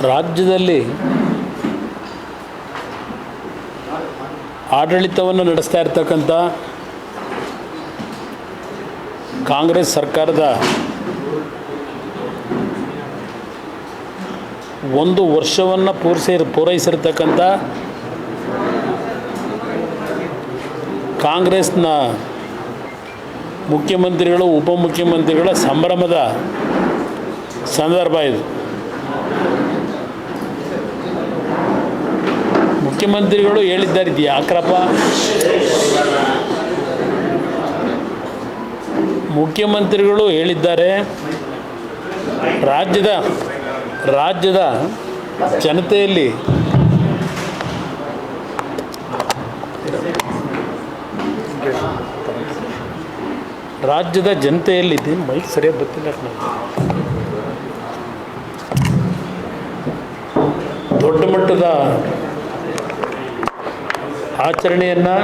ರಾಜ್ಯದಲ್ಲಿ ಆಡಳಿತವನ್ನು ನಡೆಸ್ತಾ ಇರ್ತಕ್ಕಂಥ ಕಾಂಗ್ರೆಸ್ ಸರ್ಕಾರದ 1 ವರ್ಷವನ್ನು ಪೂರೈಸಿರ್ತಕ್ಕಂಥ ಕಾಂಗ್ರೆಸ್ನ ಮುಖ್ಯಮಂತ್ರಿಗಳು ಉಪಮುಖ್ಯಮಂತ್ರಿಗಳ ಸಂಭ್ರಮದ ಸಂದರ್ಭ ಇದು. ಮುಖ್ಯಮಂತ್ರಿಗಳು ಹೇಳಿದ್ದಾರೆ, ಯಾಕ್ರಪ್ಪ ಮುಖ್ಯಮಂತ್ರಿಗಳು ಹೇಳಿದ್ದಾರೆ, ರಾಜ್ಯದ ಜನತೆಯಲ್ಲಿ ಮೈಕ್ ಸರಿಯಾಗಿ ಗೊತ್ತಿಲ್ಲ, ದೊಡ್ಡ ಮಟ್ಟದ ಆಚರಣೆಯನ್ನು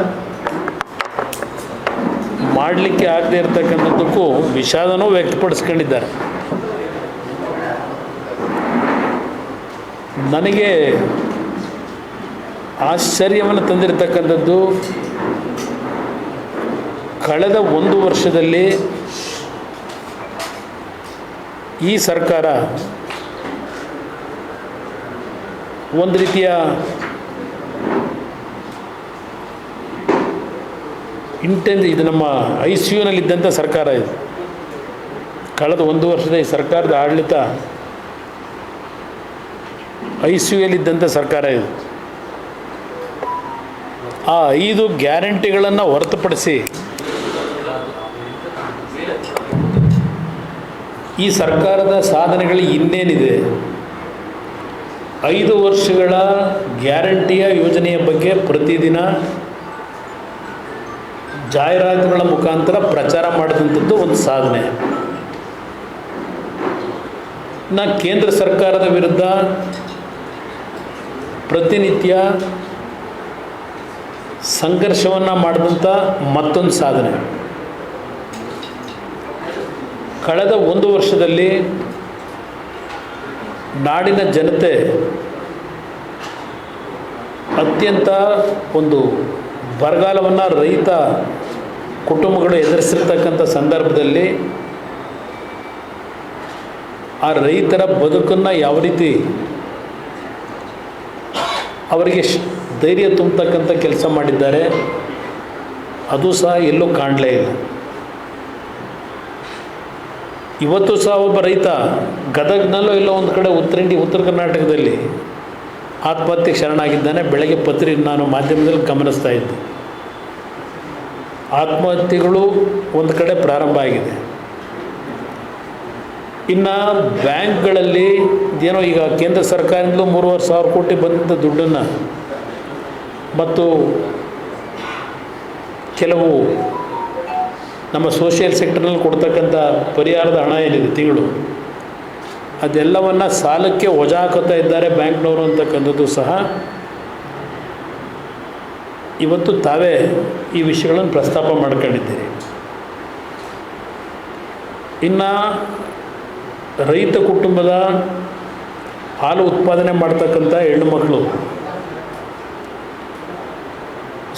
ಮಾಡಲಿಕ್ಕೆ ಆಗದೇ ಇರತಕ್ಕಂಥದ್ದಕ್ಕೂ ವಿಷಾದನೂ ವ್ಯಕ್ತಪಡಿಸ್ಕೊಂಡಿದ್ದಾರೆ. ನನಗೆ ಆಶ್ಚರ್ಯವನ್ನು ತಂದಿರತಕ್ಕಂಥದ್ದು, ಕಳೆದ 1 ವರ್ಷದಲ್ಲಿ ಈ ಸರ್ಕಾರ ಒಂದು ರೀತಿಯ ಇದು ನಮ್ಮ ICUನಲ್ಲಿದ್ದಂಥ ಸರ್ಕಾರ ಇದು. ಕಳೆದ 1 ವರ್ಷದ ಈ ಸರ್ಕಾರದ ಆಡಳಿತ ICUಯಲ್ಲಿದ್ದಂಥ ಸರ್ಕಾರ ಇದು. ಆ 5 ಗ್ಯಾರಂಟಿಗಳನ್ನು ಹೊರತುಪಡಿಸಿ ಈ ಸರ್ಕಾರದ ಸಾಧನೆಗಳು ಇನ್ನೇನಿದೆ, 5 ವರ್ಷಗಳ ಗ್ಯಾರಂಟಿಯ ಯೋಜನೆಯ ಬಗ್ಗೆ ಪ್ರತಿದಿನ ಜಾಹೀರಾತುಗಳ ಮುಖಾಂತರ ಪ್ರಚಾರ ಮಾಡಿದಂಥದ್ದು ಒಂದು ಸಾಧನೆ. ಕೇಂದ್ರ ಸರ್ಕಾರದ ವಿರುದ್ಧ ಪ್ರತಿನಿತ್ಯ ಸಂಘರ್ಷವನ್ನು ಮಾಡಿದಂಥ ಮತ್ತೊಂದು ಸಾಧನೆ. ಕಳೆದ 1 ವರ್ಷದಲ್ಲಿ ನಾಡಿನ ಜನತೆ ಅತ್ಯಂತ ಒಂದು ಬರಗಾಲವನ್ನು ರೈತ ಕುಟುಂಬಗಳು ಎದುರಿಸಿರ್ತಕ್ಕಂಥ ಸಂದರ್ಭದಲ್ಲಿ ಆ ರೈತರ ಬದುಕನ್ನು ಯಾವ ರೀತಿ ಅವರಿಗೆ ಧೈರ್ಯ ತುಂಬತಕ್ಕಂಥ ಕೆಲಸ ಮಾಡಿದ್ದಾರೆ, ಅದು ಸಹ ಎಲ್ಲೂ ಕಾಣಲೇ ಇಲ್ಲ. ಇವತ್ತು ಸಹ ಒಬ್ಬ ರೈತ ಗದಗ್ನಲ್ಲೋ ಎಲ್ಲೋ ಒಂದು ಕಡೆ ಉತ್ತರ ಕರ್ನಾಟಕದಲ್ಲಿ ಆತ್ಮಹತ್ಯೆಗೆ ಶರಣಾಗಿದ್ದಾನೆ. ಬೆಳಗ್ಗೆ ನಾನು ಮಾಧ್ಯಮದಲ್ಲಿ ಗಮನಿಸ್ತಾ ಇದ್ದೆ. ಆತ್ಮಹತ್ಯೆಗಳು ಒಂದು ಕಡೆ ಪ್ರಾರಂಭ ಆಗಿದೆ. ಇನ್ನು ಬ್ಯಾಂಕ್ಗಳಲ್ಲಿ ಏನೋ ಈಗ ಕೇಂದ್ರ ಸರ್ಕಾರದಿಂದಲೂ 3,500 ಕೋಟಿ ಬಂದಂಥ ದುಡ್ಡನ್ನು ಮತ್ತು ಕೆಲವು ನಮ್ಮ ಸೋಷಿಯಲ್ ಸೆಕ್ಟರ್ನಲ್ಲಿ ಕೊಡ್ತಕ್ಕಂಥ ಪರಿಹಾರದ ಹಣ ಏನಿದೆ ತಿಂಗಳು, ಅದೆಲ್ಲವನ್ನು ಸಾಲಕ್ಕೆ ವಜಾ ಹಾಕೋತಾ ಇದ್ದಾರೆ ಬ್ಯಾಂಕ್ನವರು ಅಂತಕ್ಕಂಥದ್ದು ಸಹ ಇವತ್ತು ತಾವೇ ಈ ವಿಷಯಗಳನ್ನು ಪ್ರಸ್ತಾಪ ಮಾಡ್ಕೊಂಡಿದ್ದೀರಿ. ಇನ್ನು ರೈತ ಕುಟುಂಬದ ಹಾಲು ಉತ್ಪಾದನೆ ಮಾಡ್ತಕ್ಕಂಥ ಹೆಣ್ಣುಮಕ್ಕಳು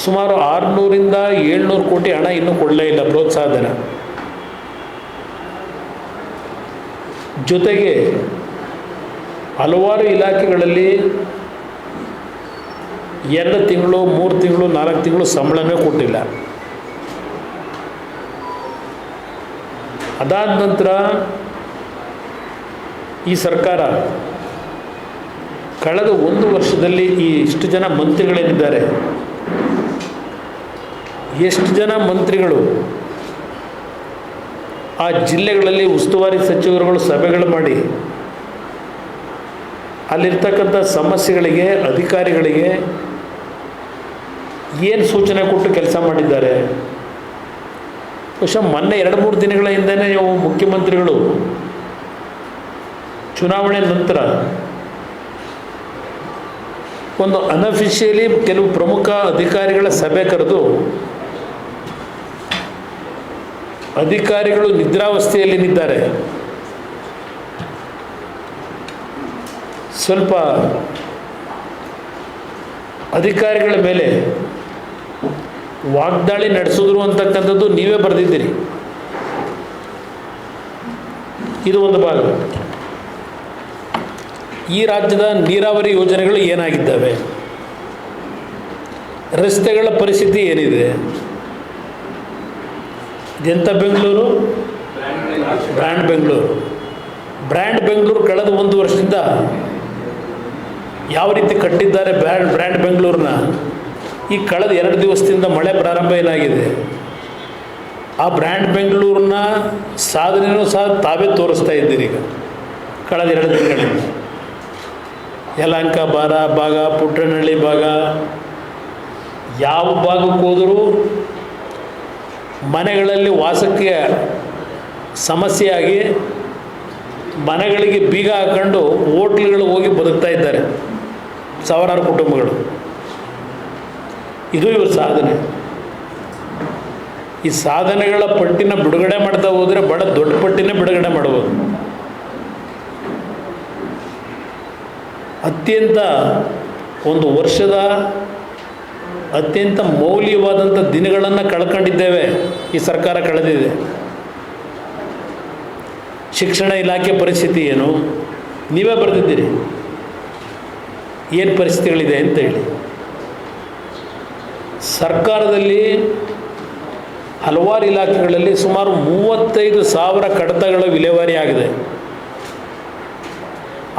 ಸುಮಾರು 600ರಿಂದ 700 ಕೋಟಿ ಹಣ ಇನ್ನೂ ಕೊಡಲೇ ಇಲ್ಲ ಪ್ರೋತ್ಸಾಹಧನ. ಜೊತೆಗೆ ಹಲವಾರು ಇಲಾಖೆಗಳಲ್ಲಿ 2 ತಿಂಗಳು 3 ತಿಂಗಳು 4 ತಿಂಗಳು ಸಂಬಳನೇ ಕೊಟ್ಟಿಲ್ಲ. ಅದಾದ ನಂತರ ಈ ಸರ್ಕಾರ ಕಳೆದ 1 ವರ್ಷದಲ್ಲಿ ಇಷ್ಟು ಜನ ಮಂತ್ರಿಗಳೇನಿದ್ದಾರೆ, ಎಷ್ಟು ಜನ ಮಂತ್ರಿಗಳು ಆ ಜಿಲ್ಲೆಗಳಲ್ಲಿ ಉಸ್ತುವಾರಿ ಸಚಿವರುಗಳು ಸಭೆಗಳು ಮಾಡಿ ಅಲ್ಲಿರ್ತಕ್ಕಂಥ ಸಮಸ್ಯೆಗಳಿಗೆ ಅಧಿಕಾರಿಗಳಿಗೆ ಏನು ಸೂಚನೆ ಕೊಟ್ಟು ಕೆಲಸ ಮಾಡಿದ್ದಾರೆ. ಬಹುಶಃ ಮೊನ್ನೆ 2-3 ದಿನಗಳ ಹಿಂದೆಯೇ ನೀವು ಮುಖ್ಯಮಂತ್ರಿಗಳು ಚುನಾವಣೆ ನಂತರ ಒಂದು ಅನ್ಅಫಿಷಿಯಲಿ ಕೆಲವು ಪ್ರಮುಖ ಅಧಿಕಾರಿಗಳ ಸಭೆ ಕರೆದು ಅಧಿಕಾರಿಗಳು ನಿದ್ರಾವಸ್ಥೆಯಲ್ಲಿ ನಿದ್ದಾರೆ, ಸ್ವಲ್ಪ ಅಧಿಕಾರಿಗಳ ಮೇಲೆ ವಾಗ್ದಾಳಿ ನಡೆಸಿದ್ರು ಅಂತಕ್ಕಂಥದ್ದು ನೀವೇ ಬರೆದಿದ್ದೀರಿ. ಇದು ಒಂದು ಭಾಗ. ಈ ರಾಜ್ಯದ ನೀರಾವರಿ ಯೋಜನೆಗಳು ಏನಾಗಿದ್ದಾವೆ, ರಸ್ತೆಗಳ ಪರಿಸ್ಥಿತಿ ಏನಿದೆ, ಇದೆಂಥ ಬೆಂಗಳೂರು, ಬ್ರ್ಯಾಂಡ್ ಬೆಂಗಳೂರು. ಬ್ರ್ಯಾಂಡ್ ಬೆಂಗಳೂರು ಕಳೆದ 1 ವರ್ಷದಿಂದ ಯಾವ ರೀತಿ ಕಟ್ಟಿದ್ದಾರೆ ಬ್ರ್ಯಾಂಡ್ ಬೆಂಗಳೂರನ್ನ. ಈ ಕಳೆದ 2 ದಿವಸದಿಂದ ಮಳೆ ಪ್ರಾರಂಭ ಏನಾಗಿದೆ, ಆ ಬ್ರ್ಯಾಂಡ್ ಬೆಂಗಳೂರನ್ನ ಸಾಧನೆಯೂ ಸಹ ತಾವೇ ತೋರಿಸ್ತಾ ಇದ್ದೀರಿ. ಈಗ ಕಳೆದ 2 ದಿನಗಳಿಂದ ಯಲಹಂಕ ಭಾಗ, ಪುಟ್ಟನಹಳ್ಳಿ ಭಾಗ, ಯಾವ ಭಾಗಕ್ಕೆ ಹೋದರೂ ಮನೆಗಳಲ್ಲಿ ವಾಸಕ್ಕೆ ಸಮಸ್ಯೆಯಾಗಿ ಮನೆಗಳಿಗೆ ಬೀಗ ಹಾಕೊಂಡು ಹೋಟ್ಲುಗಳು ಹೋಗಿ ಬದುಕ್ತಾ ಇದ್ದಾರೆ ಸಾವಿರಾರು ಕುಟುಂಬಗಳು. ಇದು ಇವ್ರ ಸಾಧನೆ. ಈ ಸಾಧನೆಗಳ ಪಟ್ಟಿನ ಬಿಡುಗಡೆ ಮಾಡ್ತಾ ಹೋದರೆ ಬಹಳ ದೊಡ್ಡ ಪಟ್ಟಿನೇ ಬಿಡುಗಡೆ ಮಾಡ್ಬೋದು. ಅತ್ಯಂತ ಒಂದು ವರ್ಷದ ಅತ್ಯಂತ ಮೌಲ್ಯವಾದಂಥ ದಿನಗಳನ್ನು ಕಳ್ಕೊಂಡಿದ್ದೇವೆ ಈ ಸರ್ಕಾರ ಕಳೆದಿದೆ. ಶಿಕ್ಷಣ ಇಲಾಖೆ ಪರಿಸ್ಥಿತಿ ಏನು ನೀವೇ ಬರೆದಿದ್ದೀರಿ, ಏನು ಪರಿಸ್ಥಿತಿಗಳಿದೆ ಅಂತ ಹೇಳಿ. ಸರ್ಕಾರದಲ್ಲಿ ಹಲವಾರು ಇಲಾಖೆಗಳಲ್ಲಿ ಸುಮಾರು 35,000 ಕಡತಗಳ ವಿಲೇವಾರಿ ಆಗಿದೆ.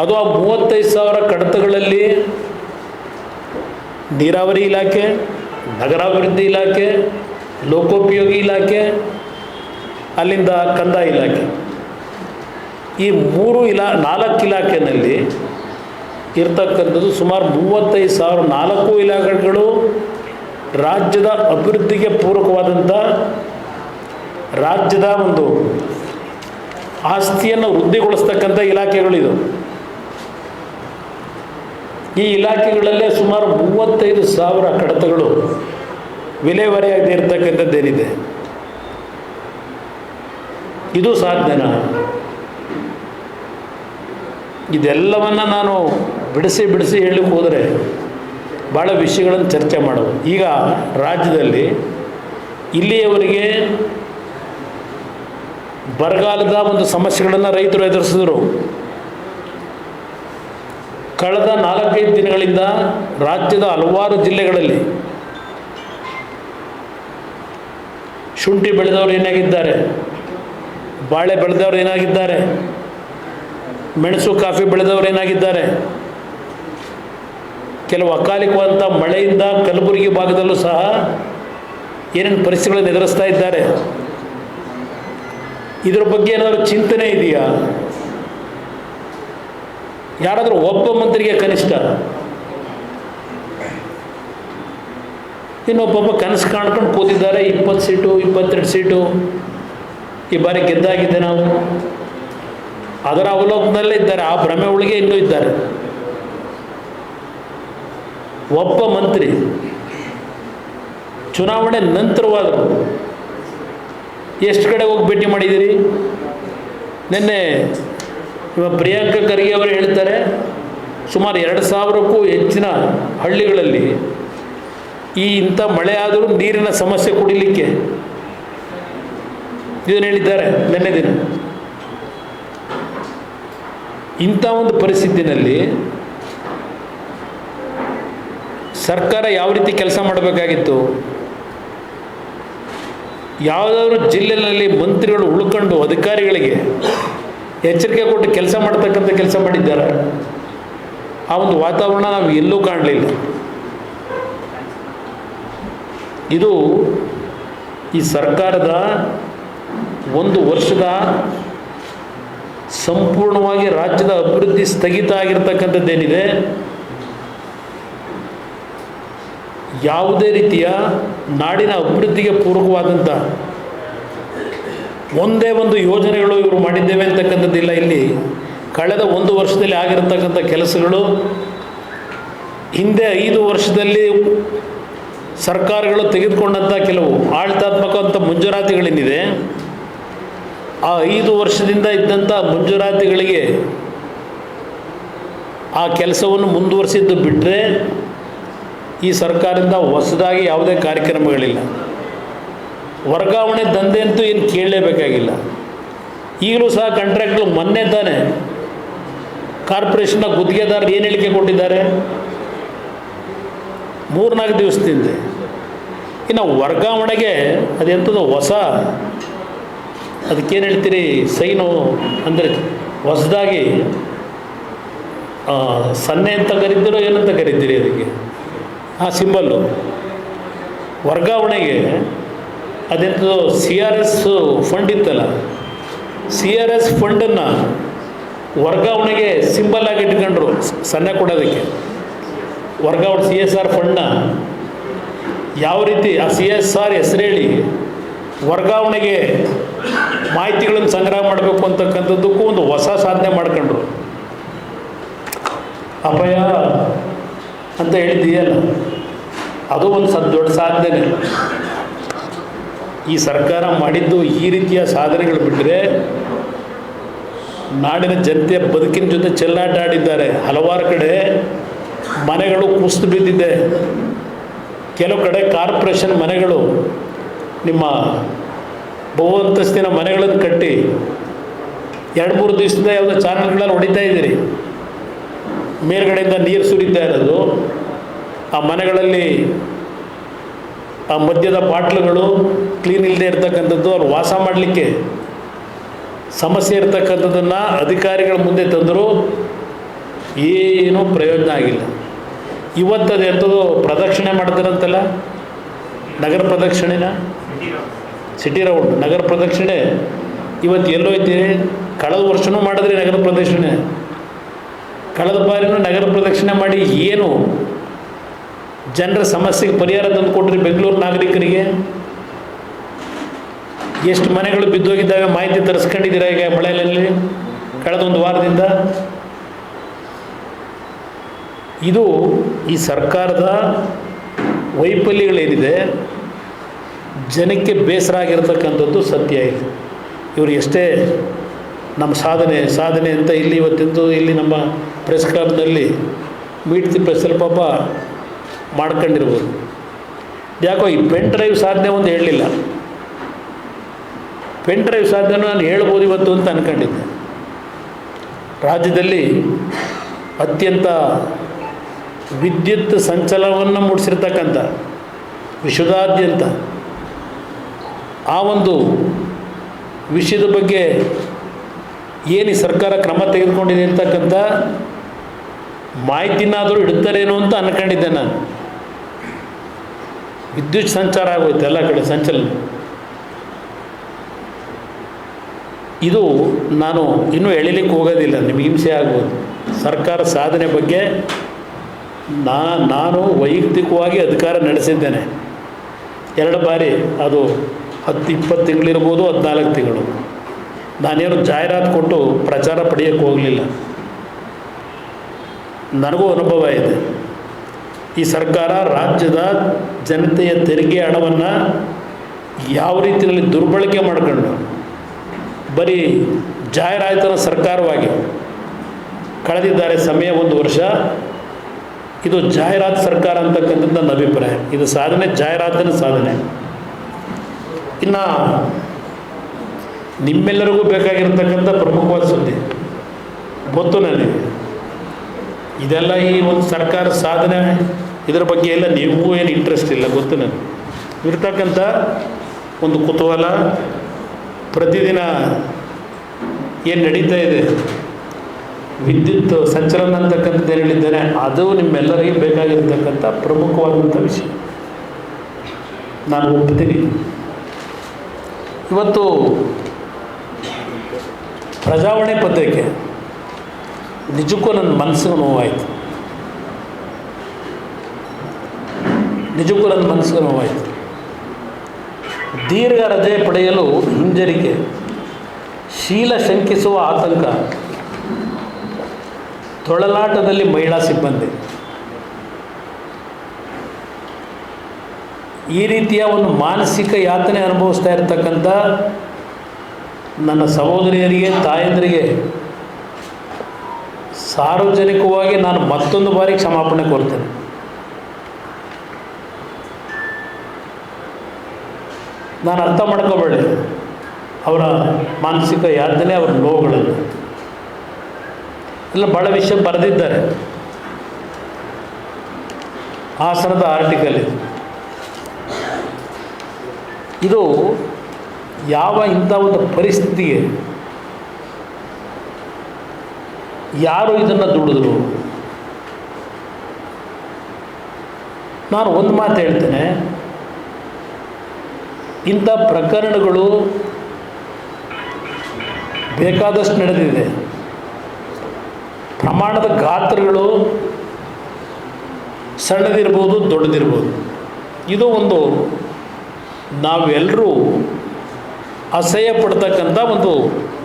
ಅದು ಆ 35,000 ಕಡತಗಳಲ್ಲಿ ನೀರಾವರಿ ಇಲಾಖೆ, ನಗರಾಭಿವೃದ್ಧಿ ಇಲಾಖೆ, ಲೋಕೋಪಯೋಗಿ ಇಲಾಖೆ, ಅಲ್ಲಿಂದ ಕಂದಾಯ ಇಲಾಖೆ, ಈ 4 ಇಲಾಖೆಯಲ್ಲಿ ಇರ್ತಕ್ಕಂಥದ್ದು ಸುಮಾರು 35,000. 4 ಇಲಾಖೆಗಳು ರಾಜ್ಯದ ಅಭಿವೃದ್ಧಿಗೆ ಪೂರಕವಾದಂಥ ರಾಜ್ಯದ ಒಂದು ಆಸ್ತಿಯನ್ನು ವೃದ್ಧಿಗೊಳಿಸ್ತಕ್ಕಂಥ ಇಲಾಖೆಗಳಿದು. ಈ ಇಲಾಖೆಗಳಲ್ಲೇ ಸುಮಾರು 35,000 ಕಡತಗಳು ವಿಲೇವಾರಿಯಾಗದೇ ಇರತಕ್ಕಂಥದ್ದೇನಿದೆ, ಇದು ಸಾಧ್ಯನಾ? ಇದೆಲ್ಲವನ್ನು ನಾನು ಬಿಡಿಸಿ ಹೇಳಲಿಕ್ಕೆ ಹೋದರೆ ಭಾಳ ವಿಷಯಗಳನ್ನು ಚರ್ಚೆ ಮಾಡೋದು. ಈಗ ರಾಜ್ಯದಲ್ಲಿ ಇಲ್ಲಿಯವರೆಗೆ ಬರಗಾಲದ ಒಂದು ಸಮಸ್ಯೆಗಳನ್ನು ರೈತರು ಎದುರಿಸಿದ್ರು. ಕಳೆದ 4-5 ದಿನಗಳಿಂದ ರಾಜ್ಯದ ಹಲವಾರು ಜಿಲ್ಲೆಗಳಲ್ಲಿ ಶುಂಠಿ ಬೆಳೆದವರು ಏನಾಗಿದ್ದಾರೆ, ಬಾಳೆ ಬೆಳೆದವರು ಏನಾಗಿದ್ದಾರೆ, ಮೆಣಸು ಕಾಫಿ ಬೆಳೆದವರು ಏನಾಗಿದ್ದಾರೆ, ಕೆಲವು ಅಕಾಲಿಕವಾದಂಥ ಮಳೆಯಿಂದ ಕಲಬುರಗಿ ಭಾಗದಲ್ಲೂ ಸಹ ಏನೇನು ಪರಿಸ್ಥಿತಿಗಳನ್ನು ಎದುರಿಸ್ತಾ ಇದ್ದಾರೆ. ಇದರ ಬಗ್ಗೆ ಏನಾದರೂ ಚಿಂತನೆ ಇದೆಯಾ? ಯಾರಾದರೂ ಒಬ್ಬ ಮಂತ್ರಿಗೆ ಕನಿಷ್ಠ, ಇನ್ನೊಬ್ಬೊಬ್ಬ ಕನಸು ಕಾಣ್ಕೊಂಡು ಕೂತಿದ್ದಾರೆ. 20 ಸೀಟು 22 ಸೀಟು ಈ ಬಾರಿ ಗೆದ್ದಾಗಿದೆ ನಾವು, ಅದರ ಅವಲೋಕನಲ್ಲೇ ಇದ್ದಾರೆ, ಆ ಭ್ರಮೆ ಒಳಗೆ ಇನ್ನೂ ಇದ್ದಾರೆ. ಒಬ್ಬ ಮಂತ್ರಿ ಚುನಾವಣೆ ನಂತರವಾದರೂ ಎಷ್ಟು ಕಡೆ ಹೋಗಿ ಭೇಟಿ ಮಾಡಿದ್ದೀರಿ? ನಿನ್ನೆ ಪ್ರಿಯಾಂಕಾ ಖರ್ಗೆ ಅವರು ಹೇಳ್ತಾರೆ ಸುಮಾರು 2,000ಕ್ಕೂ ಹೆಚ್ಚಿನ ಹಳ್ಳಿಗಳಲ್ಲಿ ಇಂಥ ಮಳೆ ಆದರೂ ನೀರಿನ ಸಮಸ್ಯೆ ಕುಡಿಲಿಕ್ಕೆ ಇದನ್ನು ಹೇಳಿದ್ದಾರೆ ನಿನ್ನೆ ದಿನ. ಇಂಥ ಒಂದು ಪರಿಸ್ಥಿತಿನಲ್ಲಿ ಸರ್ಕಾರ ಯಾವ ರೀತಿ ಕೆಲಸ ಮಾಡಬೇಕಾಗಿತ್ತು? ಯಾವುದಾದ್ರೂ ಜಿಲ್ಲೆಯಲ್ಲಿ ಮಂತ್ರಿಗಳು ಉಳ್ಕೊಂಡು ಅಧಿಕಾರಿಗಳಿಗೆ ಎಚ್ಚರಿಕೆ ಕೊಟ್ಟು ಕೆಲಸ ಮಾಡ್ತಕ್ಕಂಥ ಕೆಲಸ ಮಾಡಿದ್ದಾರೆ. ಆ ಒಂದು ವಾತಾವರಣ ನಾವು ಎಲ್ಲೂ ಕಾಣಲಿಲ್ಲ. ಇದು ಈ ಸರ್ಕಾರದ 1 ವರ್ಷದ ಸಂಪೂರ್ಣವಾಗಿ ರಾಜ್ಯದ ಅಭಿವೃದ್ಧಿ ಸ್ಥಗಿತ ಆಗಿರ್ತಕ್ಕಂಥದ್ದೇನಿದೆ, ಯಾವುದೇ ರೀತಿಯ ನಾಡಿನ ಅಭಿವೃದ್ಧಿಗೆ ಪೂರಕವಾದಂಥ ಒಂದೇ ಒಂದು ಯೋಜನೆಗಳು ಇವರು ಮಾಡಿದ್ದೇವೆ ಅಂತಕ್ಕಂಥದ್ದಿಲ್ಲ. ಇಲ್ಲಿ ಕಳೆದ 1 ವರ್ಷದಲ್ಲಿ ಆಗಿರತಕ್ಕಂಥ ಕೆಲಸಗಳು ಹಿಂದೆ 5 ವರ್ಷದಲ್ಲಿ ಸರ್ಕಾರಗಳು ತೆಗೆದುಕೊಂಡಂಥ ಕೆಲವು ಆಡಳಿತಾತ್ಮಕವಂಥ ಮಂಜೂರಾತಿಗಳೇನಿದೆ, ಆ 5 ವರ್ಷದಿಂದ ಇದ್ದಂಥ ಮಂಜೂರಾತಿಗಳಿಗೆ ಆ ಕೆಲಸವನ್ನು ಮುಂದುವರಿಸಿದ್ದು ಬಿಟ್ಟರೆ ಈ ಸರ್ಕಾರದಿಂದ ಹೊಸದಾಗಿ ಯಾವುದೇ ಕಾರ್ಯಕ್ರಮಗಳಿಲ್ಲ. ವರ್ಗಾವಣೆ ದಂಧೆ ಅಂತೂ ಏನು ಕೇಳಲೇಬೇಕಾಗಿಲ್ಲ. ಈಗಲೂ ಸಹ ಕಾಂಟ್ರಾಕ್ಟ್ಗಳು ಮೊನ್ನೆ ತಾನೆ ಕಾರ್ಪೊರೇಷನ್ನ ಗುತ್ತಿಗೆದಾರರು ಏನು ಹೇಳಿಕೆ ಕೊಟ್ಟಿದ್ದಾರೆ? 3-4 ದಿವಸದಿಂದ. ಇನ್ನು ವರ್ಗಾವಣೆಗೆ ಅದೆಂಥದ್ದು ಹೊಸ, ಅದಕ್ಕೇನು ಹೇಳ್ತೀರಿ, ಸೈನು ಅಂದರೆ ಹೊಸದಾಗಿ ಸನ್ನೆ ಅಂತ ಕರೀತೀರೋ ಏನಂತ ಕರೀತೀರಿ ಅದಕ್ಕೆ, ಆ ಸಿಂಬಲ್ಲು ವರ್ಗಾವಣೆಗೆ ಅದೆಂಥದ್ದು CRS ಫಂಡ್ ಇತ್ತಲ್ಲ, CRS ಫಂಡನ್ನು ವರ್ಗಾವಣೆಗೆ ಸಿಂಬಲ್ ಆಗಿ ಇಟ್ಕೊಂಡ್ರು ಸನ್ನೆ ಕೊಡೋದಕ್ಕೆ. ವರ್ಗಾವಣೆ CSR ಫಂಡನ್ನ ಯಾವ ರೀತಿ ಆ CSR ಹೆಸರು ಹೇಳಿ ವರ್ಗಾವಣೆಗೆ ಮಾಹಿತಿಗಳನ್ನು ಸಂಗ್ರಹ ಮಾಡಬೇಕು ಅಂತಕ್ಕಂಥದ್ದಕ್ಕೂ ಒಂದು ಹೊಸ ಸಾಧನೆ ಮಾಡ್ಕೊಂಡ್ರು. ಅಪಾಯ ಅಂತ ಹೇಳಿದ್ದೀಯಲ್ಲ, ಅದು ಒಂದು ದೊಡ್ಡ ಸಾಧನೆ. ಈ ಸರ್ಕಾರ ಮಾಡಿದ್ದು ಈ ರೀತಿಯ ಸಾಧನೆಗಳು ಬಿಟ್ಟರೆ ನಾಡಿನ ಜನತೆಯ ಬದುಕಿನ ಜೊತೆ ಚೆಲ್ಲಾಟ ಆಡಿದ್ದಾರೆ. ಹಲವಾರು ಕಡೆ ಮನೆಗಳು ಕುಸಿದು ಬಿದ್ದಿದೆ. ಕೆಲವು ಕಡೆ ಕಾರ್ಪೊರೇಷನ್ ಮನೆಗಳು, ನಿಮ್ಮ ಬಹು ಅಂತಸ್ತಿನ ಮನೆಗಳನ್ನು ಕಟ್ಟಿ 2-3 ದಿವಸದಿಂದ ಯಾವುದೋ ಚಾನಲ್ಗಳಲ್ಲಿ ಹೊಡಿತಾ ಇದ್ದೀರಿ. ಮೇಲ್ಗಡೆಯಿಂದ ನೀರು ಸುರಿತಾ ಇರೋದು, ಆ ಮನೆಗಳಲ್ಲಿ ಆ ಮದ್ಯದ ಬಾಟ್ಲುಗಳು ಕ್ಲೀನ್ ಇಲ್ಲದೆ ಇರ್ತಕ್ಕಂಥದ್ದು, ಅವ್ರು ವಾಸ ಮಾಡಲಿಕ್ಕೆ ಸಮಸ್ಯೆ ಇರ್ತಕ್ಕಂಥದ್ದನ್ನು ಅಧಿಕಾರಿಗಳ ಮುಂದೆ ತಂದರೂ ಏನೂ ಪ್ರಯೋಜನ ಆಗಿಲ್ಲ. ಇವತ್ತದು ಎಂಥದ್ದು ಪ್ರದಕ್ಷಿಣೆ ಮಾಡ್ತಾರಂತಲ್ಲ, ನಗರ ಪ್ರದಕ್ಷಿಣೆನ, ಸಿಟಿ ರೌಂಡ್ ನಗರ ಪ್ರದಕ್ಷಿಣೆ ಇವತ್ತು ಎಲ್ಲೋಯ್ತು? ಕಳೆದ ವರ್ಷವೂ ಮಾಡಿದ್ರಿ ನಗರ ಪ್ರದಕ್ಷಿಣೆ. ಕಳೆದ ಬಾರಿನೂ ನಗರ ಪ್ರದಕ್ಷಿಣೆ ಮಾಡಿ ಏನು ಜನರ ಸಮಸ್ಯೆಗೆ ಪರಿಹಾರ ತಂದು ಕೊಟ್ರಿ ಬೆಂಗಳೂರು ನಾಗರಿಕರಿಗೆ? ಎಷ್ಟು ಮನೆಗಳು ಬಿದ್ದೋಗಿದ್ದಾವೆ ಮಾಹಿತಿ ತರಿಸ್ಕೊಂಡಿದ್ದೀರಾ ಈಗ ಮಳೆಯಲ್ಲಿ ಕಳೆದ 1 ವಾರದಿಂದ? ಇದು ಈ ಸರ್ಕಾರದ ವೈಫಲ್ಯಗಳೇನಿದೆ, ಜನಕ್ಕೆ ಬೇಸರ ಆಗಿರ್ತಕ್ಕಂಥದ್ದು ಸತ್ಯ. ಇದೆ ಇವರು ಎಷ್ಟೇ ನಮ್ಮ ಸಾಧನೆ ಅಂತ ಇಲ್ಲಿ ಇವತ್ತಿಂದು ಇಲ್ಲಿ ನಮ್ಮ ಪ್ರೆಸ್ ಕ್ಲಬ್ನಲ್ಲಿ ಮೀಟ್ ದಿ ಪ್ರೆಸ್ಸಲ್ಲಿ ಪಾಪ ಮಾಡ್ಕೊಂಡಿರ್ಬೋದು. ಯಾಕೋ ಈ ಪೆನ್ ಡ್ರೈವ್ ಸಾಧನೆ ಒಂದು ಹೇಳಲಿಲ್ಲ. ಪೆನ್ ಡ್ರೈವ್ ಸಾಧನೆ ನಾನು ಹೇಳ್ಬೋದು ಇವತ್ತು ಅಂತ ಅಂದ್ಕೊಂಡಿದ್ದೆ. ರಾಜ್ಯದಲ್ಲಿ ಅತ್ಯಂತ ವಿದ್ಯುತ್ ಸಂಚಲನವನ್ನು ಮೂಡಿಸಿರ್ತಕ್ಕಂಥ ವಿಶ್ವದಾದ್ಯಂತ ಆ ಒಂದು ವಿಷಯದ ಬಗ್ಗೆ ಏನು ಈ ಸರ್ಕಾರ ಕ್ರಮ ತೆಗೆದುಕೊಂಡಿದೆ ಅಂತಕ್ಕಂಥ ಮಾಹಿತಿನಾದರೂ ಇಡ್ತಾರೇನೋ ಅಂತ ಅಂದ್ಕೊಂಡಿದ್ದೆ ನಾನು. ವಿದ್ಯುತ್ ಸಂಚಾರ ಆಗೋಯ್ತು ಎಲ್ಲ ಕಡೆ ಸಂಚಲನ. ಇದು ನಾನು ಇನ್ನೂ ಎಳಿಲಿಕ್ಕೆ ಹೋಗೋದಿಲ್ಲ, ನಿಮಗೆ ಹಿಂಸೆ ಆಗ್ಬೋದು. ಸರ್ಕಾರ ಸಾಧನೆ ಬಗ್ಗೆ ನಾನು ವೈಯಕ್ತಿಕವಾಗಿ ಅಧಿಕಾರ ನಡೆಸಿದ್ದೇನೆ 2 ಬಾರಿ. ಅದು 10-20 ತಿಂಗಳಿರ್ಬೋದು, 14 ತಿಂಗಳು. ನಾನೇನು ಜಾಹೀರಾತು ಕೊಟ್ಟು ಪ್ರಚಾರ ಪಡೆಯೋಕ್ಕೆ ಹೋಗಲಿಲ್ಲ. ನನಗೂ ಅನುಭವ ಇದೆ. ಈ ಸರ್ಕಾರ ರಾಜ್ಯದ ಜನತೆಯ ತೆರಿಗೆ ಹಣವನ್ನು ಯಾವ ರೀತಿಯಲ್ಲಿ ದುರ್ಬಳಕೆ ಮಾಡ್ಕೊಂಡು ಬರೀ ಜಾಹೀರಾತಿನ ಸರ್ಕಾರವಾಗಿ ಕಳೆದಿದ್ದಾರೆ ಸಮಯ 1 ವರ್ಷ. ಇದು ಜಾಹೀರಾತು ಸರ್ಕಾರ ಅಂತಕ್ಕಂಥದ್ದು ನನ್ನ ಅಭಿಪ್ರಾಯ. ಇದು ಸಾಧನೆ, ಜಾಹೀರಾತಿನ ಸಾಧನೆ. ಇನ್ನು ನಿಮ್ಮೆಲ್ಲರಿಗೂ ಬೇಕಾಗಿರ್ತಕ್ಕಂಥ ಪ್ರಮುಖವಾದ ಸುದ್ದಿ ಗೊತ್ತು ನನಗೆ. ಇದೆಲ್ಲ ಈ ಒಂದು ಸರ್ಕಾರ ಸಾಧನೆ ಇದರ ಬಗ್ಗೆ ಎಲ್ಲ ನೀವು ಏನು ಇಂಟ್ರೆಸ್ಟ್ ಇಲ್ಲ, ಗೊತ್ತು ನನಗೆ. ಇರ್ತಕ್ಕಂಥ ಒಂದು ಕುತೂಹಲ, ಪ್ರತಿದಿನ ಏನು ನಡೀತಾ ಇದೆ, ವಿದ್ಯುತ್ ಸಂಚಲನ ಅಂತಕ್ಕಂಥದ್ದು ಏನು ಹೇಳಿದ್ದೇನೆ, ಅದು ನಿಮ್ಮೆಲ್ಲರಿಗೂ ಬೇಕಾಗಿರ್ತಕ್ಕಂಥ ಪ್ರಮುಖವಾದಂಥ ವಿಷಯ. ನಾನು ಒಪ್ತೀನಿ. ಇವತ್ತು ಪ್ರಜಾವಾಣಿ ಪತ್ರಿಕೆ ನಿಜಕ್ಕೂ ನನ್ನ ಮನಸ್ಸಿಗೆ ನೋವಾಯಿತು. ದೀರ್ಘ ರಜೆ ಪಡೆಯಲು ಹಿಂಜರಿಕೆ, ಶೀಲ ಶಂಕಿಸುವ ಆತಂಕ, ತೊಳಲಾಟದಲ್ಲಿ ಮಹಿಳಾ ಸಿಬ್ಬಂದಿ. ಈ ರೀತಿಯ ಒಂದು ಮಾನಸಿಕ ಯಾತನೆ ಅನುಭವಿಸ್ತಾ ಇರತಕ್ಕಂಥ ನನ್ನ ಸಹೋದರಿಯರಿಗೆ, ತಾಯಂದರಿಗೆ ಸಾರ್ವಜನಿಕವಾಗಿ ನಾನು ಮತ್ತೊಂದು ಬಾರಿ ಕ್ಷಮಾಪಣೆ ಕೋರ್ತೇನೆ. ನಾನು ಅರ್ಥ ಮಾಡ್ಕೋಬೇಡಿ ಅವರ ಮಾನಸಿಕ ಯಾತನೆ, ಅವರ ನೋವುಗಳನ್ನು ಎಲ್ಲ ಭಾಳ ವಿಷಯ ಬರೆದಿದ್ದಾರೆ. ಹಾಸನದ ಆರ್ಟಿಕಲ್ ಇದು ಯಾವ ಇಂಥ ಒಂದು ಪರಿಸ್ಥಿತಿಗೆ ಯಾರು ಇದನ್ನು ದುಡಿದ್ರು. ನಾನು ಒಂದು ಮಾತು ಹೇಳ್ತೇನೆ, ಇಂಥ ಪ್ರಕರಣಗಳು ಬೇಕಾದಷ್ಟು ನಡೆದಿದೆ. ಪ್ರಮಾಣದ ಗಾತ್ರಗಳು ಸಣ್ಣದಿರ್ಬೋದು, ದೊಡ್ಡದಿರ್ಬೋದು. ಇದು ಒಂದು ನಾವೆಲ್ಲರೂ ಅಸಹ್ಯ ಪಡ್ತಕ್ಕಂಥ ಒಂದು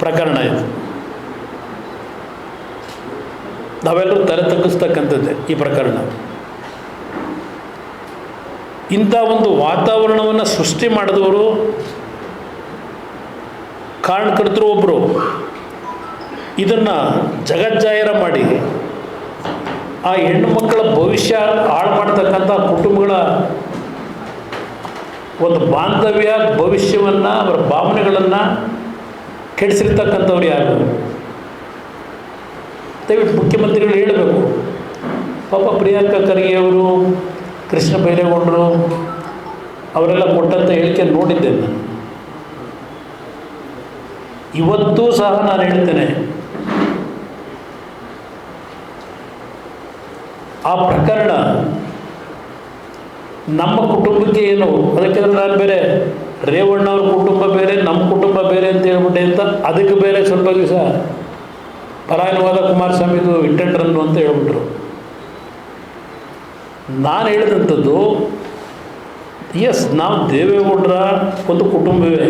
ಪ್ರಕರಣ. ಇದು ನಾವೆಲ್ಲರೂ ತಲೆ ತಗ್ಗಿಸ್ತಕ್ಕಂಥದ್ದೇ ಈ ಪ್ರಕರಣ. ಇಂಥ ಒಂದು ವಾತಾವರಣವನ್ನು ಸೃಷ್ಟಿ ಮಾಡಿದವರು ಕಾರಣಕರ್ತರು ಒಬ್ಬರು. ಇದನ್ನು ಜಗಜ್ಜಾಹಿರ ಮಾಡಿ ಆ ಹೆಣ್ಣು ಮಕ್ಕಳ ಭವಿಷ್ಯ ಹಾಳು ಮಾಡ್ತಕ್ಕಂಥ ಕುಟುಂಬಗಳ ಒಂದು ಬಾಂಧವ್ಯ, ಭವಿಷ್ಯವನ್ನು, ಅವರ ಭಾವನೆಗಳನ್ನು ಕೆಡಿಸಿರ್ತಕ್ಕಂಥವ್ರು ಯಾರು? ದಯವಿಟ್ಟು ಮುಖ್ಯಮಂತ್ರಿಗಳು ಹೇಳಬೇಕು. ಪಾಪ ಪ್ರಿಯಾಂಕಾ ಖರ್ಗೆ ಅವರು, ಕೃಷ್ಣ ಬೈರೇಗೌಡರು ಅವರೆಲ್ಲ ಕೊಟ್ಟಂಥ ಹೇಳಿಕೆ ನೋಡಿದ್ದೆ ನಾನು. ಇವತ್ತೂ ಸಹ ನಾನು ಹೇಳ್ತೇನೆ, ಆ ಪ್ರಕರಣ ನಮ್ಮ ಕುಟುಂಬಕ್ಕೆ ಏನು, ಅದಕ್ಕೆ ನಾನು ಬೇರೆ ರೇವಣ್ಣ ಅವ್ರ ಕುಟುಂಬ ಬೇರೆ, ನಮ್ಮ ಕುಟುಂಬ ಬೇರೆ ಅಂತ ಹೇಳ್ಬಿಟ್ಟೆ ಅಂತ ಅದಕ್ಕೆ ಬೇರೆ ಸ್ವಲ್ಪ ದಿವಸ ಪರಾಯಣವಾದ ಕುಮಾರಸ್ವಾಮಿದು ಇಟ್ಟೆಂಟ್ರನ್ನು ಅಂತ ಹೇಳ್ಬಿಟ್ರು. ನಾನು ಹೇಳಿದಂಥದ್ದು, ಎಸ್, ನಾವು ದೇವೇಗೌಡರ ಒಂದು ಕುಟುಂಬವೇ.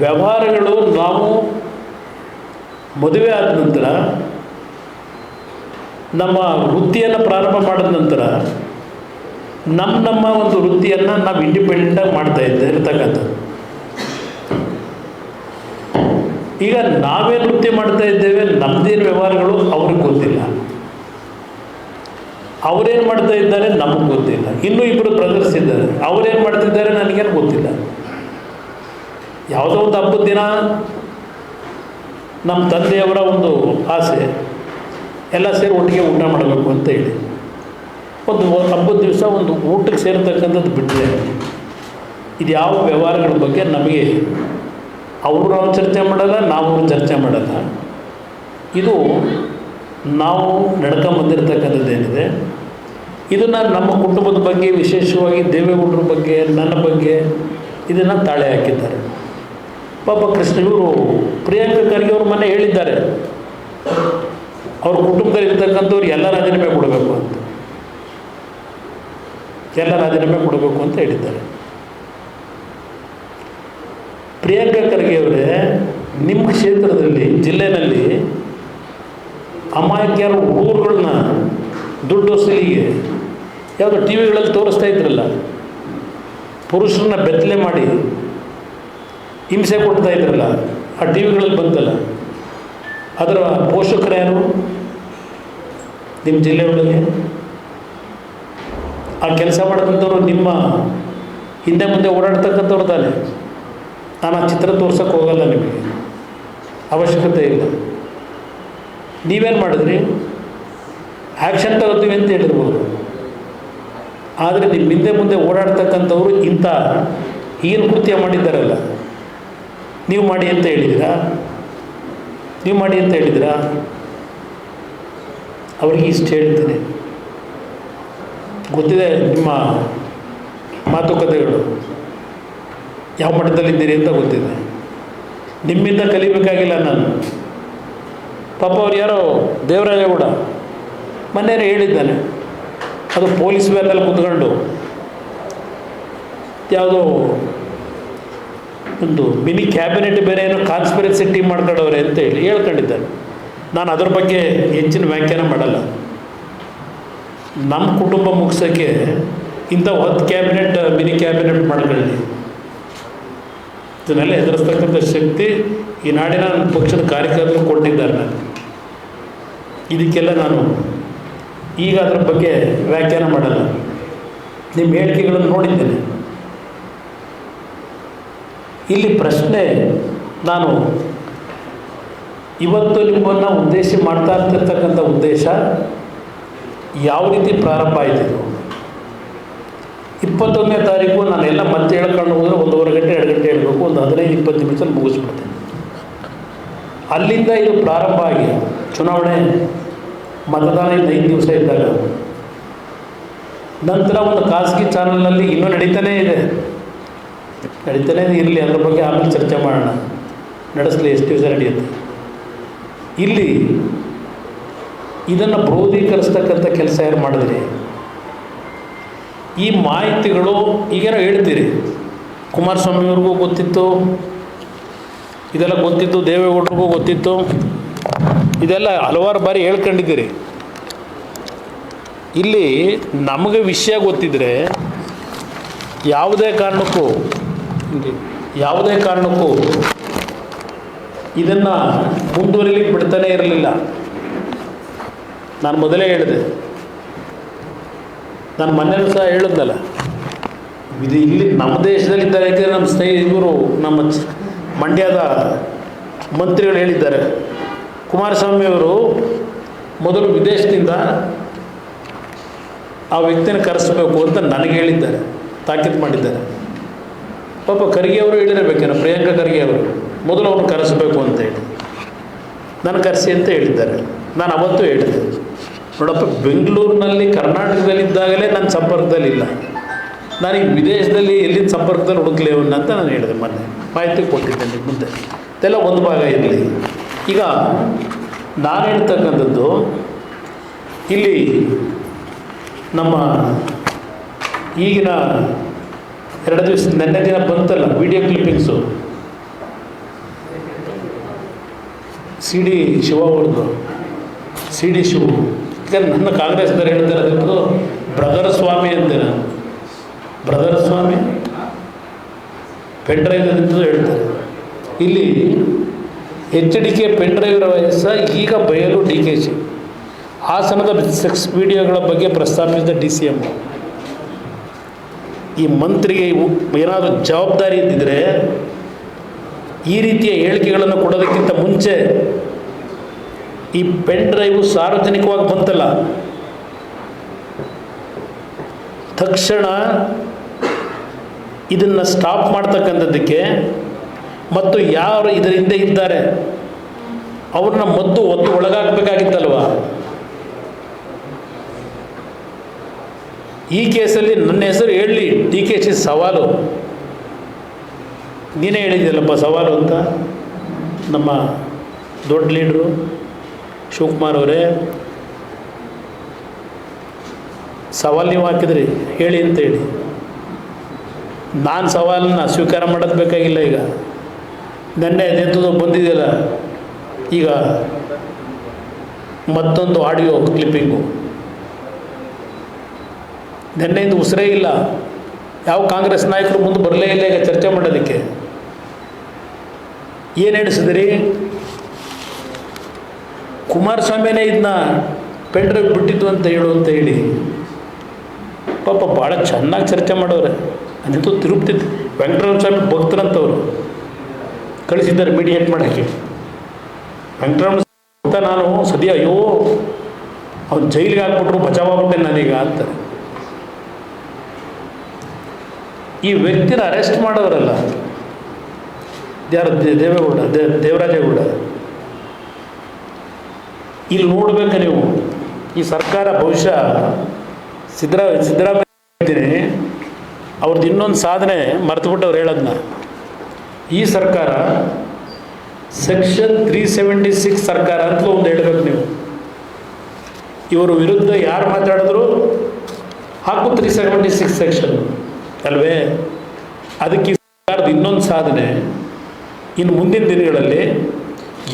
ವ್ಯವಹಾರಗಳು ನಾವು ಮದುವೆ ಆದ ನಂತರ, ನಮ್ಮ ವೃತ್ತಿಯನ್ನು ಪ್ರಾರಂಭ ಮಾಡಿದ ನಂತರ ನಮ್ಮ ಒಂದು ವೃತ್ತಿಯನ್ನು ನಾವು ಇಂಡಿಪೆಂಡೆಂಟಾಗಿ ಮಾಡ್ತಾ ಇರ್ತಕ್ಕಂಥದ್ದು. ಈಗ ನಾವೇನು ವೃತ್ತಿ ಮಾಡ್ತಾ ಇದ್ದೇವೆ, ನಮ್ಮದೇನು ವ್ಯವಹಾರಗಳು ಅವ್ರಿಗೆ ಗೊತ್ತಿಲ್ಲ, ಅವರೇನು ಮಾಡ್ತಾ ಇದ್ದಾರೆ ನಮಗೆ ಗೊತ್ತಿಲ್ಲ. ಇನ್ನೂ ಇಬ್ಬರು ಬ್ರದರ್ಸ್ ಇದ್ದಾರೆ, ಅವರೇನು ಮಾಡ್ತಿದ್ದಾರೆ ನನಗೇನು ಗೊತ್ತಿಲ್ಲ. ಯಾವುದೋ ಒಂದು ಹಬ್ಬದ ದಿನ ನಮ್ಮ ತಂದೆಯವರ ಒಂದು ಆಸೆ, ಎಲ್ಲ ಸೇರಿ ಒಟ್ಟಿಗೆ ಊಟ ಮಾಡಬೇಕು ಅಂತ ಹೇಳಿ ಒಂದು ಹಬ್ಬದ ದಿವಸ ಒಂದು ಊಟಕ್ಕೆ ಸೇರ್ತಕ್ಕಂಥದ್ದು ಬಿಟ್ಟರೆ ಇದು ಯಾವ ವ್ಯವಹಾರಗಳ ಬಗ್ಗೆ ನಮಗೆ ಅವರು ನಾವು ಚರ್ಚೆ ಮಾಡಲ್ಲ, ನಾವು ಚರ್ಚೆ ಮಾಡಲ್ಲ. ಇದು ನಾವು ನಡ್ಕೊಂಬಂದಿರ್ತಕ್ಕಂಥದ್ದೇನಿದೆ, ಇದನ್ನು ನಮ್ಮ ಕುಟುಂಬದ ಬಗ್ಗೆ, ವಿಶೇಷವಾಗಿ ದೇವೇಗೌಡರ ಬಗ್ಗೆ, ನನ್ನ ಬಗ್ಗೆ ಇದನ್ನು ತಾಳೆ ಹಾಕಿದ್ದಾರೆ. ಪಾಪ ಕೃಷ್ಣ ಇವರು ಪ್ರಿಯಾಂಕಾ ಖರ್ಗೆ ಅವ್ರ ಮನೆ ಹೇಳಿದ್ದಾರೆ, ಅವ್ರ ಕುಟುಂಬದಲ್ಲಿ ಇರ್ತಕ್ಕಂಥವ್ರು ಎಲ್ಲ ರಾಜೀನಾಮೆ ಕೊಡಬೇಕು ಅಂತ, ಎಲ್ಲ ರಾಜೀನಾಮೆ ಕೊಡಬೇಕು ಅಂತ ಹೇಳಿದ್ದಾರೆ. ಪ್ರಿಯಾಂಕಾ ಖರ್ಗೆ ಅವರೇ, ನಿಮ್ಮ ಕ್ಷೇತ್ರದಲ್ಲಿ, ಜಿಲ್ಲೆಯಲ್ಲಿ ಅಮಾಯಕರ ಹುಡುಗರುಗಳನ್ನ ದುಡ್ಡು ವಸೂಲಿಗೆ ಯಾವುದೋ ಟಿ ವಿಗಳಲ್ಲಿ ತೋರಿಸ್ತಾ ಇದ್ರಲ್ಲ, ಪುರುಷರನ್ನ ಬೆತ್ತಲೆ ಮಾಡಿ ಹಿಂಸೆ ಕೊಡ್ತಾ ಇದ್ರಲ್ಲ, ಆ ಟಿ ವಿಗಳಲ್ಲಿ ಬಂತಲ್ಲ, ಅದರ ಪೋಷಕರು ಯಾರು ನಿಮ್ಮ ಜಿಲ್ಲೆಯೊಳಗೆ? ಆ ಕೆಲಸ ಮಾಡಿದಂಥವ್ರು ನಿಮ್ಮ ಹಿಂದೆ ಮುಂದೆ ಓಡಾಡ್ತಕ್ಕಂಥವ್ರು ತಾನೆ. ನಾನು ಆ ಚಿತ್ರ ತೋರ್ಸೋಕ್ಕೆ ಹೋಗಲ್ಲ, ನಿಮಗೆ ಅವಶ್ಯಕತೆ ಇಲ್ಲ. ನೀವೇನು ಮಾಡಿದ್ರಿ? ಆ್ಯಕ್ಷನ್ ತಗೋತೀವಿ ಅಂತ ಹೇಳಿರ್ಬೋದು, ಆದರೆ ನಿಮ್ಮ ಹಿಂದೆ ಮುಂದೆ ಓಡಾಡ್ತಕ್ಕಂಥವ್ರು ಇಂಥ ಏನು ಕೃತ್ಯ ಮಾಡಿದ್ದಾರಲ್ಲ, ನೀವು ಮಾಡಿ ಅಂತ ಹೇಳಿದ್ದೀರಾ? ನೀವು ಮಾಡಿ ಅಂತ ಹೇಳಿದ್ದೀರಾ? ಅವರಿಗೆ ಇಷ್ಟು ಹೇಳ್ತೀನಿ, ಗೊತ್ತಿದೆ ನಿಮ್ಮ ಮಾತುಕತೆಗಳು ಯಾವ ಮಟ್ಟದಲ್ಲಿದ್ದೀರಿ ಅಂತ ಗೊತ್ತಿದೆ. ನಿಮ್ಮಿಂದ ಕಲಿಬೇಕಾಗಿಲ್ಲ ನಾನು. ಪಾಪ ಅವ್ರು ಯಾರೋ ದೇವರಾಜೇಗೌಡ ಮೊನ್ನೆ ಹೇಳಿದ್ದಾನೆ, ಅದು ಪೊಲೀಸ್ ವ್ಯಾನಲ್ಲಿ ಕೂತ್ಕೊಂಡು ಯಾವುದೋ ಒಂದು ಮಿನಿ ಕ್ಯಾಬಿನೆಟ್ ಬೇರೆ ಏನೋ ಕಾನ್ಸ್ಪಿರೆನ್ಸಿ ಟೀಮ್ ಮಾಡ್ಕೊಂಡವ್ರೆ ಅಂತ ಹೇಳಿ ಹೇಳ್ಕೊಂಡಿದ್ದಾರೆ. ನಾನು ಅದ್ರ ಬಗ್ಗೆ ಹೆಚ್ಚಿನ ವ್ಯಾಖ್ಯಾನ ಮಾಡಲ್ಲ. ನಮ್ಮ ಕುಟುಂಬ ಮುಗಿಸೋಕ್ಕೆ ಇಂಥ 10 ಕ್ಯಾಬಿನೆಟ್, ಮಿನಿ ಕ್ಯಾಬಿನೆಟ್ ಮಾಡ್ಕೊಳ್ಳಿ, ಇದನ್ನೆಲ್ಲ ಎದುರಿಸ್ತಕ್ಕಂಥ ಶಕ್ತಿ ಈ ನಾಡಿನ ಪಕ್ಷದ ಕಾರ್ಯಕರ್ತರು ಕೊಟ್ಟಿದ್ದಾರೆ. ನನಗೆ ಇದಕ್ಕೆಲ್ಲ ನಾನು ಈಗ ಅದರ ಬಗ್ಗೆ ವ್ಯಾಖ್ಯಾನ ಮಾಡಲ್ಲ. ನಿಮ್ಮ ಹೇಳಿಕೆಗಳನ್ನು ನೋಡಿದ್ದೇನೆ. ಇಲ್ಲಿ ಪ್ರಶ್ನೆ, ನಾನು ಇವತ್ತು ನಿಮ್ಮನ್ನು ಉದ್ದೇಶ ಮಾಡ್ತಾ ಇರ್ತಿರ್ತಕ್ಕಂಥ ಉದ್ದೇಶ ಯಾವ ರೀತಿ ಪ್ರಾರಂಭ ಆಯಿತು? 21ನೇ ತಾರೀಕು ನಾನೆಲ್ಲ ಮತ್ತೆ ಹೇಳ್ಕೊಂಡು ಹೋದರೆ 1.5 ಗಂಟೆ 2 ಗಂಟೆ ಹೇಳಬೇಕು, ಒಂದು 15-20 ನಿಮಿಷದಲ್ಲಿ ಮುಗಿಸ್ಬಿಡ್ತೇನೆ. ಅಲ್ಲಿಂದ ಇದು ಪ್ರಾರಂಭ ಆಗಿ ಚುನಾವಣೆ ಮತದಾನ 5 ದಿವಸ ಇದ್ದಾಗ ನಂತರ ಒಂದು ಖಾಸಗಿ ಚಾನಲ್ನಲ್ಲಿ ಇನ್ನೂ ನಡೀತಾನೇ ಇರಲಿ, ಅದ್ರ ಬಗ್ಗೆ ಆಮೇಲೆ ಚರ್ಚೆ ಮಾಡೋಣ, ನಡೆಸಲಿ, ಎಷ್ಟು ದಿವಸ ನಡೆಯುತ್ತೆ. ಇಲ್ಲಿ ಇದನ್ನು ಕ್ರೋಢೀಕರಿಸ್ತಕ್ಕಂಥ ಕೆಲಸ ಯಾರು ಮಾಡಿದ್ರಿ? ಈ ಮಾಹಿತಿಗಳು ಈಗೇನೋ ಹೇಳ್ತೀರಿ, ಕುಮಾರಸ್ವಾಮಿಯವ್ರಿಗೂ ಗೊತ್ತಿತ್ತು, ಇದೆಲ್ಲ ಗೊತ್ತಿತ್ತು, ದೇವೇಗೌಡರಿಗೂ ಗೊತ್ತಿತ್ತು, ಇದೆಲ್ಲ ಹಲವಾರು ಬಾರಿ ಹೇಳ್ಕೊಂಡಿದ್ದೀರಿ. ಇಲ್ಲಿ ನಮಗೆ ವಿಷಯ ಗೊತ್ತಿದ್ದರೆ ಯಾವುದೇ ಕಾರಣಕ್ಕೂ ಇದನ್ನು ಮುಂದುವರಿಲಿಕ್ಕೆ ಬಿಡ್ತಾನೇ ಇರಲಿಲ್ಲ. ನಾನು ಮೊದಲೇ ಹೇಳಿದೆ, ನಾನು ಮೊನ್ನೆನೂ ಸಹ ಹೇಳಿದ್ನಲ್ಲ, ಇದು ಇಲ್ಲಿ ನಮ್ಮ ದೇಶದಲ್ಲಿದ್ದಾರೆ. ನಮ್ಮ ಇವರು ನಮ್ಮ ಮಂಡ್ಯದ ಮಂತ್ರಿಗಳು ಹೇಳಿದ್ದಾರೆ, ಕುಮಾರಸ್ವಾಮಿಯವರು ಮೊದಲು ವಿದೇಶದಿಂದ ಆ ವ್ಯಕ್ತಿನ ಕರೆಸಬೇಕು ಅಂತ ನನಗೆ ಹೇಳಿದ್ದಾರೆ, ತಾಕೀತು ಮಾಡಿದ್ದಾರೆ. ಪಾಪ ಖರ್ಗೆ ಅವರು ಹೇಳಿರಬೇಕೇನೋ, ಪ್ರಿಯಾಂಕಾ ಖರ್ಗೆ ಅವರು ಮೊದಲು ಅವ್ರನ್ನ ಕರೆಸಬೇಕು ಅಂತ ಹೇಳಿ ನಾನು ಕರೆಸಿ ಅಂತ ಹೇಳಿದ್ದಾರೆ. ನಾನು ಅವತ್ತು ಹೇಳಿದೆ, ನೋಡಪ್ಪ, ಬೆಂಗಳೂರಿನಲ್ಲಿ ಕರ್ನಾಟಕದಲ್ಲಿದ್ದಾಗಲೇ ನನ್ನ ಸಂಪರ್ಕದಲ್ಲಿಲ್ಲ, ನಾನು ಈ ವಿದೇಶದಲ್ಲಿ ಎಲ್ಲಿನ ಸಂಪರ್ಕದಲ್ಲಿ ಹುಡುಕ್ಲೇವನ್ನ ಅಂತ ನಾನು ಹೇಳಿದೆ. ಮೊನ್ನೆ ಮಾಹಿತಿ ಕೊಟ್ಟಿದ್ದೇನೆ ಮುಂದೆ. ಇದೆಲ್ಲ ಒಂದು ಭಾಗ ಇರಲಿ. ಈಗ ನಾನು ಹೇಳ್ತಕ್ಕಂಥದ್ದು, ಇಲ್ಲಿ ನಮ್ಮ ಈಗಿನ 2 ದಿವಸ ನೆನ್ನೆ ದಿನ ಬಂತಲ್ಲ video clippings, C D Shiva ಅವ್ರದ್ದು, ಸಿ ಡಿ ಶಿವ. ಈಗ ನನ್ನ ಕಾಂಗ್ರೆಸ್ನವ್ರು ಹೇಳ್ತಾರೆ ಅದಕ್ಕೆ ಬ್ರದರ್ ಸ್ವಾಮಿ ಅಂತೆ. ನಾನು ಬ್ರದರ್ ಸ್ವಾಮಿ ಪೆನ್ ಡ್ರೈವ್ ಅಂತ ಹೇಳ್ತಾರೆ. ಇಲ್ಲಿ HDK ಪೆನ್ ಡ್ರೈವರ ವಯಸ್ಸು ಈಗ ಬಯಲು DKC ಹಾಸನದ ಸೆಕ್ಸ್ ವಿಡಿಯೋಗಳ ಬಗ್ಗೆ ಪ್ರಸ್ತಾಪಿಸಿದ DCM. ಈ ಮಂತ್ರಿಗೆ ಏನಾದರೂ ಜವಾಬ್ದಾರಿ ಇದ್ದಿದ್ರೆ ಈ ರೀತಿಯ ಹೇಳಿಕೆಗಳನ್ನು ಕೊಡೋದಕ್ಕಿಂತ ಮುಂಚೆ ಈ ಪೆನ್ ಡ್ರೈವು ಸಾರ್ವಜನಿಕವಾಗಿ ಬಂತಲ್ಲ, ತಕ್ಷಣ ಇದನ್ನು ಸ್ಟಾಪ್ ಮಾಡ್ತಕ್ಕಂಥದ್ದಕ್ಕೆ ಮತ್ತು ಯಾರು ಇದರ ಹಿಂದೆ ಇದ್ದಾರೆ ಅವ್ರನ್ನ ಒತ್ತು ಒಳಗಾಗಬೇಕಾಗಿತ್ತಲ್ವ. ಈ ಕೇಸಲ್ಲಿ ನನ್ನ ಹೆಸರು ಹೇಳಲಿ, DKC ಸವಾಲು. ನೀನೇ ಹೇಳಿದ್ಯಲ್ಲಪ್ಪ ಸವಾಲು ಅಂತ, ನಮ್ಮ ದೊಡ್ಡ ಲೀಡ್ರು ಶಿವಕುಮಾರ್ ಅವರೇ ಸವಾಲು ನೀವು ಹಾಕಿದ್ರಿ, ಹೇಳಿ ಅಂತ ಹೇಳಿ. ನಾನು ಸವಾಲನ್ನ ಸ್ವೀಕಾರ ಮಾಡೋದು ಬೇಕಾಗಿಲ್ಲ. ಈಗ ನೆನ್ನೆ ನೆತ್ತದು ಬಂದಿದೆಯಲ್ಲ, ಈಗ ಮತ್ತೊಂದು ಆಡಿಯೋ ಕ್ಲಿಪ್ಪಿಂಗು, ನೆನ್ನೆಯಿಂದ ಉಸಿರೇ ಇಲ್ಲ. ಯಾವ ಕಾಂಗ್ರೆಸ್ ನಾಯಕರು ಮುಂದೆ ಬರಲೇ ಇಲ್ಲ ಈಗ ಚರ್ಚೆ ಮಾಡೋದಕ್ಕೆ. ಏನು ನಡೆಸಿದ್ರಿ? ಕುಮಾರಸ್ವಾಮಿನೇ ಇದನ್ನ ಪೆನ್ ಡ್ರೈವ್ ಬಿಟ್ಟಿದ್ದು ಅಂತ ಹೇಳಿ ಪಾಪ ಭಾಳ ಚೆನ್ನಾಗಿ ಚರ್ಚೆ ಮಾಡೋರೆ. ಅದಂತೂ ತಿರುಪತಿ ವೆಂಕಟರಮಣ ಸ್ವಾಮಿ ಭಕ್ತರಂತವರು ಕಳಿಸಿದ್ದಾರೆ ಮೀಡಿಯೇಟ್ ಮಾಡೋಕ್ಕೆ. ವೆಂಕಟರಮಣ ಅಂತ ನಾನು ಸದ್ಯ ಅಯ್ಯೋ ಅವ್ನು ಜೈಲಿಗೆ ಹಾಕ್ಬಿಟ್ರು, ಬಚಾವಾಗ್ಬಿಟ್ಟೆ ನಾನೀಗ ಅಂತಾರೆ. ಈ ವ್ಯಕ್ತಿನ ಅರೆಸ್ಟ್ ಮಾಡೋರಲ್ಲ ಯಾರು? ದೇವರಾಜೇಗೌಡ. ಇಲ್ಲಿ ನೋಡ್ಬೇಕು ನೀವು, ಈ ಸರ್ಕಾರ ಬಹುಶಃ ಸಿದ್ದರಾಮಯ್ಯ ಹೇಳ್ತೀನಿ, ಅವ್ರದ್ದು ಇನ್ನೊಂದು ಸಾಧನೆ ಮರೆತುಬಿಟ್ಟು ಅವ್ರು ಹೇಳೋದನ್ನ. ಈ ಸರ್ಕಾರ ಸೆಕ್ಷನ್ 376 ಸರ್ಕಾರ ಅಂತಲೂ ಒಂದು ಹೇಳ್ಬೇಕು ನೀವು. ಇವರು ವಿರುದ್ಧ ಯಾರು ಮಾತಾಡಿದ್ರು ಹಾಕು 376 ಸೆಕ್ಷನ್ ಅಲ್ವೇ? ಅದಕ್ಕೆ ಈ ಸರ್ಕಾರದ ಇನ್ನೊಂದು ಸಾಧನೆ, ಇನ್ನು ಮುಂದಿನ ದಿನಗಳಲ್ಲಿ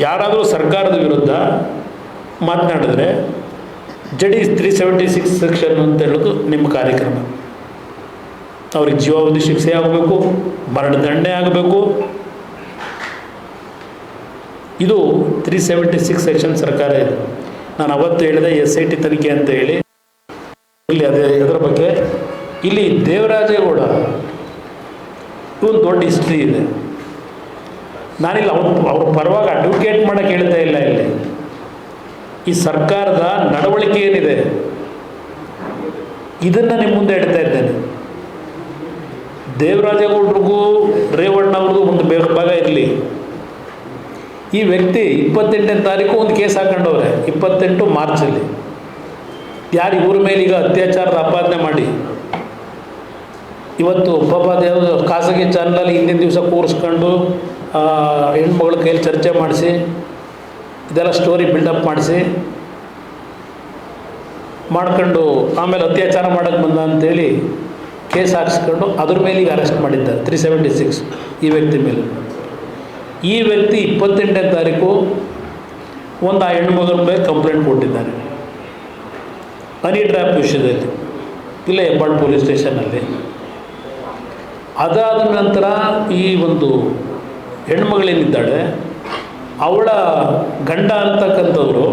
ಯಾರಾದರೂ ಸರ್ಕಾರದ ವಿರುದ್ಧ ಮಾತನಾಡಿದ್ರೆ ಜಡಿ 376 ಸೆಕ್ಷನ್ ಅಂತ ಹೇಳೋದು ನಿಮ್ಮ ಕಾರ್ಯಕ್ರಮ. ಅವ್ರಿಗೆ ಜೀವಾವಧಿ ಶಿಕ್ಷೆ ಆಗಬೇಕು, ಮರಣದಂಡನೆ ಆಗಬೇಕು. ಇದು 376 ಸೆಕ್ಷನ್ ಸರ್ಕಾರ ಇದೆ. ನಾನು ಅವತ್ತು ಹೇಳಿದೆ SIT ತನಿಖೆ ಅಂತ ಹೇಳಿ. ಇಲ್ಲಿ ಅದೇ ಇದರ ಬಗ್ಗೆ ಇಲ್ಲಿ ದೇವರಾಜೇಗೌಡ ಒಂದು ದೊಡ್ಡ ಹಿಸ್ಟ್ರಿ ಇದೆ. ನಾನಿಲ್ಲ ಅವ್ರ ಪರವಾಗಿ ಅಡ್ವೊಕೇಟ್ ಮಾಡೋಕ್ಕೆ ಹೇಳ್ತಾ ಇಲ್ಲ. ಇಲ್ಲಿ ಈ ಸರ್ಕಾರದ ನಡವಳಿಕೆ ಏನಿದೆ ಇದನ್ನು ನಿಮ್ಮ ಮುಂದೆ ಇಡ್ತಾ ಇದ್ದೇನೆ. ದೇವರಾಜೇಗೌಡರಿಗೂ ರೇವಣ್ಣವ್ರಿಗೂ ಒಂದು ಭಾಗ ಇರಲಿ. ಈ ವ್ಯಕ್ತಿ 28ನೇ ತಾರೀಕು ಒಂದು ಕೇಸ್ ಹಾಕೊಂಡವ್ರೆ, 28 ಮಾರ್ಚಲ್ಲಿ. ಯಾರು ಇವ್ರ ಮೇಲೆ ಈಗ ಅತ್ಯಾಚಾರದ ಆಪಾದನೆ ಮಾಡಿ ಇವತ್ತು ಪಾಪ ಯಾವುದು ಖಾಸಗಿ ಚಾನಲಲ್ಲಿ ಹಿಂದಿನ ದಿವಸ ಕೂರಿಸ್ಕೊಂಡು ಹೆಣ್ಮಗಳ ಕೈಯಲ್ಲಿ ಚರ್ಚೆ ಮಾಡಿಸಿ ಇದೆಲ್ಲ ಸ್ಟೋರಿ ಬಿಲ್ಡಪ್ ಮಾಡಿಸಿ ಮಾಡ್ಕೊಂಡು ಆಮೇಲೆ ಅತ್ಯಾಚಾರ ಮಾಡೋಕ್ಕೆ ಬಂದ ಅಂತೇಳಿ ಕೇಸ್ ಹಾಕ್ಸ್ಕೊಂಡು ಅದ್ರ ಮೇಲೆ ಈಗ ಅರೆಸ್ಟ್ ಮಾಡಿದ್ದಾರೆ 376 ಈ ವ್ಯಕ್ತಿ ಮೇಲೆ. ಈ ವ್ಯಕ್ತಿ 28ನೇ ತಾರೀಕು ಒಂದು ಆ ಹೆಣ್ಮಗಳ ಮೇಲೆ ಕಂಪ್ಲೇಂಟ್ ಕೊಟ್ಟಿದ್ದಾನೆ ಹನಿ ಟ್ರ್ಯಾಪ್ ವಿಷಯದಲ್ಲಿ, ಇಲ್ಲೇ ಹೆಬ್ಬಾಳು ಪೊಲೀಸ್ ಸ್ಟೇಷನಲ್ಲಿ. ಅದಾದ ನಂತರ ಈ ಒಂದು ಹೆಣ್ಮಗಳೇನಿದ್ದಾಳೆ ಅವಳ ಗಂಡ ಅಂತಕ್ಕಂಥವ್ರು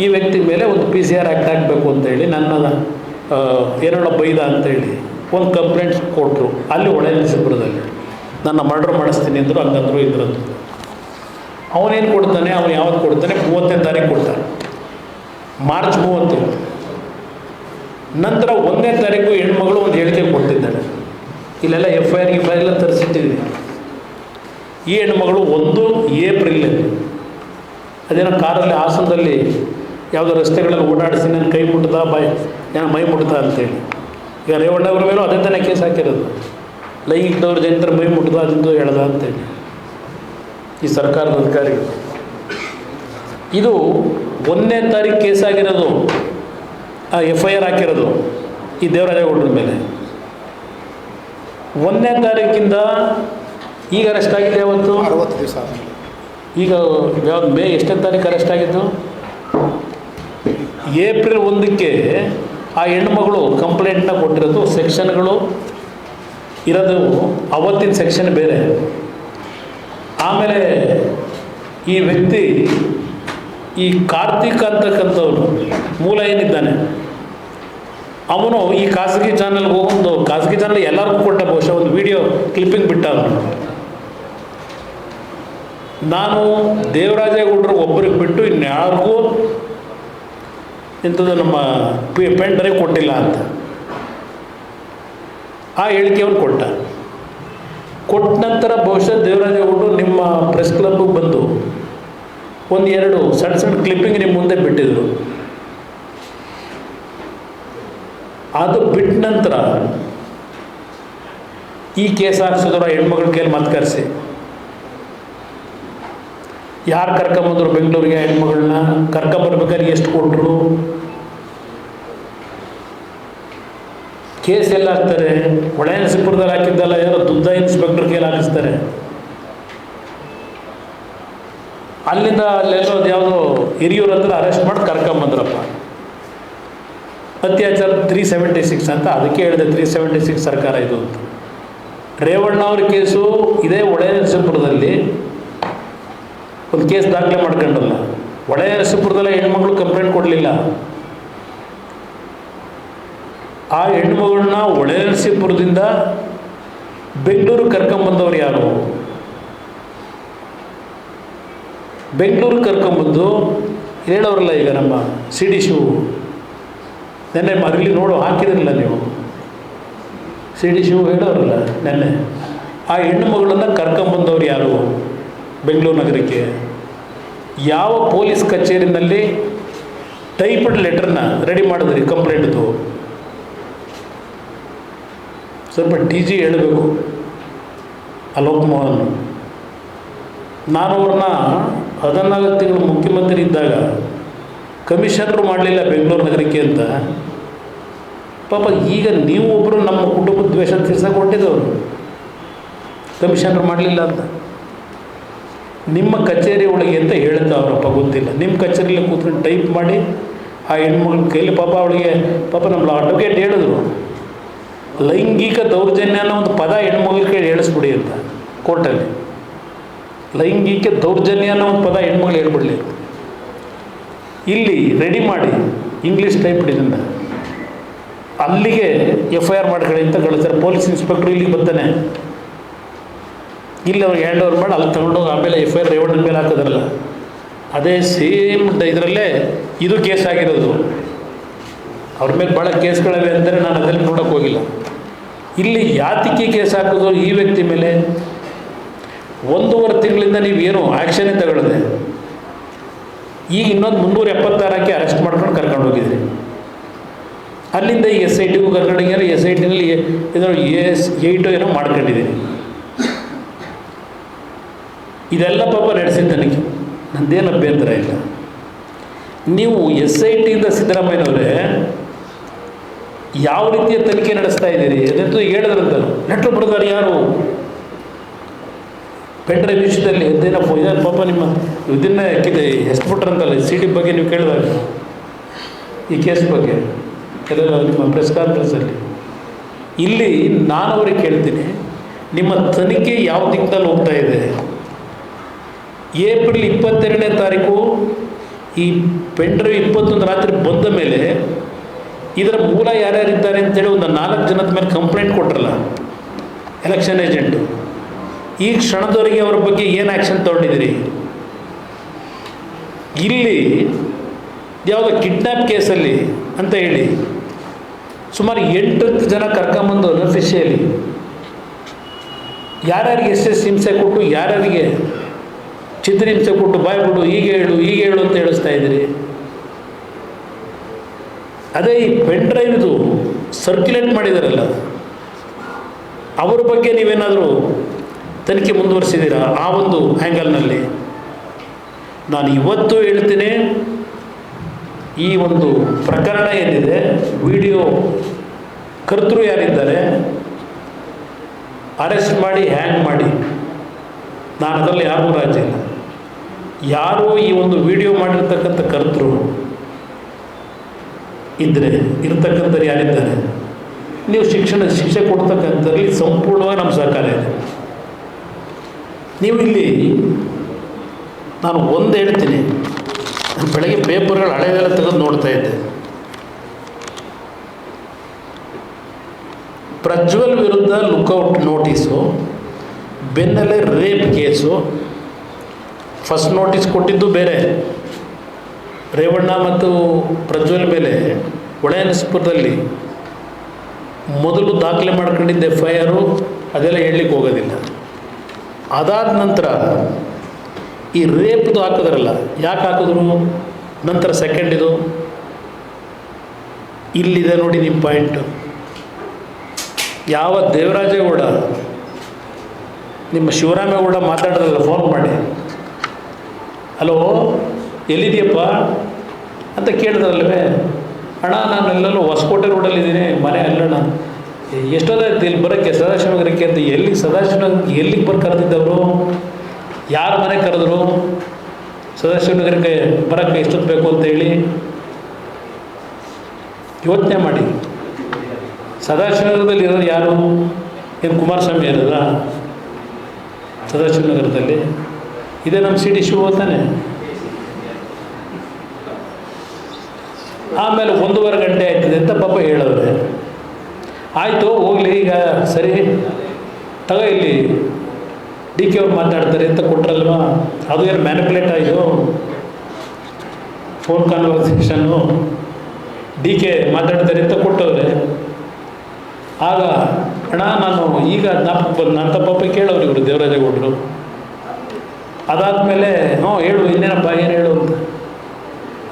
ಈ ವ್ಯಕ್ತಿ ಮೇಲೆ ಒಂದು PCR ಆ್ಯಕ್ಟ್ ಹಾಕಬೇಕು ಅಂತೇಳಿ ನನ್ನ ಏನೋ ಬೈದ ಅಂತೇಳಿ ಒಂದು ಕಂಪ್ಲೇಂಟ್ ಕೊಟ್ಟರು. ಅಲ್ಲಿ ಹೊಳೆನರಸೀಪುರದಲ್ಲಿ ನನ್ನ ಮರ್ಡರ್ ಮಾಡಿಸ್ತೀನಿ ಅಂದರು, ಹಂಗಂದ್ರು ಇದ್ರಂದು. ಅವನೇನು ಕೊಡ್ತಾನೆ, ಅವನು ಯಾವತ್ತು ಕೊಡ್ತಾನೆ, 30ನೇ ತಾರೀಕು ಕೊಡ್ತಾನೆ, ಮಾರ್ಚ್ 30. ನಂತರ 1ನೇ ತಾರೀಕು ಹೆಣ್ಮಗಳು ಒಂದು ಹೇಳಿಕೆ ಕೊಟ್ಟಿದ್ದಾಳೆ. ಇಲ್ಲೆಲ್ಲ FIR ಎಲ್ಲ ತರಿಸಿಟ್ಟಿದ್ವಿ. ಈ ಹೆಣ್ಮಗಳು 1 ಏಪ್ರಿಲ್ ಅದೇನೋ ಕಾರಲ್ಲಿ ಹಾಸನದಲ್ಲಿ ಯಾವುದೋ ರಸ್ತೆಗಳಲ್ಲಿ ಓಡಾಡಿಸಿ ನನ್ನ ಕೈ ಮುಟ್ದ ಏನೋ ಮೈ ಮುಟ್ದ ಅಂತೇಳಿ. ಈಗ ರೇವಣ್ಣವ್ರ ಮೇಲೂ ಅದೇ ತಾನೇ ಕೇಸ್ ಹಾಕಿರೋದು, ಲೈಂಗಿಕ ದೌರ್ಜನ್ಯ ಮೈ ಮುಟ್ದ ಅದಂತೂ ಹೇಳ್ದ ಅಂತೇಳಿ ಈ ಸರ್ಕಾರದ ಅಧಿಕಾರಿಗಳು. ಇದು 1ನೇ ತಾರೀಕು ಕೇಸ್ ಆಗಿರೋದು, FIR ಹಾಕಿರೋದು ಈ ದೇವರಾಜೇಗೌಡರ ಮೇಲೆ. 1ನೇ ತಾರೀಕಿಂದ ಈಗ ಅರೆಸ್ಟ್ ಆಗಿದೆ ಯಾವತ್ತು 60 ದಿವಸ. ಈಗ ಯಾವ್ದು ಮೇ ಎಷ್ಟನೇ ತಾರೀಕು ಅರೆಸ್ಟ್ ಆಗಿದ್ದು? ಏಪ್ರಿಲ್ 1ಕ್ಕೆ ಆ ಹೆಣ್ಣುಮಗಳು ಕಂಪ್ಲೇಂಟ್ನ ಕೊಟ್ಟಿರೋದು. ಸೆಕ್ಷನ್ಗಳು ಇರೋದು ಅವತ್ತಿನ ಸೆಕ್ಷನ್ ಬೇರೆ. ಆಮೇಲೆ ಈ ವ್ಯಕ್ತಿ ಈ ಕಾರ್ತಿಕ್ ಅಂತಕ್ಕಂಥವ್ರು ಮೂಲ ಏನಿದ್ದಾನೆ ಅವನು ಈ ಖಾಸಗಿ ಚಾನಲ್ಗೆ ಹೋಗೊಂದು, ಖಾಸಗಿ ಚಾನಲ್ ಎಲ್ಲರಿಗೂ ಕೊಟ್ಟ, ಬಹುಶಃ ಒಂದು ವಿಡಿಯೋ ಕ್ಲಿಪ್ಪಿಂಗ್ ಬಿಟ್ಟ ಅವನು. ನಾನು ದೇವರಾಜೇಗೌಡರು ಒಬ್ಬರಿಗೆ ಬಿಟ್ಟು ಇನ್ಯಾರಿಗೂ ಇಂಥದ್ದು ನಮ್ಮ ಪೆನ್ ಡ್ರೈವ್ ಕೊಟ್ಟಿಲ್ಲ ಅಂತ ಆ ಹೇಳಿಕೆಯನ್ನು ಕೊಟ್ಟ ನಂತರ ಬಹುಶಃ ದೇವರಾಜೇಗೌಡರು ನಿಮ್ಮ ಪ್ರೆಸ್ ಕ್ಲಬ್ಗೆ ಬಂದು 1-2 ಸಣ್ಣ ಕ್ಲಿಪ್ಪಿಂಗ್ ನಿಮ್ಮ ಮುಂದೆ ಬಿಟ್ಟಿದ್ರು. ಅದು ಬಿಟ್ಟ ನಂತರ ಈ ಕೇಸ್ ಹಾಕ್ಸಿದ್ರು. ಆ ಹೆಣ್ಮಗಳ ಕೈಯಲ್ಲಿ ಮತ್ತೆ ಕರೆಸಿ ಯಾರು ಕರ್ಕೊಂಬಂದ್ರು ಬೆಂಗಳೂರಿಗೆ, ಹೆಣ್ಮಗಳನ್ನ ಕರ್ಕೊಂಬರ್ಬೇಕಾದ್ರೆ ಎಷ್ಟು ಕೊಟ್ಟರು, ಕೇಸ್ ಎಲ್ಲ ಹಾಕ್ತಾರೆ. ಹೊಳೆನರಸೀಪುರದಲ್ಲಿ ಹಾಕಿದ್ದಲ್ಲ, ಯಾರೋ ದುದ್ದ ಇನ್ಸ್ಪೆಕ್ಟರ್ ಕೈಯಲ್ಲಿ ಹಾಕಿಸ್ತಾರೆ. ಅಲ್ಲಿಂದ ಅಲ್ಲೆಲ್ಲೋ ಯಾವುದೋ ಹಿರಿಯೂರ ಹತ್ರ ಅರೆಸ್ಟ್ ಮಾಡಿ ಕರ್ಕೊಂಬಂದ್ರಪ್ಪ. ಅತ್ಯಾಚಾರ 376 ಅಂತ, ಅದಕ್ಕೆ ಹೇಳಿದೆ 376 ಸರ್ಕಾರ ಇದು ಅಂತ. ರೇವಣ್ಣ ಅವ್ರ ಕೇಸು ಇದೇ ಹೊಳೆನರಸೀಪುರದಲ್ಲಿ ಒಂದು ಕೇಸ್ ದಾಖಲೆ ಮಾಡ್ಕೊಂಡಲ್ಲ. ಹೊಳೆನರಸೀಪುರದಲ್ಲೇ ಹೆಣ್ಮಗಳು ಕಂಪ್ಲೇಂಟ್ ಕೊಡಲಿಲ್ಲ. ಆ ಹೆಣ್ಮಗಳನ್ನ ಹೊಳೆನರಸೀಪುರದಿಂದ ಬೆಂಗಳೂರು ಕರ್ಕೊಂಬಂದವ್ರು ಯಾರು? ಬೆಂಗಳೂರು ಕರ್ಕೊಂಬಂದು ಹೇಳೋರಲ್ಲ ಈಗ ನಮ್ಮ CD ಶಿವು ನೆನ್ನೆ ಮಗಲಿ ನೋಡು ಹಾಕಿದ್ರಲ್ಲ ನೀವು, CD ಶಿವು ಹೇಳೋರಲ್ಲ ನೆನ್ನೆ. ಆ ಹೆಣ್ಣು ಮಗಳನ್ನು ಕರ್ಕೊಂಬಂದವ್ರು ಯಾರು ಬೆಂಗಳೂರು ನಗರಕ್ಕೆ? ಯಾವ ಪೊಲೀಸ್ ಕಚೇರಿನಲ್ಲಿ ಟೈಪ್ಡ್ ಲೆಟರ್ನ ರೆಡಿ ಮಾಡಿದ್ರಿ ಕಂಪ್ಲೇಂಟ್ದು? ಸ್ವಲ್ಪ DG ಹೇಳಬೇಕು ಅಲೋಕ್ ಮೋಹನ್. ನಾನು ಅವ್ರನ್ನ 14 ತಿಂಗಳು ಮುಖ್ಯಮಂತ್ರಿ ಇದ್ದಾಗ ಕಮಿಷನರು ಮಾಡಲಿಲ್ಲ ಬೆಂಗಳೂರು ನಗರಕ್ಕೆ ಅಂತ. ಪಾಪ ಈಗ ನೀವು ಒಬ್ಬರು ನಮ್ಮ ಕುಟುಂಬದ ದ್ವೇಷ ತೀರ್ಸಕ್ಕೆ ಹೊಟ್ಟಿದ್ದವರು, ಕಮಿಷನರ್ ಮಾಡಲಿಲ್ಲ ಅಂತ. ನಿಮ್ಮ ಕಚೇರಿ ಒಳಗೆ ಅಂತ ಹೇಳ್ತಾವ್ರಪ್ಪ, ಗೊತ್ತಿಲ್ಲ. ನಿಮ್ಮ ಕಚೇರಿಯಲ್ಲಿ ಕೂತ್ಕೊಂಡು ಟೈಪ್ ಮಾಡಿ ಆ ಹೆಣ್ಮಗಳ ಕೈಲಿ ಪಾಪ ಅವಳಿಗೆ ನಮ್ಮ ಅಡ್ವೊಕೇಟ್ ಹೇಳಿದ್ರು, ಲೈಂಗಿಕ ದೌರ್ಜನ್ಯ ಅನ್ನೋ ಒಂದು ಪದ ಹೆಣ್ಮಗಳ ಕೈಲಿ ಹೇಳಿಸ್ಬಿಡಿ ಅಂತ ಕೋರ್ಟಲ್ಲಿ. ಲೈಂಗಿಕ ದೌರ್ಜನ್ಯ ಅನ್ನೋ ಒಂದು ಪದ ಹೆಣ್ಮಗಳು ಹೇಳ್ಬಿಡಲಿ. ಇಲ್ಲಿ ರೆಡಿ ಮಾಡಿ ಇಂಗ್ಲೀಷ್ ಟೈಪ್ ಇದನ್ನು ಅಲ್ಲಿಗೆ FIR ಮಾಡ್ಕೊಳ್ಳಿ ಅಂತ ಕಳಿಸ್ತಾರೆ. ಪೊಲೀಸ್ ಇನ್ಸ್ಪೆಕ್ಟ್ರ್ ಇಲ್ಲಿಗೆ ಬರ್ತಾನೆ, ಇಲ್ಲಿ ಅವ್ರಿಗೆ ಹ್ಯಾಂಡ್ ಓವರ್ ಮಾಡಿ ಅಲ್ಲಿ ತಗೊಂಡೋಗಿ ಆಮೇಲೆ FIR ರೇವಣ್ಣನ ಮೇಲೆ ಹಾಕಿದ್ರಲ್ಲ, ಅದೇ ಸೇಮ್ ಇದರಲ್ಲೇ ಇದು ಕೇಸ್ ಆಗಿರೋದು. ಅವ್ರ ಮೇಲೆ ಭಾಳ ಕೇಸ್ಗಳಿವೆ ಅಂದರೆ ನಾನು ಅದೆಲ್ಲ ನೋಡೋಕ್ಕೆ ಹೋಗಿಲ್ಲ. ಇಲ್ಲಿ ಯಾತಕ್ಕೆ ಕೇಸ್ ಹಾಕೋದು ಈ ವ್ಯಕ್ತಿ ಮೇಲೆ? 1.5 ತಿಂಗಳಿಂದ ನೀವೇನು ಆ್ಯಕ್ಷನ್ನೇ ತಗೊಳ್ಳದೆ, ಈಗ ಇನ್ನೊಂದು 376 ಅರೆಸ್ಟ್ ಮಾಡ್ಕೊಂಡು ಕರ್ಕೊಂಡು ಹೋಗಿದ್ರಿ. ಅಲ್ಲಿಂದ ಈ SITಗೂ ಕರ್ಕೊಂಡೋಗ್ಯಾರ. SITನಲ್ಲಿ ಇದರ AS8 ಏನೋ ಮಾಡ್ಕೊಂಡಿದ್ದೀನಿ. ಇದೆಲ್ಲ ಪಾಪ ನಡೆಸಿದ ನನಗೆ ನಂದೇನು ಅಭ್ಯಂತರ ಇಲ್ಲ. ನೀವು SITಯಿಂದ ಸಿದ್ದರಾಮಯ್ಯನವರೇ ಯಾವ ರೀತಿಯ ತನಿಖೆ ನಡೆಸ್ತಾ ಇದ್ದೀರಿ ಅದಂತೂ ಹೇಳಿದ್ರಂತ. ಲೆಟ್ರ್ ಬರೆದಾರೆ ಯಾರು? ಪೆಂಡ್ರೈವ್ ವಿಷಯದಲ್ಲಿ ಅದೇನಪ್ಪ ಇದನ್ನು ಪಾಪ ನಿಮ್ಮ ಇದನ್ನೇ ಎಷ್ಟು ಬಿಟ್ರಂತಲ್ಲ CD ಬಗ್ಗೆ ನೀವು ಕೇಳಿದಾಗ, ಈ ಕೇಸ್ ಬಗ್ಗೆ ಎಲ್ಲ ನಿಮ್ಮ ಪ್ರೆಸ್ ಕಾನ್ಫರೆನ್ಸಲ್ಲಿ. ಇಲ್ಲಿ ನಾನು ಅವ್ರಿಗೆ ಕೇಳ್ತೀನಿ, ನಿಮ್ಮ ತನಿಖೆ ಯಾವ ದಿಕ್ಕಿನಲ್ಲಿ ಹೋಗ್ತಾ ಇದೆ? ಏಪ್ರಿಲ್ 22ನೇ ತಾರೀಕು ಈ ಪೆಂಡ್ರೈವ್ 21 ರಾತ್ರಿ ಬಂದ ಮೇಲೆ ಇದರ ಮೂಲ ಯಾರ್ಯಾರಿದ್ದಾರೆ ಅಂತೇಳಿ ಒಂದು 4 ಜನದ ಮೇಲೆ ಕಂಪ್ಲೇಂಟ್ ಕೊಟ್ರಲ್ಲ ಎಲೆಕ್ಷನ್ ಏಜೆಂಟು. ಈ ಕ್ಷಣದವರೆಗೆ ಅವ್ರ ಬಗ್ಗೆ ಏನು ಆ್ಯಕ್ಷನ್ ತೊಗೊಂಡಿದ್ದೀರಿ? ಇಲ್ಲಿ ಯಾವುದೋ ಕಿಡ್ನ್ಯಾಪ್ ಕೇಸಲ್ಲಿ ಅಂತ ಹೇಳಿ ಸುಮಾರು 8 ಜನ ಕರ್ಕೊಂಬಂದು ಅಫಿಷಿಯಲಿ ಯಾರ್ಯಾರಿಗೆ ಎಷ್ಟೆಷ್ಟು ಹಿಂಸೆ ಕೊಟ್ಟು, ಯಾರ್ಯಾರಿಗೆ ಚಿತ್ರಹಿಂಸೆ ಕೊಟ್ಟು ಬಾಯ್ಬಿಡು ಹೀಗೆ ಹೇಳು ಅಂತ ಹೇಳಿಸ್ತಾ ಇದ್ದೀರಿ. ಅದೇ ಈ ಪೆಂಡ್ರೈವ್ದು ಸರ್ಕ್ಯುಲೇಟ್ ಮಾಡಿದಾರಲ್ಲ ಅವ್ರ ಬಗ್ಗೆ ನೀವೇನಾದರೂ ತನಿಖೆ ಮುಂದುವರಿಸಿದ್ದೀರಾ? ಆ ಒಂದು ಆ್ಯಂಗಲ್ನಲ್ಲಿ ನಾನು ಇವತ್ತು ಹೇಳ್ತೀನಿ, ಈ ಒಂದು ಪ್ರಕರಣ ಏನಿದೆ, ವಿಡಿಯೋ ಕರ್ತೃ ಯಾರಿದ್ದಾರೆ ಅರೆಸ್ಟ್ ಮಾಡಿ ಹ್ಯಾಂಗ್ ಮಾಡಿ, ನಾನು ಅದರಲ್ಲಿ ಯಾರಿಗೂ ರಾಜ್ಯ ಇಲ್ಲ. ಯಾರೋ ಈ ಒಂದು ವಿಡಿಯೋ ಮಾಡಿರ್ತಕ್ಕಂಥ ಕರ್ತೃ ಇದ್ದರೆ ಇರ್ತಕ್ಕಂಥವ್ರು ಯಾರಿದ್ದಾರೆ, ನೀವು ಶಿಕ್ಷೆ ಕೊಡ್ತಕ್ಕಂಥದ್ರಲ್ಲಿ ಸಂಪೂರ್ಣವಾಗಿ ನಮ್ಮ ಸಹಕಾರ ಇದೆ. ನೀವು ಇಲ್ಲಿ ನಾನು ಒಂದು ಹೇಳ್ತೀನಿ, ನಾನು ಬೆಳಗ್ಗೆ ಪೇಪರ್ಗಳು ಹಳೆದೆಲ್ಲ ತೆಗೆದು ನೋಡ್ತಾ ಇದ್ದೆ. ಪ್ರಜ್ವಲ್ ವಿರುದ್ಧ ಲುಕ್ಔಟ್ ನೋಟಿಸು, ಬೆನ್ನಲ್ಲೇ ರೇಪ್ ಕೇಸು. ಫಸ್ಟ್ ನೋಟಿಸ್ ಕೊಟ್ಟಿದ್ದು ಬೇರೆ, ರೇವಣ್ಣ ಮತ್ತು ಪ್ರಜ್ವಲ್ ಮೇಲೆ ಒಳಯನಸ್ಪುರದಲ್ಲಿ ಮೊದಲು ದಾಖಲೆ ಮಾಡ್ಕೊಂಡಿದ್ದ FIR ಅದೆಲ್ಲ ಹೇಳಲಿಕ್ಕೆ ಹೋಗೋದಿಲ್ಲ. ಅದಾದ ನಂತರ ಈ ರೇಪ್ದು ಹಾಕಿದ್ರಲ್ಲ, ಯಾಕೆ ಹಾಕಿದ್ರು? ನಂತರ ಸೆಕೆಂಡ್ ಇದು ಇಲ್ಲಿದೆ ನೋಡಿ ನಿಮ್ಮ ಪಾಯಿಂಟು. ಯಾವ ದೇವರಾಜೇಗೌಡ ನಿಮ್ಮ ಶಿವರಾಮೇಗೌಡ ಮಾತಾಡಿದ್ರಲ್ಲ ಫೋನ್ ಮಾಡಿ, ಹಲೋ ಎಲ್ಲಿದೆಯಪ್ಪ ಅಂತ ಕೇಳಿದ್ರಲ್ವೇ, ಅಣ್ಣ ನಾನು ಎಲ್ಲೆಲ್ಲೋ ಹೊಸಕೋಟೆ ರೋಡಲ್ಲಿದ್ದೀನಿ, ಮನೆ ಅಲ್ಲಣ್ಣ. ಎಷ್ಟೊತ್ತಾಯ್ತು ಇಲ್ಲಿ ಬರೋಕ್ಕೆ ಸದಾಶಿವನಗರಕ್ಕೆ ಅಂತ? ಎಲ್ಲಿಗೆ ಸದಾಶಿವನಗರಕ್ಕೆ ಎಲ್ಲಿಗೆ ಕರೆದಿದ್ದವರು? ಯಾರ ಮನೆ ಕರೆದ್ರು? ಸದಾಶಿವನಗರಕ್ಕೆ ಬರೋಕ್ಕೆ ಎಷ್ಟೊತ್ತು ಬೇಕು ಅಂತೇಳಿ ಯೋಚನೆ ಮಾಡಿ. ಸದಾಶಿವನಗರದಲ್ಲಿ ಇರೋರು ಯಾರು? ಏನು ಕುಮಾರಸ್ವಾಮಿ ಇರೋದ ಸದಾಶಿವನಗರದಲ್ಲಿ? ಇದೇ ನಮ್ಮ CD ಶಿವ ತಾನೆ. ಆಮೇಲೆ 1.5 ಗಂಟೆ ಆಯ್ತದೆ ಅಂತ ಪಾಪ ಹೇಳೋರೆ. ಆಯಿತು ಹೋಗಲಿ, ಈಗ ಸರಿ ತಗೋ ಇಲ್ಲಿ DK ಅವ್ರು ಮಾತಾಡ್ತಾರೆ ಅಂತ ಕೊಟ್ರಲ್ವ, ಅದು ಏನು ಮ್ಯಾನಿಪುಲೇಟ್ ಆಯಿತು ಫೋನ್ ಕಾನ್ವರ್ಸೇಷನ್ನು, DK ಮಾತಾಡ್ತಾರೆ ಅಂತ ಕೊಟ್ಟವ್ರೆ. ಆಗ ಅಣ್ಣ ನಾನು ಈಗ ನನ್ನ ಪಾಪ ಕೇಳೋರು ಇವರು ದೇವರಾಜೇಗೌಡರು. ಅದಾದಮೇಲೆ ಹೇಳು ಇನ್ನೇನಪ್ಪ ಏನು ಹೇಳು ಅಂತ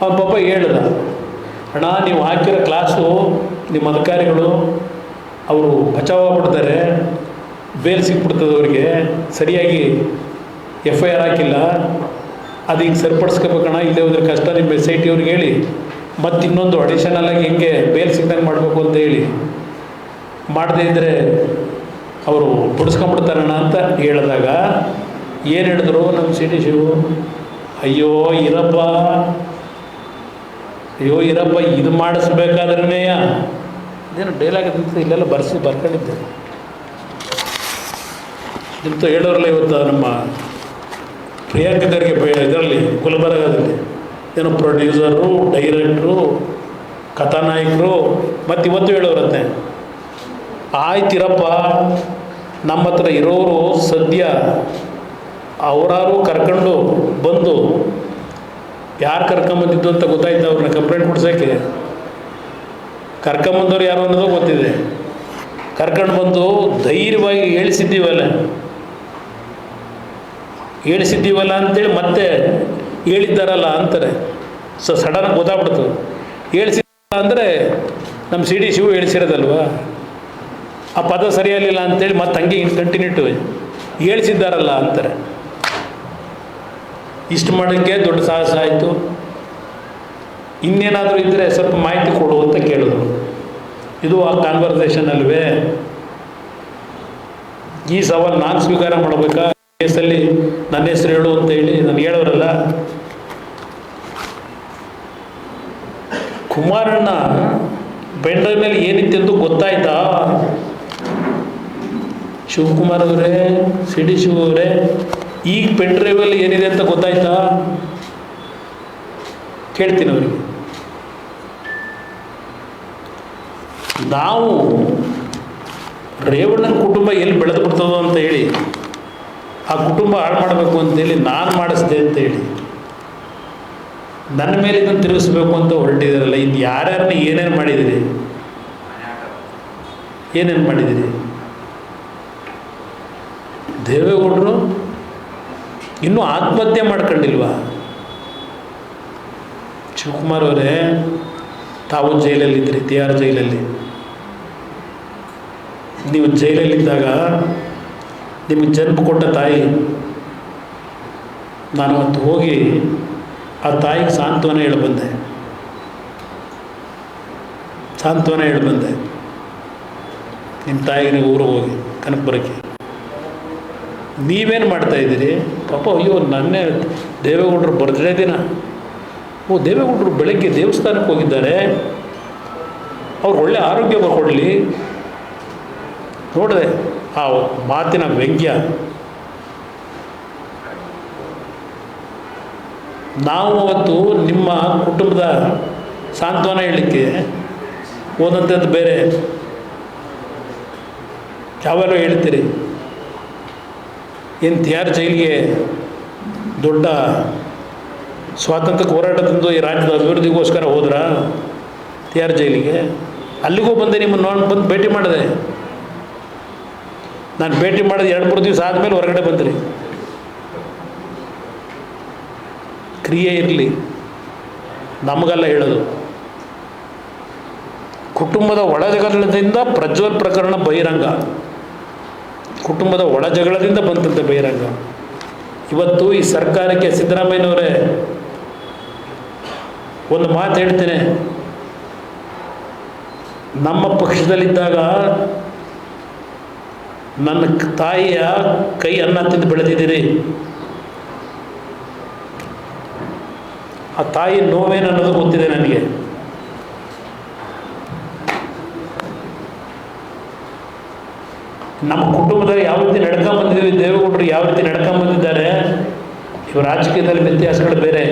ಅವ್ನ ಪಾಪ ಹೇಳ್ದ, ಅಣ್ಣ ನೀವು ಹಾಕಿರೋ ಕ್ಲಾಸು ನಿಮ್ಮ ಅಧಿಕಾರಿಗಳು ಅವರು ಬಚಾವಾಗ್ಬಿಡ್ತಾರೆ, ಬೇಲ್ ಸಿಕ್ಬಿಡ್ತದೆ ಅವ್ರಿಗೆ, ಸರಿಯಾಗಿ FIR ಹಾಕಿಲ್ಲ, ಅದು ಈಗ ಸರಿಪಡಿಸ್ಕೋಬೇಕಣ್ಣ, ಇಲ್ಲೇ ಹೋದ್ರೆ ಕಷ್ಟ, ನಿಮ್ಮ SIT ಅವ್ರಿಗೆ ಹೇಳಿ ಮತ್ತು ಇನ್ನೊಂದು ಅಡಿಷನಲಾಗಿ ಹೆಂಗೆ ಬೇಲ್ ಸಿಗ್ದಂಗೆ ಮಾಡಬೇಕು ಅಂತ ಹೇಳಿ, ಮಾಡದೇ ಇದ್ದರೆ ಅವರು ಬಿಡಿಸ್ಕೊಂಬಿಡ್ತಾರಣ್ಣ ಅಂತ ಹೇಳಿದಾಗ ಏನು ಹೇಳಿದ್ರು ನಮ್ಮ CD ಶಿವು, ಅಯ್ಯೋ ಇರಪ್ಪ ಇದು ಮಾಡಿಸ್ಬೇಕಾದ್ರೇ ಇದೇನು ಡೈಲಾಗ್ ಅಂತ ಇಲ್ಲೆಲ್ಲ ಬರ್ಕೊಂಡಿದ್ದೆ ಇಂಥ ಹೇಳೋರಲ್ಲ. ಇವತ್ತು ನಮ್ಮ ಪ್ರಿಯಾಂಕರಿಗೆ ಇದರಲ್ಲಿ ಗುಲ್ಬರ್ಗದಲ್ಲಿ ಏನೋ ಪ್ರೊಡ್ಯೂಸರು, ಡೈರೆಕ್ಟ್ರು, ಕಥಾನಾಯಕರು, ಮತ್ತು ಇವತ್ತು ಹೇಳೋರಂತೆ ಆಯ್ತಿರಪ್ಪ, ನಮ್ಮ ಹತ್ರ ಇರೋರು ಸದ್ಯ ಅವರಾರು ಕರ್ಕೊಂಡು ಬಂದು ಯಾರು ಕರ್ಕೊಂಬಂದಿದ್ದು ಅಂತ ಗೊತ್ತಾಯ್ತು, ಅವ್ರನ್ನ ಕಂಪ್ಲೇಂಟ್ ಕೊಡ್ಸೋಕ್ಕೆ ಕರ್ಕೊಂಬಂದವ್ರು ಯಾರು ಅನ್ನೋದು ಗೊತ್ತಿದೆ. ಕರ್ಕೊಂಡು ಬಂದು ಧೈರ್ಯವಾಗಿ ಹೇಳಿಸಿದ್ದೀವಲ್ಲ ಅಂತೇಳಿ ಮತ್ತೆ ಹೇಳಿದ್ದಾರಲ್ಲ ಅಂತಾರೆ. ಸಡನ್ನಾಗಿ ಗೊತ್ತಾಗ್ಬಿಡ್ತು. ಹೇಳಿಸಿಲ್ಲ ಅಂದರೆ ನಮ್ಮ ಸಿ ಡಿ ಶಿವು ಹೇಳಿಸಿರೋದಲ್ವ, ಆ ಪದ ಸರಿಯಾಗಲಿಲ್ಲ ಅಂತೇಳಿ ಮತ್ತೆ ಹಂಗೆ ಕಂಟಿನ್ಯೂಟು ಹೇಳಿಸಿದ್ದಾರಲ್ಲ ಅಂತಾರೆ. ಇಷ್ಟು ಮಾಡೋಕ್ಕೆ ದೊಡ್ಡ ಸಾಹಸ ಆಯಿತು. ಇನ್ನೇನಾದರೂ ಇದ್ದರೆ ಸ್ವಲ್ಪ ಮಾಹಿತಿ ಕೊಡು ಅಂತ ಕೇಳಿದ್ರು. ಇದು ಆ ಕಾನ್ವರ್ಸೇಷನ್ ಅಲ್ವೇ. ಈ ಸವಾಲು ನಾನು ಸ್ವೀಕಾರ ಮಾಡಬೇಕಾ? ಕೇಸಲ್ಲಿ ನನ್ನ ಹೆಸರು ಹೇಳು ಅಂತ ಹೇಳಿ ನಾನು ಹೇಳೋರಲ್ಲ. ಕುಮಾರಣ್ಣ ಪೆಂಡ್ರೈವ್ ಮೇಲೆ ಏನಿತ್ತೆಂದು ಗೊತ್ತಾಯ್ತಾ? ಶಿವಕುಮಾರ್ ಅವರೇ, ಸಿ ಡಿ ಶಿವ ಅವರೇ, ಈಗ ಪೆಂಡ್ರೈವಲ್ಲಿ ಏನಿದೆ ಅಂತ ಗೊತ್ತಾಯ್ತಾ? ಕೇಳ್ತೀನಿ ಅವರಿಗೆ. ನಾವು ರೇವಣ್ಣನ ಕುಟುಂಬ ಎಲ್ಲಿ ಬೆಳೆದು ಬಿಡ್ತದೋ ಅಂತ ಹೇಳಿ, ಆ ಕುಟುಂಬ ಹಾಳು ಮಾಡಬೇಕು ಅಂತೇಳಿ ನಾನು ಮಾಡಿಸ್ದೆ ಅಂತ ಹೇಳಿ ನನ್ನ ಮೇಲೆ ಇದನ್ನು ತಿರುಗಿಸ್ಬೇಕು ಅಂತ ಹೊರಟಿದ್ದೀರಲ್ಲ, ಇದು ಯಾರ್ಯಾರನ್ನ ಏನೇನು ಮಾಡಿದಿರಿ? ದೇವೇಗೌಡರು ಇನ್ನೂ ಆತ್ಮಹತ್ಯೆ ಮಾಡ್ಕೊಂಡಿಲ್ವಾ? ಶಿವಕುಮಾರ್ ಅವರೇ, ತಾವು ಜೈಲಲ್ಲಿದ್ದಿರಿ, ತಿಹಾರ್ ಜೈಲಲ್ಲಿ. ನೀವು ಜೈಲಲ್ಲಿದ್ದಾಗ ನಿಮಗೆ ಜನ್ಮ ಕೊಟ್ಟ ತಾಯಿ, ನಾನು ಅವತ್ತು ಹೋಗಿ ಆ ತಾಯಿಗೆ ಸಾಂತ್ವನ ಹೇಳಿ ಬಂದೆ. ನಿಮ್ಮ ತಾಯಿಗೆ ನೀವು ಊರಿಗೆ ಹೋಗಿ ಕನಕಪುರಕ್ಕೆ. ನೀವೇನು ಮಾಡ್ತಾಯಿದ್ದೀರಿ? ಪಾಪ, ಅಯ್ಯೋ ನನ್ನೇ ದೇವೇಗೌಡರು ಬರ್ತ್ಡೇ ದಿನ, ದೇವೇಗೌಡರು ಬೆಳಗ್ಗೆ ದೇವಸ್ಥಾನಕ್ಕೆ ಹೋಗಿದ್ದಾರೆ, ಅವ್ರು ಒಳ್ಳೆ ಆರೋಗ್ಯ ಬರ್ಕೊಡ್ಲಿ. ನೋಡಿದೆ ಆ ಮಾತಿನ ವ್ಯಂಗ್ಯ. ನಾವು ಅವತ್ತು ನಿಮ್ಮ ಕುಟುಂಬದ ಸಾಂತ್ವನ ಹೇಳಲಿಕ್ಕೆ ಹೋದಂಥದ್ದು ಬೇರೆ. ಯಾವಾಗಲೂ ಹೇಳ್ತೀರಿ, ಏನು ತಿಹಾರ್ ಜೈಲಿಗೆ ದೊಡ್ಡ ಸ್ವಾತಂತ್ರ್ಯ ಹೋರಾಟದಿಂದ ಈ ರಾಜ್ಯದ ಅಭಿವೃದ್ಧಿಗೋಸ್ಕರ ಹೋದ್ರಾ ತಿಹಾರ್ ಜೈಲಿಗೆ? ಅಲ್ಲಿಗೂ ಬಂದೆ, ನಿಮ್ಮನ್ನು ಬಂದು ಭೇಟಿ ಮಾಡಿದೆ. ನಾನು ಭೇಟಿ ಮಾಡಿದ 2-3 ದಿವಸ ಆದಮೇಲೆ ಹೊರಗಡೆ ಬಂದ್ರಿ. ಕ್ರಿಯೆ ಇರಲಿ, ನಮಗೆಲ್ಲ ಹೇಳೋದು. ಕುಟುಂಬದ ಒಳಜಗಳದಿಂದ ಪ್ರಜ್ವಲ್ ಪ್ರಕರಣ ಬಹಿರಂಗ, ಕುಟುಂಬದ ಒಳಜಗಳದಿಂದ ಬಂತಂತೆ ಬಹಿರಂಗ. ಇವತ್ತು ಈ ಸರ್ಕಾರಕ್ಕೆ ಸಿದ್ದರಾಮಯ್ಯನವರೇ ಒಂದು ಮಾತು ಹೇಳ್ತೇನೆ. ನಮ್ಮ ಪಕ್ಷದಲ್ಲಿದ್ದಾಗ ನನ್ನ ತಾಯಿಯ ಕೈ ಅನ್ನ ತಿಂದು ಬೆಳೆದಿದ್ದೀರಿ. ಆ ತಾಯಿ ನೋವೇನು ಅನ್ನೋದು ಗೊತ್ತಿದೆ ನನಗೆ. ನಮ್ಮ ಕುಟುಂಬದಲ್ಲಿ ಯಾವ ರೀತಿ ನಡ್ಕೊಂಬಂದಿದ್ದೀವಿ, ದೇವೇಗೌಡರು ಯಾವ ರೀತಿ ನಡ್ಕೊಂಬಂದಿದ್ದಾರೆ, ಇವು ರಾಜಕೀಯದಲ್ಲಿ ವ್ಯತ್ಯಾಸಗಳು ಬೇರೆ.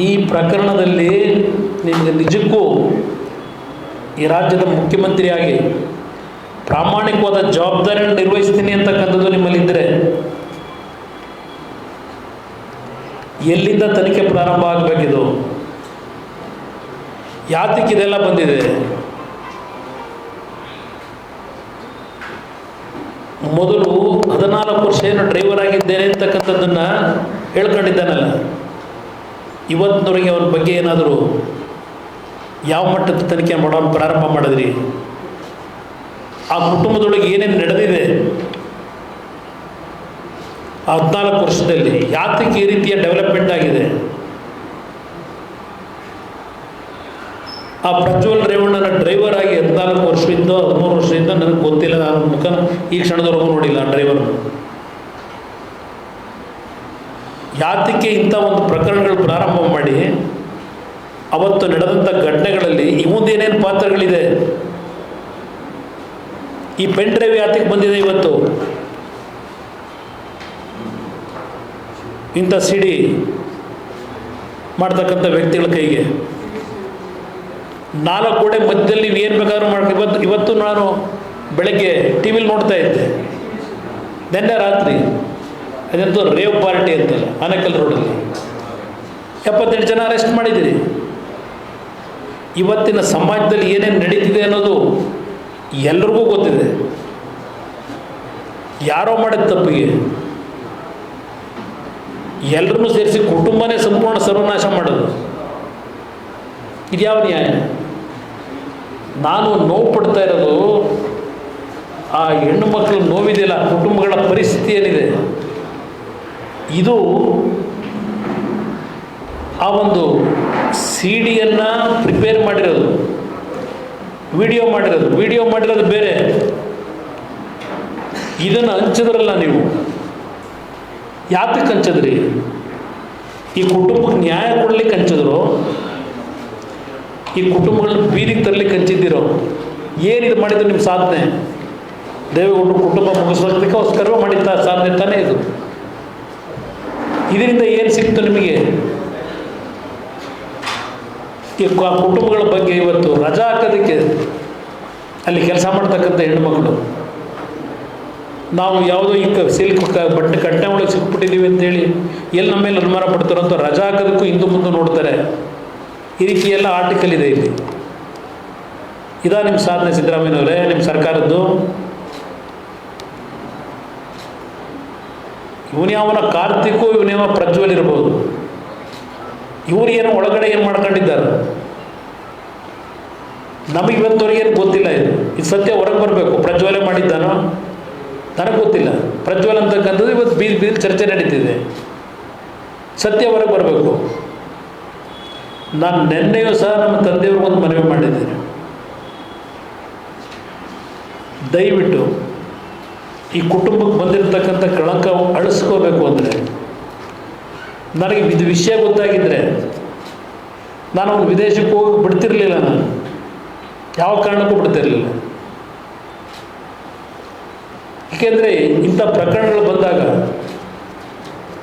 ಈ ಪ್ರಕರಣದಲ್ಲಿ ನಿಮಗೆ ನಿಜಕ್ಕೂ ಈ ರಾಜ್ಯದ ಮುಖ್ಯಮಂತ್ರಿಯಾಗಿ ಪ್ರಾಮಾಣಿಕವಾದ ಜವಾಬ್ದಾರಿಯನ್ನು ನಿರ್ವಹಿಸ್ತೀನಿ ಅಂತಕ್ಕಂಥದ್ದು ನಿಮ್ಮಲ್ಲಿದ್ದರೆ, ಎಲ್ಲಿಂದ ತನಿಖೆ ಪ್ರಾರಂಭ ಆಗಬೇಕಿದು? ಯಾತಕ್ಕೆ ಇದೆಲ್ಲ ಬಂದಿದೆ? ಮೊದಲು 14 ವರ್ಷ ಏನು ಡ್ರೈವರ್ ಆಗಿದ್ದೇನೆ ಅಂತಕ್ಕಂಥದ್ದನ್ನು ಹೇಳ್ಕೊಂಡಿದ್ದಾನಲ್ಲ, ಇವತ್ತಿನವರೆಗೆ ಅವನ ಬಗ್ಗೆ ಏನಾದರೂ ಯಾವ ಮಟ್ಟದ ತನಿಖೆ ಮಾಡೋಣ ಪ್ರಾರಂಭ ಮಾಡಿದ್ರಿ? ಆ ಕುಟುಂಬದೊಳಗೆ ಏನೇನು ನಡೆದಿದೆ ಆ 14 ವರ್ಷದಲ್ಲಿ? ಯಾತಕ್ಕೆ ಈ ರೀತಿಯ ಡೆವಲಪ್ಮೆಂಟ್ ಆಗಿದೆ? ಆ ಪ್ರಜ್ವಲ್ ರೇವಣ್ಣನ ಡ್ರೈವರ್ ಆಗಿ 14 ವರ್ಷದಿಂದ 13 ವರ್ಷದಿಂದ ನನಗೆ ಗೊತ್ತಿಲ್ಲ, ನಾನು ಮುಖ ಈ ಕ್ಷಣದವರೆಗೂ ನೋಡಿಲ್ಲ ಆ ಡ್ರೈವರ್ನ. ಯಾತಕ್ಕೆ ಇಂಥ ಒಂದು ಪ್ರಕರಣಗಳು ಪ್ರಾರಂಭ ಮಾಡಿ ಅವತ್ತು ನಡೆದಂಥ ಘಟನೆಗಳಲ್ಲಿ ಇವಂದೇನೇನು ಪಾತ್ರಗಳಿದೆ? ಈ ಪೆನ್ ಡ್ರೈವ್ ಯಾತಕ್ಕೆ ಬಂದಿದೆ ಇವತ್ತು? ಇಂಥ ಸಿಡಿ ಮಾಡ್ತಕ್ಕಂಥ ವ್ಯಕ್ತಿಗಳ ಕೈಗೆ. 4 ಗೋಡೆ ಮಧ್ಯದಲ್ಲಿ ನೀವು ಏನು ಬೇಕಾದ್ರೂ ಇವತ್ತು ನಾನು ಬೆಳಗ್ಗೆ ಟಿ ವಿಲಿ ನೋಡ್ತಾ ಇದ್ದೆ, ನಿನ್ನೆ ರಾತ್ರಿ ಅದಂತೂ ರೇವ್ ಪಾರ್ಟಿ ಅಂತಲ್ಲ ಆನೇಕಲ್ ರೋಡಲ್ಲಿ 78 ಜನ ಅರೆಸ್ಟ್ ಮಾಡಿದ್ದೀರಿ. ಇವತ್ತಿನ ಸಮಾಜದಲ್ಲಿ ಏನೇನು ನಡೀತಿದೆ ಅನ್ನೋದು ಎಲ್ರಿಗೂ ಗೊತ್ತಿದೆ. ಯಾರೋ ಮಾಡಿದ ತಪ್ಪಿಗೆ ಎಲ್ಲರನ್ನೂ ಸೇರಿಸಿ ಕುಟುಂಬನೇ ಸಂಪೂರ್ಣ ಸರ್ವನಾಶ ಮಾಡೋದು ಇದ್ಯಾವ ನ್ಯಾಯ? ನಾನು ನೋವು ಪಡ್ತಾ ಇರೋದು ಆ ಹೆಣ್ಣು ಮಕ್ಕಳು ನೋವಿದೆಯಲ್ಲ, ಕುಟುಂಬಗಳ ಪರಿಸ್ಥಿತಿ ಏನಿದೆ, ಇದು ಆ ಒಂದು ಸಿ ಡಿಯನ್ನು ಪ್ರಿಪೇರ್ ಮಾಡಿರೋದು, ವಿಡಿಯೋ ಮಾಡಿರೋದು ಬೇರೆ. ಇದನ್ನು ಹಂಚಿದ್ರಲ್ಲ ನೀವು, ಯಾತಕ್ಕೆ ಹಂಚಿದ್ರಿ? ಈ ಕುಟುಂಬಕ್ಕೆ ನ್ಯಾಯ ಕೊಡ್ಲಿಕ್ಕೆ ಹಂಚಿದ್ರು, ಈ ಕುಟುಂಬಗಳನ್ನ ಬೀದಿಗೆ ತರಲಿಕ್ಕೆ ಹಂಚಿದ್ದೀರೋ? ಏನಿದು ಮಾಡಿದ್ರು ನಿಮ್ಮ ಸಾಧನೆ? ದೇವೇಗೌಡರು ಕುಟುಂಬ ಮುಗಿಸೋದಕ್ಕೋಸ್ಕರವೇ ಮಾಡಿದ್ದ ಸಾಧನೆ ತಾನೇ ಇದು. ಇದರಿಂದ ಏನು ಸಿಕ್ತು ನಿಮಗೆ? ಈ ಕುಟುಂಬಗಳ ಬಗ್ಗೆ ಇವತ್ತು ರಜಾ ಹಾಕೋದಕ್ಕೆ ಅಲ್ಲಿ ಕೆಲಸ ಮಾಡ್ತಕ್ಕಂಥ ಹೆಣ್ಣುಮಕ್ಕಳು, ನಾವು ಯಾವುದೋ ಈ ಸಿಲ್ಕ್ ಬಟ್ಟೆ ಕಟ್ಟೆ ಒಳಗೆ ಸಿಕ್ಬಿಟ್ಟಿದ್ದೀವಿ ಅಂತೇಳಿ ಎಲ್ಲಿ ನಮ್ಮ ಮೇಲೆ ಅನುಮಾನ ಪಡ್ತಾರೋ ಅಂತ ರಜಾ ಹಾಕೋದಕ್ಕೂ ಹಿಂದೆ ಮುಂದೆ ನೋಡ್ತಾರೆ. ಈ ರೀತಿ ಎಲ್ಲ ಆರ್ಟಿಕಲ್ ಇದೆ ಇಲ್ಲಿ. ಇದಾ ನಿಮ್ಮ ಸಾಧನೆ ಸಿದ್ದರಾಮಯ್ಯನವರೇ, ನಿಮ್ಮ ಸರ್ಕಾರದ್ದು? ಇವನ್ಯಾವನ ಕಾರ್ತಿಕು, ಇವನ್ಯಾವ ಪ್ರಜ್ವಲ್ ಇರ್ಬೋದು, ಇವ್ರು ಏನು ಒಳಗಡೆ ಏನು ಮಾಡ್ಕೊಂಡಿದ್ದಾರೆ ನಮಗೆ ಇವತ್ತವರೆಗೆ ಏನು ಗೊತ್ತಿಲ್ಲ. ಇದು ಸತ್ಯ ಹೊರಗೆ ಬರಬೇಕು. ಪ್ರಜ್ವಲೇ ಮಾಡಿದ್ದಾನೋ ನನಗೆ ಗೊತ್ತಿಲ್ಲ. ಪ್ರಜ್ವಲ್ ಅಂತಕ್ಕಂಥದ್ದು ಇವತ್ತು ಬೀದಿ ಚರ್ಚೆ ನಡೀತಿದೆ. ಸತ್ಯ ಹೊರಗೆ ಬರಬೇಕು. ನಾನು ನಿನ್ನೆಯೂ ಸಹ ನಮ್ಮ ತಂದೆಯವ್ರಿಗೊಂದು ಮನವಿ ಮಾಡಿದ್ದೇನೆ, ದಯವಿಟ್ಟು ಈ ಕುಟುಂಬಕ್ಕೆ ಬಂದಿರತಕ್ಕಂಥ ಕಳಂಕ ಅಳಿಸ್ಕೋಬೇಕು ಅಂದರೆ, ನನಗೆ ಇದು ವಿಷಯ ಗೊತ್ತಾಗಿದ್ದರೆ ನಾನು ಅವ್ನು ವಿದೇಶಕ್ಕೆ ಹೋಗಿ ಬಿಡ್ತಿರ್ಲಿಲ್ಲ. ನಾನು ಯಾವ ಕಾರಣಕ್ಕೂ ಬಿಡ್ತಿರಲಿಲ್ಲ. ಏಕೆಂದರೆ ಇಂಥ ಪ್ರಕರಣಗಳು ಬಂದಾಗ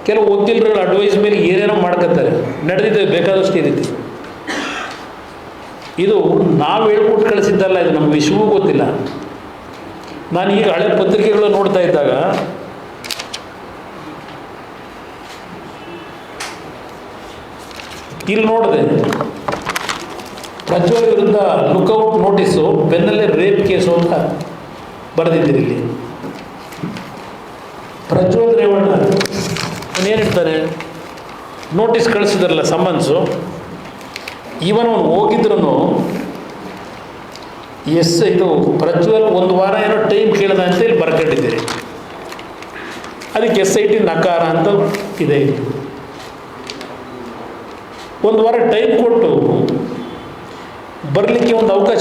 ಕೆಲವು ವಕೀಲರುಗಳ ಅಡ್ವೈಸ್ ಮೇಲೆ ಏನೇನೋ ಮಾಡ್ಕೊತಾರೆ. ನಡೆದಿದೆ ಬೇಕಾದಷ್ಟು ಈ ರೀತಿ. ಇದು ನಾವು ಹೇಳ್ಕೊಟ್ಟು ಕಳಿಸಿದ್ದಲ್ಲ, ಇದು ನಮ್ಮ ವಿಷಯವೂ ಗೊತ್ತಿಲ್ಲ. ನಾನು ಈಗ ಹಳೆ ಪತ್ರಿಕೆಗಳು ನೋಡ್ತಾ ಇದ್ದಾಗ ಇಲ್ಲಿ ನೋಡಿದೆ, ಪ್ರಜ್ವಲ್ ವಿರುದ್ಧ ಲುಕ್ಔಟ್ ನೋಟಿಸು, ಬೆನ್ನಲ್ಲೇ ರೇಪ್ ಕೇಸು ಅಂತ ಬರೆದಿದ್ದೀರಿ. ಇಲ್ಲಿ ಪ್ರಜ್ವಲ್ ರೇವಣ್ಣ ಏನಿರ್ತಾನೆ, ನೋಟಿಸ್ ಕಳಿಸಿದ್ರಲ್ಲ ಸಮನ್ಸು, ಇವನ್ ಅವನು ಹೋಗಿದ್ರು ಇದು ಪ್ರಜ್ವಲ್ 1 ವಾರ ಏನೋ ಟೈಮ್ ಕೇಳಿದ ಅಂತ ಇಲ್ಲಿ ಬರ್ಕೊಂಡಿದ್ದೀರಿ. ಅದಕ್ಕೆ SIT ನಕಾರ ಅಂತ ಇದೆ. 1 ವಾರ ಟೈಮ್ ಕೊಟ್ಟು ಬರಲಿಕ್ಕೆ ಒಂದು ಅವಕಾಶ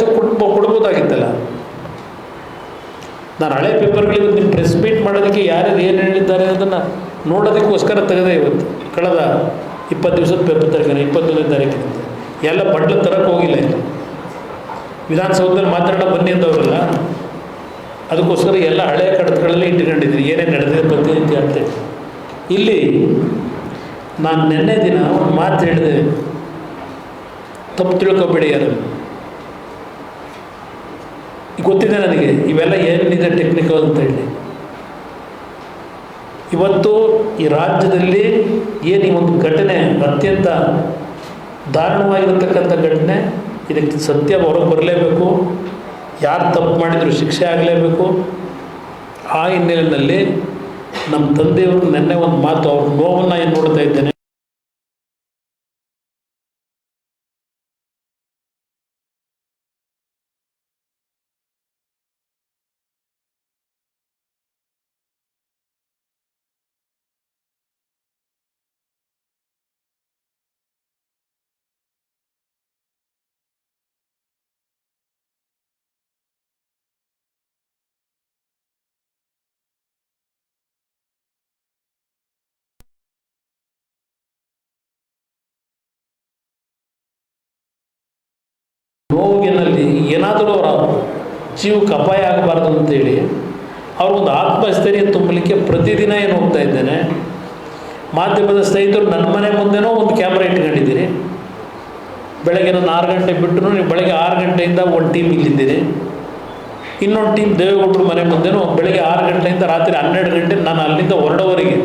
ಕೊಡ್ಬೋದಾಗಿತ್ತಲ್ಲ. ನಾನು ಹಳೆ ಪೇಪರ್ಗಳಿಗೆ ನಿಮ್ಮ ಪ್ರೆಸ್ ಮೀಟ್ ಮಾಡೋದಕ್ಕೆ ಯಾರ್ಯಾರು ಏನು ಹೇಳಿದ್ದಾರೆ ಅದನ್ನು ನೋಡೋದಕ್ಕೋಸ್ಕರ ತೆಗೆದೆ. ಇವತ್ತು ಕಳೆದ 20 ದಿವಸದ ಪೇಪರ್ ತೆಗೆದ 21ನೇ ತಾರೀಕಿನಿಂದ ಎಲ್ಲ ಬಟ್ಲು ತರಕ್ಕೆ ಹೋಗಿಲ್ಲ. ಇನ್ನು ವಿಧಾನಸೌಧದಲ್ಲಿ ಮಾತಾಡೋ ಬನ್ನಿ ಅಂತವ್ರಲ್ಲ, ಅದಕ್ಕೋಸ್ಕರ ಎಲ್ಲ ಹಳೆಯ ಕಡತಗಳಲ್ಲೇ ಇಟ್ಕೊಂಡಿದ್ದೀನಿ, ಏನೇನು ನಡೆದಿದೆ ಪ್ರತಿನಿತ್ಯ ಅಂತೇಳಿ. ಇಲ್ಲಿ ನಾನು ನಿನ್ನೆ ದಿನ ಒಂದು ಮಾತು ಹೇಳಿದೆ, ತಪ್ಪು ತಿಳ್ಕೊಬೇಡಿ. ಅದು ಗೊತ್ತಿದೆ ನನಗೆ ಇವೆಲ್ಲ ಏನಿದೆ ಟೆಕ್ನಿಕಲ್ ಅಂತ ಹೇಳಿ. ಇವತ್ತು ಈ ರಾಜ್ಯದಲ್ಲಿ ಏನು ಈ ಒಂದು ಘಟನೆ ಅತ್ಯಂತ ದಾರುಣವಾಗಿರತಕ್ಕಂಥ ಘಟನೆ, ಇದಕ್ಕೆ ಸತ್ಯ ಹೊರಗೆ ಬರಲೇಬೇಕು. ಯಾರು ತಪ್ಪು ಮಾಡಿದರೂ ಶಿಕ್ಷೆ ಆಗಲೇಬೇಕು. ಆ ಹಿನ್ನೆಲೆಯಲ್ಲಿ ನಮ್ಮ ತಂದೆಯವರು ನೆನ್ನೆ ಒಂದು ಮಾತು, ಅವ್ರ ನೋವನ್ನು ಏನು ನೋಡ್ತಾ ಇದ್ದೇನೆ. ನೋವಿನಲ್ಲಿ ಏನಾದರೂ ಅವರ ಜೀವಕ್ಕೆ ಅಪಾಯ ಆಗಬಾರ್ದು ಅಂತೇಳಿ ಅವ್ರಿಗೊಂದು ಆತ್ಮಸ್ಥೈರ್ಯ ತುಂಬಲಿಕ್ಕೆ ಪ್ರತಿದಿನ ಏನು ಹೋಗ್ತಾ ಇದ್ದೇನೆ. ಮಾಧ್ಯಮದ ಸ್ನೇಹಿತರು ನನ್ನ ಮನೆ ಮುಂದೆನೂ ಒಂದು ಕ್ಯಾಮ್ರಾ ಇಟ್ಕೊಂಡಿದ್ದೀರಿ. ಬೆಳಗ್ಗೆ ನಾನು 6 ಗಂಟೆಗೆ ಬಿಟ್ಟರು ನೀವು ಬೆಳಗ್ಗೆ 6 ಗಂಟೆಯಿಂದ ಒಂದು ಟೀಮ್ ಇಲ್ಲಿದ್ದೀರಿ. ಇನ್ನೊಂದು ಟೀಮ್ ದೇವೇಗೌಡರು ಮನೆ ಮುಂದೆನೂ ಬೆಳಗ್ಗೆ 6 ಗಂಟೆಯಿಂದ ರಾತ್ರಿ 12 ಗಂಟೆ ನಾನು ಅಲ್ಲಿಂದ ಹೊರಡೋವರೆಗೆ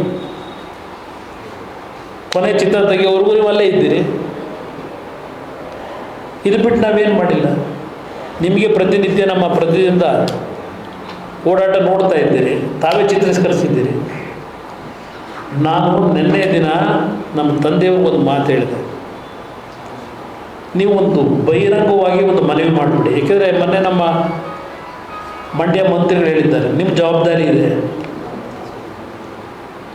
ಕೊನೆ ಚಿತ್ರ ತೆಗೆಯೋವರೆಗೂ ನೀವು ಅಲ್ಲೇ ಇದ್ದೀರಿ. ಇದು ಬಿಟ್ಟು ನಾವೇನು ಮಾಡಿಲ್ಲ. ನಿಮಗೆ ಪ್ರತಿನಿತ್ಯ ನಮ್ಮ ಪ್ರತಿನಿಧಿಯಿಂದ ಓಡಾಟ ನೋಡ್ತಾ ಇದ್ದೀರಿ, ತಾವೇ ಚಿತ್ರೀಕರಿಸಿದ್ದೀರಿ. ನಾನು ನಿನ್ನೆ ದಿನ ನಮ್ಮ ತಂದೆಯವ್ರಿಗೊಂದು ಮಾತು ಹೇಳಿದೆ, ನೀವು ಒಂದು ಬಹಿರಂಗವಾಗಿ ಒಂದು ಮನವಿ ಮಾಡಿಬಿಡಿ. ಏಕೆಂದರೆ ಮೊನ್ನೆ ನಮ್ಮ ಮಂಡ್ಯ ಮಂತ್ರಿಗಳು ಹೇಳಿದ್ದಾರೆ, ನಿಮ್ಮ ಜವಾಬ್ದಾರಿ ಇದೆ,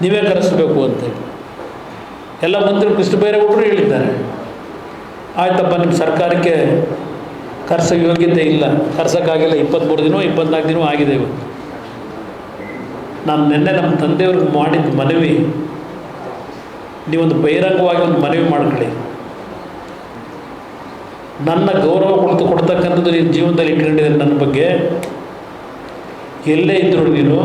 ನೀವೇ ಕರೆಸಬೇಕು ಅಂತೇಳಿ. ಎಲ್ಲ ಮಂತ್ರಿಗಳು ಕೃಷ್ಣ ಬೈರೇಗೌಡರು ಹೇಳಿದ್ದಾರೆ. ಆಯ್ತಪ್ಪ, ನಿಮ್ಮ ಸರ್ಕಾರಕ್ಕೆ ಕರ್ಸೋ ಯೋಗ್ಯತೆ ಇಲ್ಲ, ಕರ್ಸೋಕ್ಕಾಗಿಲ್ಲ. 23 ದಿನ 24 ದಿನ ಆಗಿದೆ ಇವತ್ತು. ನಾನು ನಿನ್ನೆ ನಮ್ಮ ತಂದೆಯವ್ರಿಗೆ ಮಾಡಿದ ಮನವಿ, ನೀವೊಂದು ಬಹಿರಂಗವಾಗಿ ಒಂದು ಮನವಿ ಮಾಡ್ಕೊಳ್ಳಿ. ನನ್ನ ಗೌರವ ಕೊಡ್ತಕ್ಕಂಥದ್ದು ನೀನು ಜೀವನದಲ್ಲಿ ಇಟ್ಕೊಂಡಿದ್ದೀನಿ ನನ್ನ ಬಗ್ಗೆ. ಎಲ್ಲೇ ಇದ್ದರೂ ನೀನು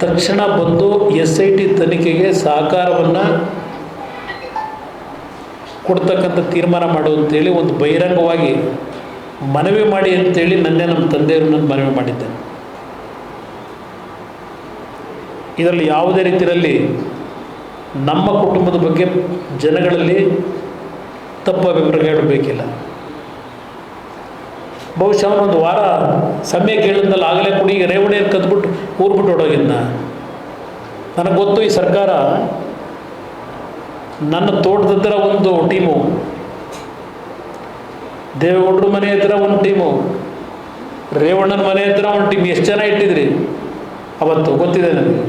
ತಕ್ಷಣ ಬಂದು SIT ತನಿಖೆಗೆ ಸಹಕಾರವನ್ನು ಕೊಡ್ತಕ್ಕಂಥ ತೀರ್ಮಾನ ಮಾಡು ಅಂತೇಳಿ ಒಂದು ಬಹಿರಂಗವಾಗಿ ಮನವಿ ಮಾಡಿ ಅಂತೇಳಿ ನನ್ನೇ ನಮ್ಮ ತಂದೆಯವರು ನಾನು ಮನವಿ ಮಾಡಿದ್ದೇನೆ. ಇದರಲ್ಲಿ ಯಾವುದೇ ರೀತಿಯಲ್ಲಿ ನಮ್ಮ ಕುಟುಂಬದ ಬಗ್ಗೆ ಜನಗಳಲ್ಲಿ ತಪ್ಪು ಅಭಿಪ್ರಾಯ ಇಡಬೇಕಿಲ್ಲ. ಬಹುಶಃ ಅವನೊಂದು ವಾರ ಸಮಯ ಕೇಳಿದ್ನಲ್ಲ, ಆಗಲೇ ಕೂಡ ಈಗ ರೇವಣಿಯನ್ನು ಕದ್ಬಿಟ್ಟು ಊರ್ಬಿಟ್ಟು ಹೊಡೋಗಿದ್ನ. ನನಗೆ ಗೊತ್ತು, ಈ ಸರ್ಕಾರ ನನ್ನ ತೋಟದ ಹತ್ರ ಒಂದು ಟೀಮು, ದೇವೇಗೌಡರು ಮನೆ ಹತ್ರ ಒಂದು ಟೀಮು, ರೇವಣ್ಣನ ಮನೆ ಹತ್ರ ಒಂದು ಟೀಮ್. ಎಷ್ಟು ಜನ ಇಟ್ಟಿದ್ರಿ ಅವತ್ತು ಗೊತ್ತಿದೆ ನನಗೆ.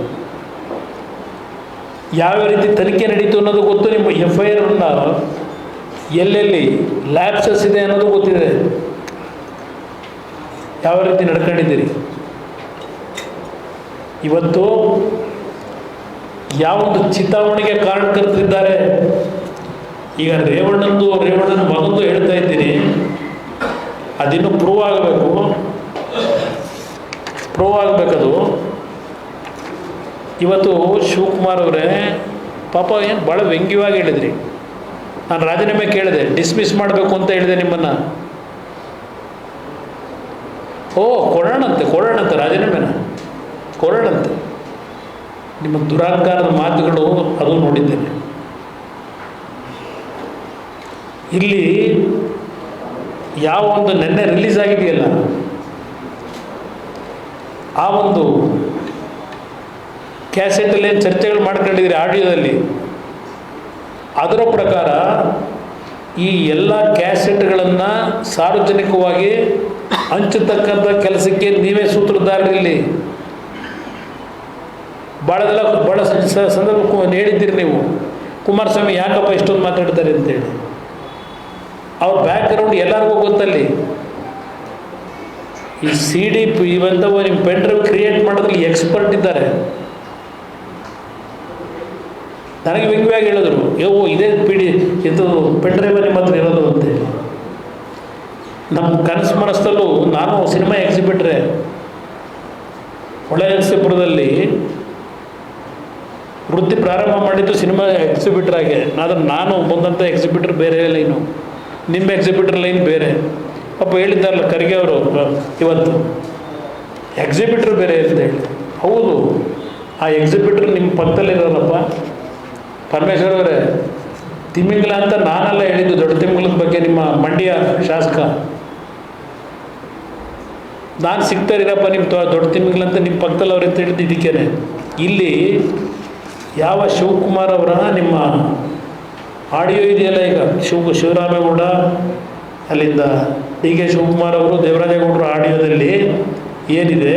ಯಾವ ರೀತಿ ತನಿಖೆ ನಡೀತು ಅನ್ನೋದು ಗೊತ್ತು. ನಿಮ್ಮ FIR ಎಲ್ಲೆಲ್ಲಿ ಲ್ಯಾಪ್ಸಸ್ ಇದೆ ಅನ್ನೋದು ಗೊತ್ತಿದೆ. ಯಾವ ರೀತಿ ನಡ್ಕೊಂಡಿದ್ದೀರಿ. ಇವತ್ತು ಯಾವೊಂದು ಚಿತಾವಣೆಗೆ ಕಾರಣಕರ್ತರಿದ್ದಾರೆ. ಈಗ ರೇವಣ್ಣನ ಮಗಂದು ಹೇಳ್ತಾ ಇದ್ದೀನಿ, ಅದಿನ್ನೂ ಪ್ರೂವ್ ಆಗಬೇಕದು. ಇವತ್ತು ಶಿವಕುಮಾರ್ ಅವರೇ ಪಾಪ ಏನು ಭಾಳ ವ್ಯಂಗ್ಯವಾಗಿ ಹೇಳಿದ್ರಿ. ನಾನು ರಾಜೀನಾಮೆ ಕೇಳಿದೆ, ಡಿಸ್ಮಿಸ್ ಮಾಡಬೇಕು ಅಂತ ಹೇಳಿದೆ ನಿಮ್ಮನ್ನು. ಕೊಡೋಣಂತೆ ರಾಜೀನಾಮೆನ ಕೊಡೋಣಂತೆ. ನಿಮ್ಮ ದುರಾಂಕಾರದ ಮಾತುಗಳು ಅದು ನೋಡಿದ್ದೇನೆ. ಇಲ್ಲಿ ಯಾವ ಒಂದು ನೆನ್ನೆ ರಿಲೀಸ್ ಆಗಿದೆಯಲ್ಲ, ಆ ಒಂದು ಕ್ಯಾಸೆಟಲ್ಲಿ ಏನು ಚರ್ಚೆಗಳು ಮಾಡ್ಕೊಂಡಿದ್ದೀರಿ ಆಡಿಯೋದಲ್ಲಿ, ಅದರ ಪ್ರಕಾರ ಈ ಎಲ್ಲ ಕ್ಯಾಸೆಟ್ಗಳನ್ನು ಸಾರ್ವಜನಿಕವಾಗಿ ಹಂಚತಕ್ಕಂಥ ಕೆಲಸಕ್ಕೆ ನೀವೇ ಸೂತ್ರಧಾರರಿಲ್ಲಿ. ಭಾಳ ಸಂದರ್ಭ ಹೇಳಿದ್ದೀರಿ ನೀವು, ಕುಮಾರಸ್ವಾಮಿ ಯಾಕಪ್ಪ ಇಷ್ಟೊಂದು ಮಾತಾಡ್ತಾರೆ ಅಂತೇಳಿ. ಅವ್ರ ಬ್ಯಾಕ್ಗ್ರೌಂಡ್ ಎಲ್ಲರಿಗೂ ಗೊತ್ತಲ್ಲಿ. ಈ CD ಇವಂಥವು ನಿಮ್ಮ ಪೆನ್ ಡ್ರೈವ್ ಕ್ರಿಯೇಟ್ ಮಾಡೋದ್ರಲ್ಲಿ ಎಕ್ಸ್ಪರ್ಟ್ ಇದ್ದಾರೆ. ನನಗೆ ವ್ಯಂಗ್ಯವಾಗಿ ಹೇಳಿದ್ರು, ಇದೇ ಇದು ಪೆನ್ ಡ್ರೈವ್ ನಿಮ್ಮ ಹತ್ರ ಇರೋದು ಅಂತೇಳಿ. ನಮ್ಮ ಕನಸು ಮನಸ್ಸಲ್ಲೂ ನಾನು ಸಿನಿಮಾ ಎಕ್ಸಿಬಿಟ್ರೆ ಹೊಳೆನರಸೀಪುರದಲ್ಲಿ ವೃತ್ತಿ ಪ್ರಾರಂಭ ಮಾಡಿದ್ದು ಸಿನಿಮಾ ಎಕ್ಸಿಬಿಟ್ರಾಗೆ. ಆದರೆ ನಾನು ಬಂದಂಥ ಎಕ್ಸಿಬಿಟ್ರ್ ಬೇರೆ ಲೈನು, ನಿಮ್ಮ ಎಕ್ಸಿಬಿಟ್ರ್ ಲೈನ್ ಬೇರೆ. ಪಾಪ ಹೇಳಿದ್ದಾರಲ್ಲ ಖರ್ಗೆ ಅವರು ಇವತ್ತು, ಎಕ್ಸಿಬಿಟ್ರ್ ಬೇರೆ ಅಂತ ಹೇಳಿ. ಹೌದು, ಆ ಎಕ್ಸಿಬಿಟ್ರ್ ನಿಮ್ಮ ಪಕ್ಕದಲ್ಲಿರೋರಪ್ಪ ಪರಮೇಶ್ವರ್ ಅವರೇ. ತಿಮಿಂಗಲ ಅಂತ ನಾನೆಲ್ಲ ಹೇಳಿದ್ದು, ದೊಡ್ಡ ತಿಮಿಂಗಲದ ಬಗ್ಗೆ ನಿಮ್ಮ ಮಂಡ್ಯ ಶಾಸಕ. ನಾನು ಸಿಗ್ತಾರಿರಪ್ಪ ನಿಮ್ಮ ದೊಡ್ಡ ತಿಮಿಂಗಲ ಅಂತ ನಿಮ್ಮ ಪಕ್ಕದಲ್ಲಿ ಅವ್ರು ಅಂತ ಹೇಳಿದ್ದು ಇದಕ್ಕೇನೆ. ಇಲ್ಲಿ ಯಾವ ಶಿವಕುಮಾರ್ ಅವರ ನಿಮ್ಮ ಆಡಿಯೋ ಇದೆಯಲ್ಲ, ಈಗ ಶಿವರಾಮೇಗೌಡ ಅಲ್ಲಿಂದ DK ಶಿವಕುಮಾರ್ ಅವರು ದೇವರಾಜೇಗೌಡರ ಆಡಿಯೋದಲ್ಲಿ ಏನಿದೆ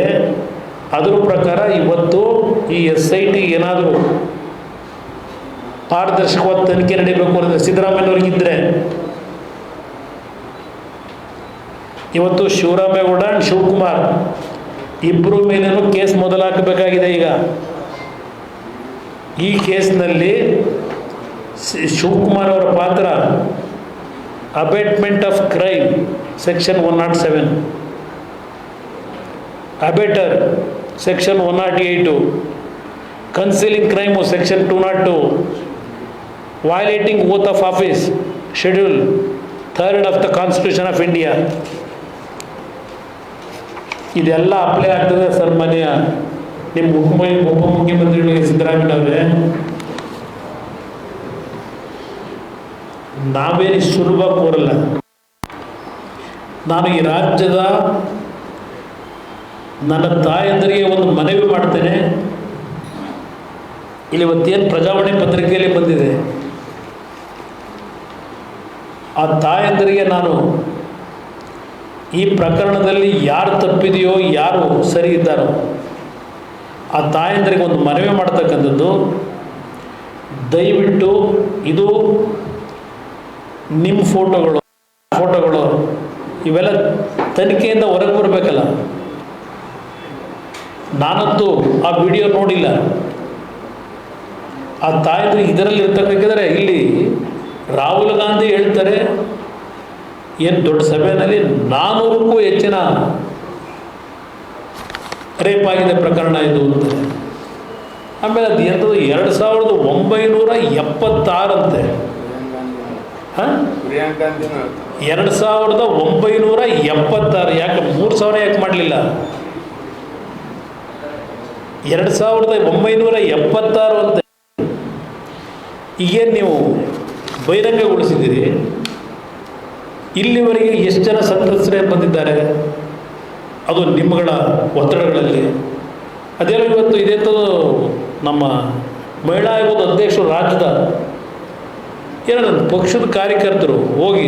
ಅದರ ಪ್ರಕಾರ ಇವತ್ತು ಈ SIT ಏನಾದರೂ ಪಾರದರ್ಶಕವಾದ ತನಿಖೆ ನಡೀಬೇಕು ಅಂದರೆ ಸಿದ್ದರಾಮಯ್ಯವ್ರಿಗಿದ್ದರೆ, ಇವತ್ತು ಶಿವರಾಮೇಗೌಡ ಆ್ಯಂಡ್ ಶಿವಕುಮಾರ್ ಇಬ್ಬರ ಮೇಲೇನೂ ಕೇಸ್ ಮೊದಲಾಗಬೇಕಾಗಿದೆ. ಈಗ ಈ ಕೇಸ್ನಲ್ಲಿ ಶಿವಕುಮಾರ್ ಅವರ ಪಾತ್ರ abetment of crime section 107, ಅಬೇಟರ್ section 108, concealing crime section 202, violating oath of office schedule 3rd of the constitution of India. ಇದೆಲ್ಲ ಅಪ್ಲೈ ಆಗ್ತದೆ ಸನ್ಮಾನ್ಯ ನಿಮ್ಮ ಉಪಮುಖ್ಯಮಂತ್ರಿಗಳಿಗೆ ಸಿದ್ದರಾಮಯ್ಯನವರೇ. ನಾವೇನು ಸುಲಭ ಕೋರಲ್ಲ. ನಾನು ಈ ರಾಜ್ಯದ ನನ್ನ ತಾಯಂದರಿಗೆ ಒಂದು ಮನವಿ ಮಾಡ್ತೇನೆ. ಇಲ್ಲಿ ಇವತ್ತೇನು ಪ್ರಜಾವಾಣಿ ಪತ್ರಿಕೆಯಲ್ಲಿ ಬಂದಿದೆ, ಆ ತಾಯಂದರಿಗೆ ನಾನು ಈ ಪ್ರಕರಣದಲ್ಲಿ ಯಾರು ತಪ್ಪಿದೆಯೋ ಯಾರು ಸರಿ ಇದ್ದಾರೋ ಆ ತಾಯಂದರಿಗೆ ಒಂದು ಮನವಿ ಮಾಡ್ತಕ್ಕಂಥದ್ದು, ದಯವಿಟ್ಟು ಇದು ನಿಮ್ಮ ಫೋಟೋಗಳು ಇವೆಲ್ಲ ತನಿಖೆಯಿಂದ ಹೊರಗೆ ಬರಬೇಕಲ್ಲ. ನಾನಂತೂ ಆ ವಿಡಿಯೋ ನೋಡಿಲ್ಲ. ಆ ತಾಯಂದ್ರೆ ಇದರಲ್ಲಿ ಇರ್ತಕ್ಕಂದ್ರೆ ಇಲ್ಲಿ ರಾಹುಲ್ ಗಾಂಧಿ ಹೇಳ್ತಾರೆ ಏನು ದೊಡ್ಡ ಸಭೆಯಲ್ಲಿ 400ಕ್ಕೂ ಹೆಚ್ಚಿನ ರೇಪ್ ಆಗಿದೆ ಪ್ರಕರಣ ಇದು ಅಂತ. ಆಮೇಲೆ ಅದು ಎಂಥದ್ದು 2976 ಅಂತೆ. ಹಾಂ, 2976. ಯಾಕೆ 3000 ಯಾಕೆ ಮಾಡಲಿಲ್ಲ? 2976 ಅಂತ ಈಗೇನು ನೀವು ಬಹಿರಂಗಗೊಳಿಸಿದ್ದೀರಿ. ಇಲ್ಲಿವರೆಗೆ ಎಷ್ಟು ಜನ ಸಂತ್ರಸ್ತರೇ ಬಂದಿದ್ದಾರೆ, ಅದು ನಿಮ್ಮಗಳ ಒತ್ತಡಗಳಲ್ಲಿ. ಅದೇನೋ ಇವತ್ತು ಇದೇಂತೂ ನಮ್ಮ ಮಹಿಳಾ ಆಯೋಗದ ಅಧ್ಯಕ್ಷರು ರಾಜ್ಯದ ಏನೋ ನನ್ನ ಪಕ್ಷದ ಕಾರ್ಯಕರ್ತರು ಹೋಗಿ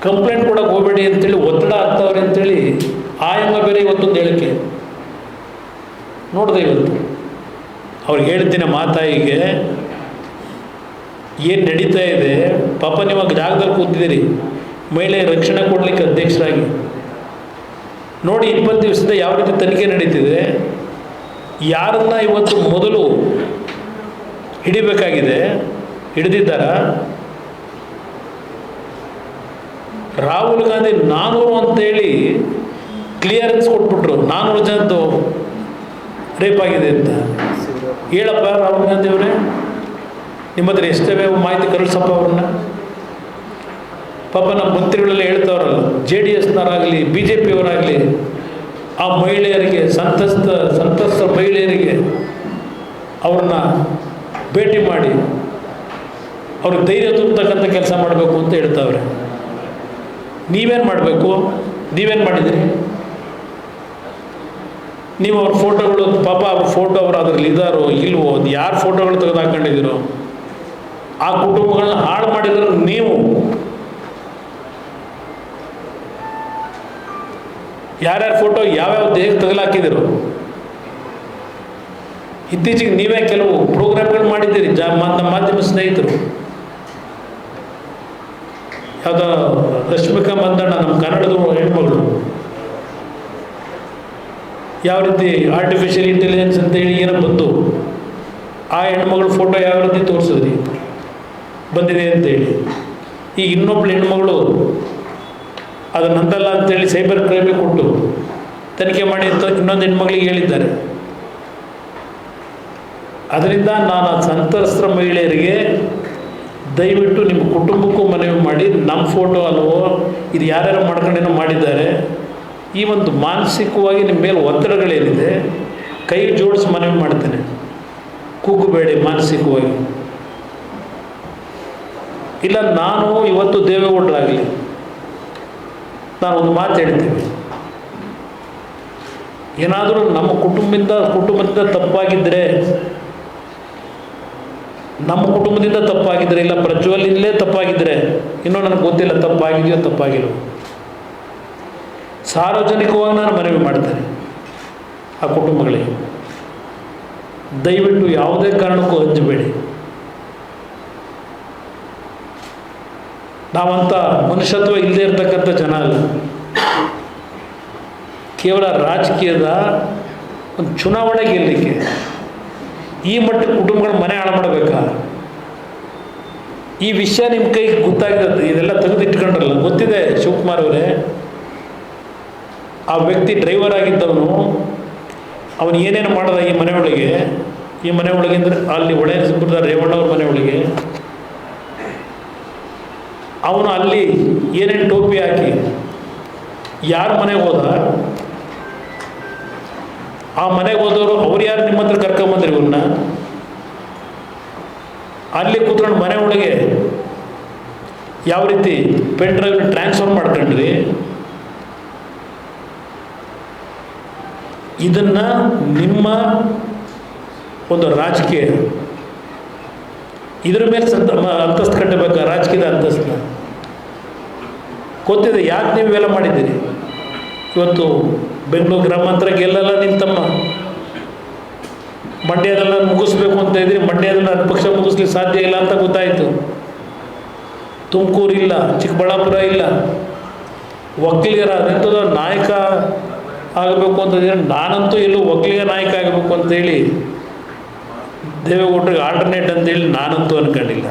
ಕಂಪ್ಲೇಂಟ್ ಕೊಡೋಕೆ ಹೋಗಬೇಡಿ ಅಂತೇಳಿ ಒತ್ತಡ ಆಗ್ತಾವ್ರೆ ಅಂತೇಳಿ ಆಯಮ್ಮ ಬೇರೆ ಇವತ್ತೊಂದು ಹೇಳಿಕೆ ನೋಡಿದೆ. ಇವತ್ತು ಅವ್ರಿಗೆ ಹೇಳ್ತೀನಿ, ಮಾತಾಯಿಗೆ ಏನು ನಡೀತಾ ಇದೆ ಪಾಪ, ನೀವು ಜಾಗದಲ್ಲಿ ಕೂತಿದ್ದೀರಿ ಮಹಿಳೆಯ ರಕ್ಷಣೆ ಕೊಡಲಿಕ್ಕೆ ಅಧ್ಯಕ್ಷರಾಗಿ. ನೋಡಿ 20 ದಿವಸದಿಂದ ಯಾವ ರೀತಿ ತನಿಖೆ ನಡೀತಿದೆ, ಯಾರನ್ನ ಇವತ್ತು ಮೊದಲು ಹಿಡಿಬೇಕಾಗಿದೆ ಹಿಡಿದಿದ್ದಾರ. ರಾಹುಲ್ ಗಾಂಧಿ 400 ಅಂತೇಳಿ ಕ್ಲಿಯರೆನ್ಸ್ ಕೊಟ್ಬಿಟ್ರು, 400 ಜನದ್ದು ರೇಪ್ ಆಗಿದೆ ಅಂತ. ಹೇಳಪ್ಪ ರಾಹುಲ್ ಗಾಂಧಿ ಅವರೇ, ನಿಮ್ಮ ಹತ್ರ ಎಷ್ಟೇ ಮಾಹಿತಿ ಕಳಿಸಪ್ಪ ಅವ್ರನ್ನ. ಪಾಪ ನಮ್ಮ ಮಂತ್ರಿಗಳೆಲ್ಲ ಹೇಳ್ತಾವ್ರಲ್ಲ, JDSನವರಾಗಲಿ BJP ಅವರಾಗಲಿ ಆ ಮಹಿಳೆಯರಿಗೆ ಸಂತ್ರಸ್ತ ಮಹಿಳೆಯರಿಗೆ ಅವ್ರನ್ನ ಭೇಟಿ ಮಾಡಿ ಅವ್ರಿಗೆ ಧೈರ್ಯ ತುಂಬತಕ್ಕಂಥ ಕೆಲಸ ಮಾಡಬೇಕು ಅಂತ ಹೇಳ್ತಾವ್ರೆ. ನೀವೇನು ಮಾಡಬೇಕು? ನೀವೇನು ಮಾಡಿದಿರಿ? ನೀವು ಅವ್ರ ಫೋಟೋಗಳು, ಪಾಪ ಅವ್ರ ಫೋಟೋ ಅವರು ಅದ್ರಲ್ಲಿ ಇದ್ದಾರೋ ಇಲ್ವೋ, ಅದು ಯಾರು ಫೋಟೋಗಳು ತೆಗೆದು ಹಾಕೊಂಡಿದ್ದೀರೋ, ಆ ಕುಟುಂಬಗಳನ್ನ ಹಾಳು ಮಾಡಿದ್ರು ನೀವು. ಯಾರ್ಯಾರ ಫೋಟೋ ಯಾವ್ಯಾವ ದೇಹಕ್ಕೆ ತಗಲಾಕಿದಿರೋ. ಇತ್ತೀಚೆಗೆ ನೀವೇ ಕೆಲವು ಪ್ರೋಗ್ರಾಮ್ಗಳು ಮಾಡಿದ್ದೀರಿ ನಮ್ಮ ಮಾಧ್ಯಮ ಸ್ನೇಹಿತರು. ಯಾವುದೋ ರಶ್ಮಿಕಾ ಮಂದಣ್ಣ, ನಮ್ಮ ಕನ್ನಡದ ಹೆಣ್ಮಗಳು, ಯಾವ ರೀತಿ ಆರ್ಟಿಫಿಷಿಯಲ್ ಇಂಟೆಲಿಜೆನ್ಸ್ ಅಂತೇಳಿ ಏನೋ ಬಂದು ಆ ಹೆಣ್ಮಗಳು ಫೋಟೋ ಯಾವ ರೀತಿ ತೋರಿಸಿದ್ರಿ ಬಂದಿದೆ ಅಂತೇಳಿ. ಈಗ ಇನ್ನೊಬ್ಳು ಹೆಣ್ಮಗಳು ಅದು ನಂದಲ್ಲ ಅಂತೇಳಿ ಸೈಬರ್ ಕ್ರೈಮಿಗೆ ಕೊಟ್ಟು ತನಿಖೆ ಮಾಡಿ ಅಂತ ಇನ್ನೊಂದು ಹೆಣ್ಮಗಳಿಗೆ ಹೇಳಿದ್ದಾರೆ. ಅದರಿಂದ ನಾನು ಆ ಸಂತ್ರಸ್ತ ಮಹಿಳೆಯರಿಗೆ ದಯವಿಟ್ಟು ನಿಮ್ಮ ಕುಟುಂಬಕ್ಕೂ ಮನವಿ ಮಾಡಿ, ನಮ್ಮ ಫೋಟೋ ಅಲ್ವೋ ಇದು ಯಾರ್ಯಾರು ಮಾಡ್ಕೊಂಡೇನೋ ಮಾಡಿದ್ದಾರೆ, ಈ ಒಂದು ಮಾನಸಿಕವಾಗಿ ನಿಮ್ಮ ಮೇಲೆ ಒತ್ತಡಗಳೇನಿದೆ ಕೈ ಜೋಡಿಸಿ ಮನವಿ ಮಾಡ್ತೇನೆ, ಕೂಗಬೇಡಿ ಮಾನಸಿಕವಾಗಿ. ಇಲ್ಲ, ನಾನು ಇವತ್ತು ದೇವೇಗೌಡರಾಗಲಿ ನಾನು ಒಂದು ಮಾತು ಹೇಳ್ತೀನಿ, ಏನಾದರೂ ನಮ್ಮ ಕುಟುಂಬದಿಂದ ತಪ್ಪಾಗಿದ್ದರೆ, ನಮ್ಮ ಕುಟುಂಬದಿಂದ ತಪ್ಪಾಗಿದ್ದರೆ, ಇಲ್ಲ ಪ್ರಜ್ವಲಿಂದಲೇ ತಪ್ಪಾಗಿದ್ದರೆ, ಇನ್ನೂ ನನಗೆ ಗೊತ್ತಿಲ್ಲ ತಪ್ಪಾಗಿದೆಯೋ ತಪ್ಪಾಗಿಲ್ಲ, ಸಾರ್ವಜನಿಕವಾಗಿ ನಾನು ಮನವಿ ಮಾಡ್ತೇನೆ ಆ ಕುಟುಂಬಗಳಿಗೆ, ದಯವಿಟ್ಟು ಯಾವುದೇ ಕಾರಣಕ್ಕೂ ಹಂಚಬೇಡಿ. ನಾವಂತ ಮನುಷ್ಯತ್ವ ಇಲ್ಲದೆ ಇರತಕ್ಕಂಥ ಜನ ಅಲ್ಲ. ಕೇವಲ ರಾಜಕೀಯದ ಒಂದು ಚುನಾವಣೆ ಗೆಲ್ಲಲಿಕ್ಕೆ ಈ ಮಟ್ಟಕ್ಕೆ ಕುಟುಂಬಗಳ ಮನೆ ಹಾಳು ಮಾಡಬೇಕಾ? ಈ ವಿಷಯ ನಿಮ್ಮ ಕೈಗೆ ಗೊತ್ತಾಗಿದೆ, ಇದೆಲ್ಲ ತೆಗೆದಿಟ್ಕೊಂಡ್ರಲ್ಲ, ಗೊತ್ತಿದೆ ಶಿವಕುಮಾರ್ ಅವರೇ. ಆ ವ್ಯಕ್ತಿ ಡ್ರೈವರ್ ಆಗಿದ್ದವನು, ಅವನು ಏನೇನು ಮಾಡಿದ ಈ ಮನೆಯೊಳಗೆ, ಈ ಮನೆ ಒಳಗಿಂದ್ರೆ ಅಲ್ಲಿ ಹೊಳೆನರಸೀಪುರದ ರೇವಣ್ಣವ್ರ ಮನೆ ಒಳಗೆ ಅವನು ಅಲ್ಲಿ ಏನೇನು ಟೋಪಿ ಹಾಕಿ ಯಾರ ಮನೆಗೆ ಹೋದ, ಆ ಮನೆಗೆ ಹೋದವರು ಅವ್ರು ಯಾರು ನಿಮ್ಮ ಹತ್ರ ಕರ್ಕೊಂಬಂದ್ರಿ ಇವನ್ನ, ಅಲ್ಲಿ ಕೂತ್ಕೊಂಡು ಮನೆ ಒಳಗೆ ಯಾವ ರೀತಿ ಪೆನ್ ಡ್ರೈವ್ನ ಟ್ರಾನ್ಸ್ಫರ್ ಮಾಡ್ಕೊಂಡ್ರಿ, ಇದನ್ನು ನಿಮ್ಮ ಒಂದು ರಾಜಕೀಯ ಇದ್ರ ಮೇಲೆ ಅಂತಸ್ತು ಕಟ್ಟಬೇಕಾ, ರಾಜಕೀಯದ ಅಂತಸ್ತನ್ನ ಗೊತ್ತಿದೆ. ಯಾಕೆ ನೀವು ಇವೆಲ್ಲ ಮಾಡಿದ್ದೀರಿ? ಇವತ್ತು ಬೆಂಗಳೂರು ಗ್ರಾಮಾಂತರ ಗೆಲ್ಲಲ್ಲ ನಿಮ್ಮ ತಮ್ಮ, ಮಂಡ್ಯದೆಲ್ಲ ಮುಗಿಸ್ಬೇಕು ಅಂತ ಇದ್ರಿ, ಮಂಡ್ಯದಲ್ಲಿ ನನ್ನ ಪಕ್ಷ ಮುಗಿಸ್ಲಿಕ್ಕೆ ಸಾಧ್ಯ ಇಲ್ಲ ಅಂತ ಗೊತ್ತಾಯಿತು. ತುಮಕೂರು ಇಲ್ಲ, ಚಿಕ್ಕಬಳ್ಳಾಪುರ ಇಲ್ಲ, ಒಕ್ಕಲಿಗರ ಅದೆಂಥದ್ದು ನಾಯಕ ಆಗಬೇಕು ಅಂತಂದರೆ ನಾನಂತೂ ಎಲ್ಲೂ ಒಕ್ಕಲಿಗ ನಾಯಕ ಆಗಬೇಕು ಅಂತೇಳಿ ದೇವೇಗೌಡರಿಗೆ ಆಲ್ಟರ್ನೇಟ್ ಅಂತೇಳಿ ನಾನಂತೂ ಅಂದ್ಕೊಂಡಿಲ್ಲ.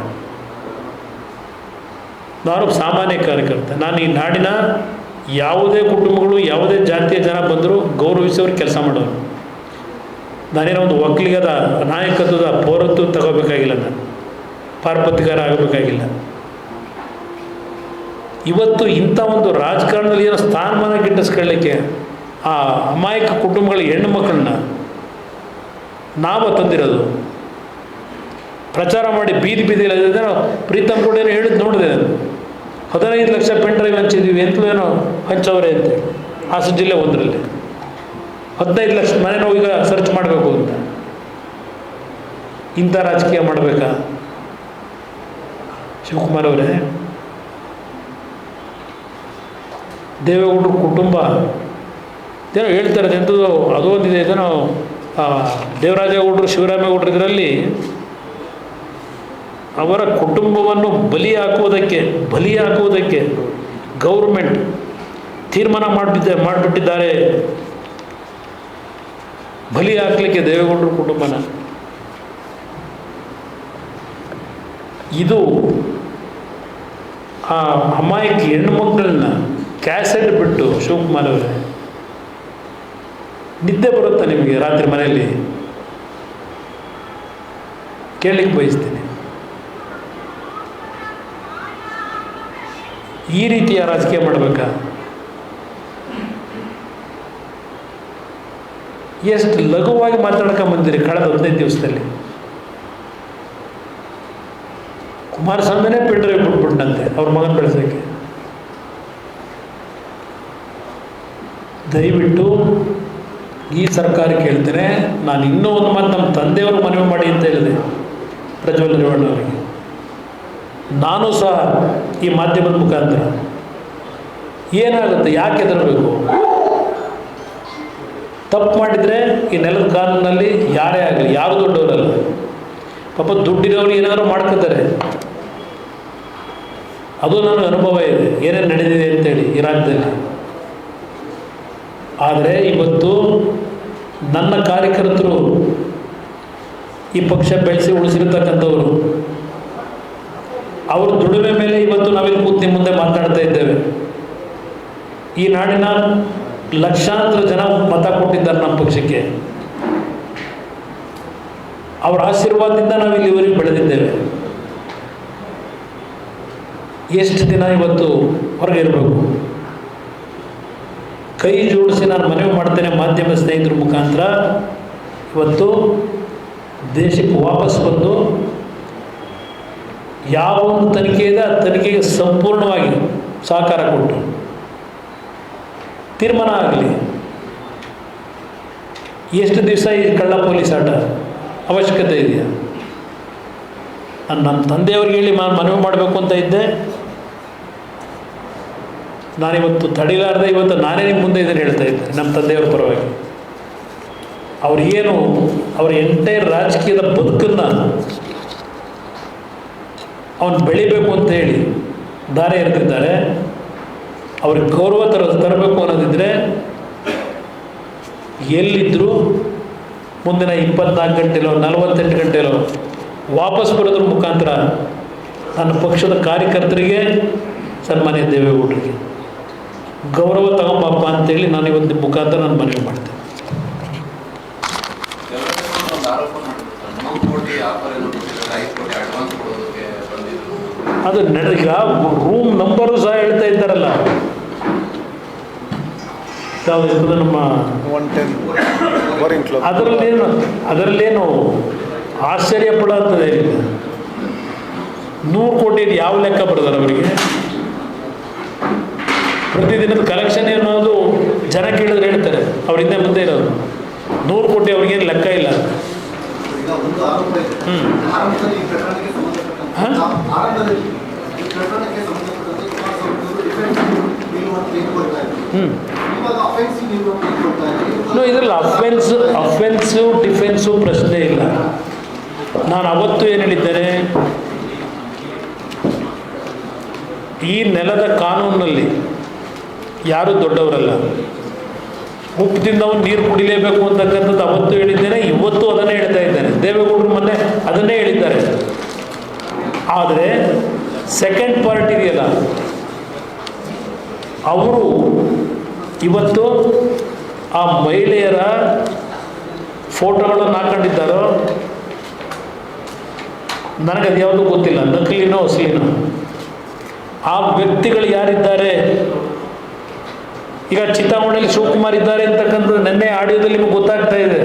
ನಾನು ಸಾಮಾನ್ಯ ಕಾರ್ಯಕರ್ತ. ನಾನು ಈ ನಾಡಿನ ಯಾವುದೇ ಕುಟುಂಬಗಳು ಯಾವುದೇ ಜಾತಿಯ ಜನ ಬಂದರೂ ಗೌರವಿಸೋರು ಕೆಲಸ ಮಾಡೋರು. ನಾನೇನೋ ಒಂದು ಒಕ್ಕಲಿಗದ ನಾಯಕತ್ವದ ಪೌರತ್ವ ತಗೋಬೇಕಾಗಿಲ್ಲ, ನಾನು ಪಾರ್ಪತ್ಯಗಾರ ಆಗಬೇಕಾಗಿಲ್ಲ. ಇವತ್ತು ಇಂಥ ಒಂದು ರಾಜಕಾರಣದಲ್ಲಿ ಏನೋ ಸ್ಥಾನಮಾನ ಗಿಟ್ಟಿಸ್ಕೊಳ್ಳಿಕ್ಕೆ ಆ ಅಮಾಯಕ ಕುಟುಂಬಗಳ ಹೆಣ್ಣು ಮಕ್ಕಳನ್ನ ನಾವು ತಂದಿರೋದು, ಪ್ರಚಾರ ಮಾಡಿ ಬೀದಿ ಬೀದಿಯಲ್ಲಿ ಪ್ರೀತಮ್ ಕೂಡ ಏನೋ ಹೇಳಿದ್ ನೋಡಿದೆ ನಾನು. 15 ಲಕ್ಷ ಪೆನ್ ಡ್ರೈವ್ ಹಂಚಿದ್ದೀವಿ ಎಂತಲೇನೋ ಹಂಚವ್ರೆ ಅಂತೇಳಿ ಹಾಸನ ಜಿಲ್ಲೆ ಒಂದರಲ್ಲಿ 15 ಲಕ್ಷ ಮನೆ ನಾವು ಈಗ ಸರ್ಚ್ ಮಾಡಬೇಕು ಅಂತ. ಇಂಥ ರಾಜಕೀಯ ಮಾಡಬೇಕಾ ಶಿವಕುಮಾರ್ ಅವರೇ? ದೇವೇಗೌಡರ ಕುಟುಂಬ ಏನೋ ಹೇಳ್ತಾರೆ, ಎಂಥದ್ದು ಅದು ಒಂದಿದೆ, ಇದೇನೋ ದೇವರಾಜೇಗೌಡರು ಶಿವರಾಮೇಗೌಡರು ಇದರಲ್ಲಿ ಅವರ ಕುಟುಂಬವನ್ನು ಬಲಿ ಹಾಕುವುದಕ್ಕೆ ಗೌರ್ಮೆಂಟ್ ತೀರ್ಮಾನ ಮಾಡಿಬಿಟ್ಟಿದ್ದಾರೆ, ಬಲಿ ಹಾಕಲಿಕ್ಕೆ ದೇವೇಗೌಡರ ಕುಟುಂಬನ. ಇದು ಆ ಅಮಾಯಕ ಹೆಣ್ಣುಮಕ್ಕಳನ್ನ ಕ್ಯಾಸೆಟ್ ಬಿಟ್ಟು ಶಿವಕುಮಾರ್ ಅವರೇ, ನಿದ್ದೆ ಬರುತ್ತಾ ನಿಮಗೆ ರಾತ್ರಿ ಮನೆಯಲ್ಲಿ? ಕೇಳಲಿಕ್ಕೆ ಬಯಸ್ತೀನಿ. ಈ ರೀತಿಯ ರಾಜಕೀಯ ಮಾಡಬೇಕಾ? ಎಷ್ಟು ಲಘುವಾಗಿ ಮಾತಾಡ್ಕೊಂಬಂದಿರಿ ಕಳೆದ 15 ದಿವಸದಲ್ಲಿ. ಕುಮಾರಸ್ವಾಮಿನೇ ಪೆನ್ ಡ್ರೈವ್ ಬಿಟ್ಬಿಟ್ಟಂತೆ ಅವ್ರ ಮಗನ ಬೆಳೆಸೋಕ್ಕೆ. ದಯವಿಟ್ಟು ಈ ಸರ್ಕಾರ ಕೇಳ್ತೇನೆ, ನಾನು ಇನ್ನೂ ಒಂದು ಮಾತು ನಮ್ಮ ತಂದೆಯವರು ಮನವಿ ಮಾಡಿ ಅಂತ ಹೇಳಿದೆ ಪ್ರಜ್ವಲ್ ರೇವಣ್ಣವರಿಗೆ. ನಾನು ಸಹ ಈ ಮಾಧ್ಯಮದ ಮುಖಾಂತರ ಏನಾಗುತ್ತೆ, ಯಾಕೆ ಹೆದರಬೇಕು? ತಪ್ಪು ಮಾಡಿದರೆ ಈ ನೆಲದ ಕಾನೂನಲ್ಲಿ ಯಾರೇ ಆಗಲಿ, ಯಾರು ದೊಡ್ಡವರಲ್ಲ, ಪಾಪ ದುಡ್ಡಿರೋರು ಏನಾದರೂ ಮಾಡ್ಕೋತಾರೆ. ಅದು ನನಗೆ ಅನುಭವ ಇದೆ, ಏನೇನು ನಡೆದಿದೆ ಅಂತೇಳಿ ಈ ರಾಜ್ಯದಲ್ಲಿ. ಆದರೆ ಇವತ್ತು ನನ್ನ ಕಾರ್ಯಕರ್ತರು ಈ ಪಕ್ಷ ಬೆಳೆಸಿ ಉಳಿಸಿರ್ತಕ್ಕಂಥವರು, ಅವ್ರ ದುಡಿಮೆ ಮೇಲೆ ಇವತ್ತು ನಾವಿಲ್ಲಿ ಕೂತು ನಿಮ್ಮ ಮುಂದೆ ಮಾತನಾಡ್ತಾ ಇದ್ದೇವೆ. ಈ ನಾಡಿನ ಲಕ್ಷಾಂತರ ಜನ ಮತ ಕೊಟ್ಟಿದ್ದಾರೆ ನಮ್ಮ ಪಕ್ಷಕ್ಕೆ. ಅವರ ಆಶೀರ್ವಾದದಿಂದ ನಾವು ಇಲ್ಲಿವರೆಗೆ ಬೆಳೆದಿದ್ದೇವೆ. ಎಷ್ಟು ದಿನ ಇವತ್ತು ಹೊರಗೆ ಇರಬೇಕು? ಕೈ ಜೋಡಿಸಿ ನಾನು ಮನವಿ ಮಾಡ್ತೇನೆ ಮಾಧ್ಯಮ ಸ್ನೇಹಿತರ ಮುಖಾಂತರ, ಇವತ್ತು ದೇಶಕ್ಕೆ ವಾಪಸ್ ಬಂದು ಯಾವ ಒಂದು ತನಿಖೆ ಇದೆ ಆ ತನಿಖೆಗೆ ಸಂಪೂರ್ಣವಾಗಿ ಸಹಕಾರ ಕೊಟ್ಟು ತೀರ್ಮಾನ ಆಗಲಿ. ಎಷ್ಟು ದಿವಸ ಈ ಕಳ್ಳ ಪೊಲೀಸ್ ಆಟ ಅವಶ್ಯಕತೆ ಇದೆಯಾ? ನಾನು ನಮ್ಮ ತಂದೆಯವ್ರಿಗೆ ಹೇಳಿ ಮನವಿ ಮಾಡಬೇಕು ಅಂತ ಇದ್ದೆ. ನಾನಿವತ್ತು ತಡಿಲಾರದೆ ಇವತ್ತು ನಾನೇ ನಿಮ್ಮ ಮುಂದೆ ಇದನ್ನು ಹೇಳ್ತಾ ಇದ್ದೆ ನಮ್ಮ ತಂದೆಯವ್ರ ಪರವಾಗಿ. ಅವ್ರಿಗೇನು ಅವ್ರ ಎಂಟೈರ್ ರಾಜಕೀಯದ ಬದುಕನ್ನು ಅವನು ಬೆಳಿಬೇಕು ಅಂತ ಹೇಳಿ ದಾರಿ ಎರೆದಿದ್ದಾರೆ. ಅವ್ರಿಗೆ ಗೌರವ ತರಬೇಕು ಅನ್ನೋದಿದ್ದರೆ ಎಲ್ಲಿದ್ದರೂ ಮುಂದಿನ 24 ಗಂಟೆಲೋ 48 ಗಂಟೆಲೋ ವಾಪಸ್ ಬರೋದ್ರ ಮುಖಾಂತರ ನನ್ನ ಪಕ್ಷದ ಕಾರ್ಯಕರ್ತರಿಗೆ, ಸನ್ಮಾನ್ಯ ದೇವೇಗೌಡರಿಗೆ ಗೌರವ ತಗೊಂಬಪ್ಪ ಅಂತೇಳಿ ನಾನು ಇವತ್ತು ಮುಖಾಂತರ ನಾನು ಮನವಿ ಮಾಡ್ತೇನೆ. ಆಫರ್ ಏನು ಕೊಟ್ಟಿದ್ದಾರೆ, 5 ಕೋಟಿ ಅಡ್ವಾನ್ಸ್ ಕೊಡೋದಕ್ಕೆ ಬಂದಿದ್ರು. ಅದು ಈಗ ರೂಮ್ ನಂಬರು ಸಹ ಹೇಳ್ತಾ ಇದ್ದಾರಲ್ಲ, ಯಾವುದು ಇರ್ತದೆ ನಮ್ಮ 110 ಬೋರಿಂಗ್ ಕ್ಲಬ್. ಅದರಲ್ಲೇನು ಆಶ್ಚರ್ಯ ಪಡೋಂಥದ್ದು ಏನಿಲ್ಲ. 100 ಕೋಟಿ ಯಾವ ಲೆಕ್ಕ ಬರ್ತಾರೆ ಅವರಿಗೆ? ಪ್ರತಿದಿನದ ಕಲೆಕ್ಷನ್ ಅನ್ನೋದು ಜನ ಕೇಳಿದ್ರೆ ಹೇಳ್ತಾರೆ, ಅವ್ರ ಹಿಂದೆ ಮುಂದೆ ಇರೋದು. 100 ಕೋಟಿ ಅವ್ರಿಗೇನು ಲೆಕ್ಕ ಇಲ್ಲ. ಈಗ ಒಂದು ಆರೋಪ ಇದೆ. ಆರಂಭದಲ್ಲಿ ಈ ಪ್ರಕರಣಕ್ಕೆ ಸಂಬಂಧಪಟ್ಟಂತೆ ಆರಂಭದಲ್ಲಿ ಈ ಪ್ರಕರಣಕ್ಕೆ ಸಂಬಂಧಪಟ್ಟಂತೆ ಕುಮಾರಸ್ವಾಮಿ ಡಿಫೆನ್ಸ್ ನಿಲ್ಲುವಂತ ಕೊಡ್ತಾ ಇದ್ರು. ಇವಾಗ ಅಫೆನ್ಸಿವ್ ನಿಲ್ಲುವಂತ ಕೊಡ್ತಾ ಇದ್ರು. ಇದರಲ್ಲಿ ಅಫೆನ್ಸು ಡಿಫೆನ್ಸು ಪ್ರಶ್ನೆ ಇಲ್ಲ. ನಾನು ಅವತ್ತು ಏನು ಹೇಳಿದ್ದೇನೆ, ಈ ನೆಲದ ಕಾನೂನಿನಲ್ಲಿ ಯಾರೂ ದೊಡ್ಡವರಲ್ಲ. ಉಪ್ಪು ತಿಂದವನು ನೀರು ಕುಡಿಲೇಬೇಕು ಅಂತಕ್ಕಂಥದ್ದು ಅವತ್ತು ಹೇಳಿದ್ದೇನೆ, ಇವತ್ತು ಅದನ್ನೇ ಹೇಳ್ತಾ ಇದ್ದೇನೆ. ದೇವೇಗೌಡರು ಮೊನ್ನೆ ಅದನ್ನೇ ಹೇಳಿದ್ದಾರೆ. ಆದರೆ ಸೆಕೆಂಡ್ ಪಾರ್ಟ್ ಇದೆಯಲ್ಲ, ಅವರು ಇವತ್ತು ಆ ಮಹಿಳೆಯರ ಫೋಟೋಗಳನ್ನು ಹಾಕೊಂಡಿದ್ದಾರೋ ನನಗದು ಯಾವುದೂ ಗೊತ್ತಿಲ್ಲ, ನಕಲಿನೋ ಅಸಲಿನೋ. ಆ ವ್ಯಕ್ತಿಗಳು ಯಾರಿದ್ದಾರೆ, ಈಗ ಚಿಂತಾಮಣಿಯಲ್ಲಿ ಶಿವಕುಮಾರ್ ಇದ್ದಾರೆ ಅಂತಕ್ಕಂಥದ್ದು ನಿನ್ನೆ ಆಡಿಯೋದಲ್ಲಿ ನಿಮಗೆ ಗೊತ್ತಾಗ್ತಾ ಇದೆ.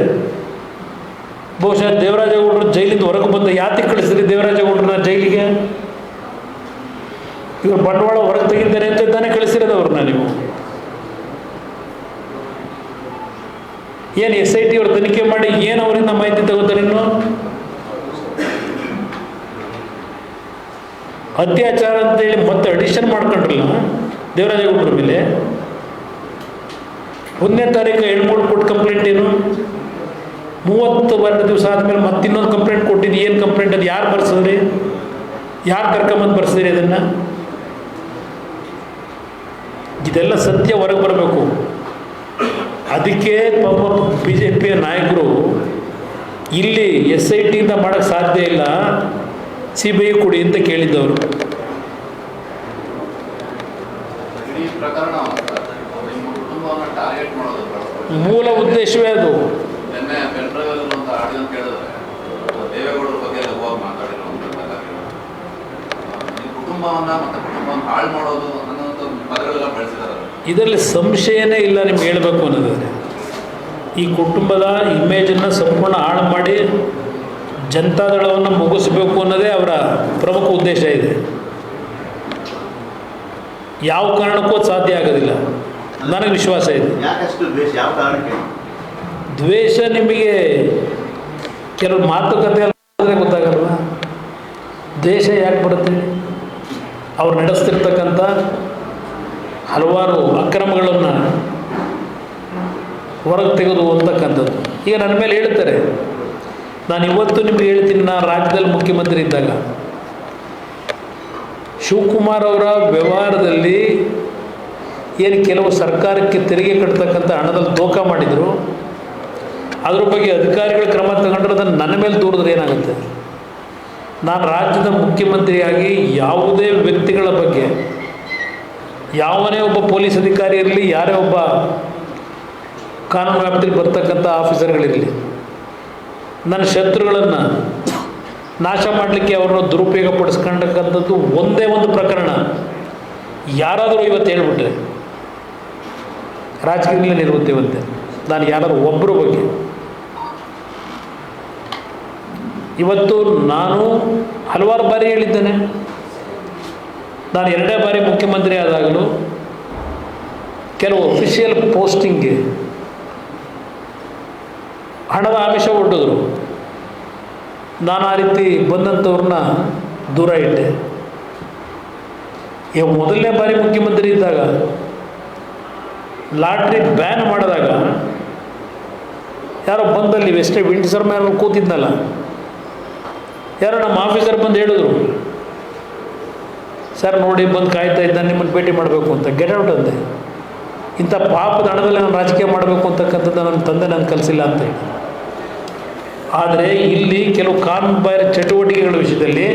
ಬಹುಶಃ ದೇವರಾಜೇಗೌಡರು ಜೈಲಿಂದ ಹೊರಗೆ ಬಂದ ಯಾತಿಗೆ ಕಳಿಸಿದ್ರಿ ದೇವರಾಜೇಗೌಡರನ್ನ ಜೈಲಿಗೆ? ಇವರು ಬಂಡವಾಳ ಹೊರಗೆ ತೆಗಿದ್ದಾರೆ ಅಂತ ತಾನೇ ಕಳಿಸಿರೋದು ಅವ್ರನ್ನ ನೀವು. ಏನು SIT ಅವರು ತನಿಖೆ ಮಾಡಿ ಏನು ಅವರಿಂದ ಮಾಹಿತಿ ತಗೋತಾರೆ? ಇನ್ನು ಅತ್ಯಾಚಾರ ಅಂತೇಳಿ ಮತ್ತೆ ಅಡಿಷನ್ ಮಾಡ್ಕೊಂಡ್ರಲ್ಲ ದೇವರಾಜೇಗೌಡರ ಮೇಲೆ. 1ನೇ ತಾರೀಕು 2-3 ಕೊಟ್ಟು ಕಂಪ್ಲೇಂಟ್ ಏನು, 32 ದಿವಸ ಆದಮೇಲೆ ಮತ್ತೆ ಇನ್ನೊಂದು ಕಂಪ್ಲೇಂಟ್ ಕೊಟ್ಟಿದ್ದು. ಏನು ಕಂಪ್ಲೇಂಟ್? ಅದು ಯಾರು ಬರ್ಸಿದ್ರಿ? ಯಾರು ಕರ್ಕೊಂಬಂದು ಬರ್ಸಿದ್ರಿ ಅದನ್ನು? ಇದೆಲ್ಲ ಸತ್ಯ ಹೊರಗೆ ಬರಬೇಕು. ಅದಕ್ಕೆ ಪಾಪ BJP ನಾಯಕರು ಇಲ್ಲಿ SITಯಿಂದ ಮಾಡೋಕ್ಕೆ ಸಾಧ್ಯ ಇಲ್ಲ, CBI ಕೊಡಿ ಅಂತ ಕೇಳಿದ್ದವರು. ಇಡೀ ಪ್ರಕರಣ ನಿಮ್ಮ ಕುಟುಂಬವನ್ನು ಟಾರ್ಗೆಟ್ ಮಾಡೋದು ಮೂಲ ಉದ್ದೇಶವೇ ಅದು. ನಿನ್ನೆ ಪೆನ್ಡ್ರೈವ್ ಅಂತ ಆಡಿಯೋ ಕೇಳಿದ್ರೆ ದೇವೇಗೌಡರ ಬಗ್ಗೆ ಲಘುವಾಗಿ ಮಾತಾಡಿರುವಂಥದ್ದೆಲ್ಲ ನಿಮ್ಮ ಕುಟುಂಬವನ್ನು ಮತ್ತು ಕುಟುಂಬವನ್ನು ಹಾಳು ಮಾಡೋದು ಅನ್ನೋಂಥ ಪದಗಳೆಲ್ಲ ಬಳಸಿದ್ದಾರೆ. ಇದರಲ್ಲಿ ಸಂಶಯನೇ ಇಲ್ಲ ನಿಮ್ಗೆ ಹೇಳಬೇಕು ಅನ್ನೋದಾದರೆ. ಈ ಕುಟುಂಬದ ಇಮೇಜನ್ನು ಸಂಪೂರ್ಣ ಹಾಳು ಮಾಡಿ ಜನತಾದಳವನ್ನು ಮುಗಿಸಬೇಕು ಅನ್ನೋದೇ ಅವರ ಪ್ರಮುಖ ಉದ್ದೇಶ ಇದೆ. ಯಾವ ಕಾರಣಕ್ಕೂ ಸಾಧ್ಯ ಆಗೋದಿಲ್ಲ, ನನಗೆ ವಿಶ್ವಾಸ ಇದೆ. ಯಾಕಷ್ಟು ದ್ವೇಷ? ಯಾವ ಕಾರಣಕ್ಕೆ ದ್ವೇಷ? ನಿಮಗೆ ಕೆಲವು ಮಾತುಕತೆ ಎಲ್ಲ ಗೊತ್ತಾಗಲ್ವ ದ್ವೇಷ ಯಾಕೆ ಬರುತ್ತೆ? ಅವ್ರು ನಡೆಸ್ತಿರ್ತಕ್ಕಂಥ ಹಲವಾರು ಅಕ್ರಮಗಳನ್ನು ಹೊರಗೆ ತೆಗೆದು ಅಂತಕ್ಕಂಥದ್ದು. ಈಗ ನನ್ನ ಮೇಲೆ ಹೇಳ್ತಾರೆ, ನಾನು ಇವತ್ತು ನಿಮಗೆ ಹೇಳ್ತೀನಿ, ನಾನು ರಾಜ್ಯದಲ್ಲಿ ಮುಖ್ಯಮಂತ್ರಿ ಇದ್ದಾಗ ಶಿವಕುಮಾರ್ ಅವರ ವ್ಯವಹಾರದಲ್ಲಿ ಏನು ಕೆಲವು ಸರ್ಕಾರಕ್ಕೆ ತೆರಿಗೆ ಕಟ್ತಕ್ಕಂಥ ಹಣದಲ್ಲಿ ದೋಖ ಮಾಡಿದರು, ಅದ್ರ ಬಗ್ಗೆ ಅಧಿಕಾರಿಗಳು ಕ್ರಮ ತಗೊಂಡ್ರೆ ಅದನ್ನು ನನ್ನ ಮೇಲೆ ದೂರಿದ್ರೆ ಏನಾಗುತ್ತೆ? ನಾನು ರಾಜ್ಯದ ಮುಖ್ಯಮಂತ್ರಿಯಾಗಿ ಯಾವುದೇ ವ್ಯಕ್ತಿಗಳ ಬಗ್ಗೆ, ಯಾವನೇ ಒಬ್ಬ ಪೊಲೀಸ್ ಅಧಿಕಾರಿ ಇರಲಿ, ಯಾರೇ ಒಬ್ಬ ಕಾನೂನು ವ್ಯಾಪ್ತಿಯಲ್ಲಿ ಬರ್ತಕ್ಕಂಥ ಆಫೀಸರ್ಗಳಿರಲಿ, ನನ್ನ ಶತ್ರುಗಳನ್ನು ನಾಶ ಮಾಡಲಿಕ್ಕೆ ಅವ್ರನ್ನ ದುರುಪಯೋಗ ಪಡಿಸ್ಕೊಂಡಕ್ಕಂಥದ್ದು ಒಂದೇ ಒಂದು ಪ್ರಕರಣ ಯಾರಾದರೂ ಇವತ್ತು ಹೇಳ್ಬಿಟ್ರೆ ರಾಜಕೀಯದಲ್ಲೇ ನಿಲ್ಲುತ್ತೇವಂತೆ. ನಾನು ಯಾರಾದರೂ ಒಬ್ಬರ ಬಗ್ಗೆ ಇವತ್ತು ನಾನು ಹಲವಾರು ಬಾರಿ ಹೇಳಿದ್ದೇನೆ. ನಾನು 2ನೇ ಬಾರಿ ಮುಖ್ಯಮಂತ್ರಿ ಆದಾಗಲೂ ಕೆಲವು ಅಫಿಷಿಯಲ್ ಪೋಸ್ಟಿಂಗ್ಗೆ ಹಣದ ಆಮಿಷ ಒಡ್ಡಿದ್ರು. ನಾನು ಆ ರೀತಿ ಬಂದಂಥವ್ರನ್ನ ದೂರ ಇಟ್ಟೆ. ಈಗ 1ನೇ ಬಾರಿ ಮುಖ್ಯಮಂತ್ರಿ ಇದ್ದಾಗ ಲಾಟ್ರಿ ಬ್ಯಾನ್ ಮಾಡಿದಾಗ ಯಾರೋ ಬಂದಲ್ಲಿ ವೆಸ್ಟೇ ವಿಂಡ್ಸರ್ ಮೇಲೆ ಕೂತಿದ್ನಲ್ಲ, ಯಾರೋ ನಮ್ಮ ಆಫೀಸರ್ ಬಂದು ಹೇಳಿದ್ರು, ಸರ್ ನೋಡಿ ಬಂದು ಕಾಯ್ತಾ ಇದ್ದ ನಿಮ್ಮನ್ನು ಭೇಟಿ ಮಾಡಬೇಕು ಅಂತ. ಗೆಟ್ ಔಟ್ ಅಂದೆ. ಇಂಥ ಪಾಪದ ಹಣದಲ್ಲಿ ನಾನು ರಾಜಕೀಯ ಮಾಡಬೇಕು ಅಂತಕ್ಕಂಥದ್ದು ನನ್ನ ತಂದೆ ನಾನು ಕಲಿಸಿಲ್ಲ ಅಂತ ಹೇಳಿ. ಆದರೆ ಇಲ್ಲಿ ಕೆಲವು ಕಾನೂನುಬಾಹಿರ ಚಟುವಟಿಕೆಗಳ ವಿಷಯದಲ್ಲಿ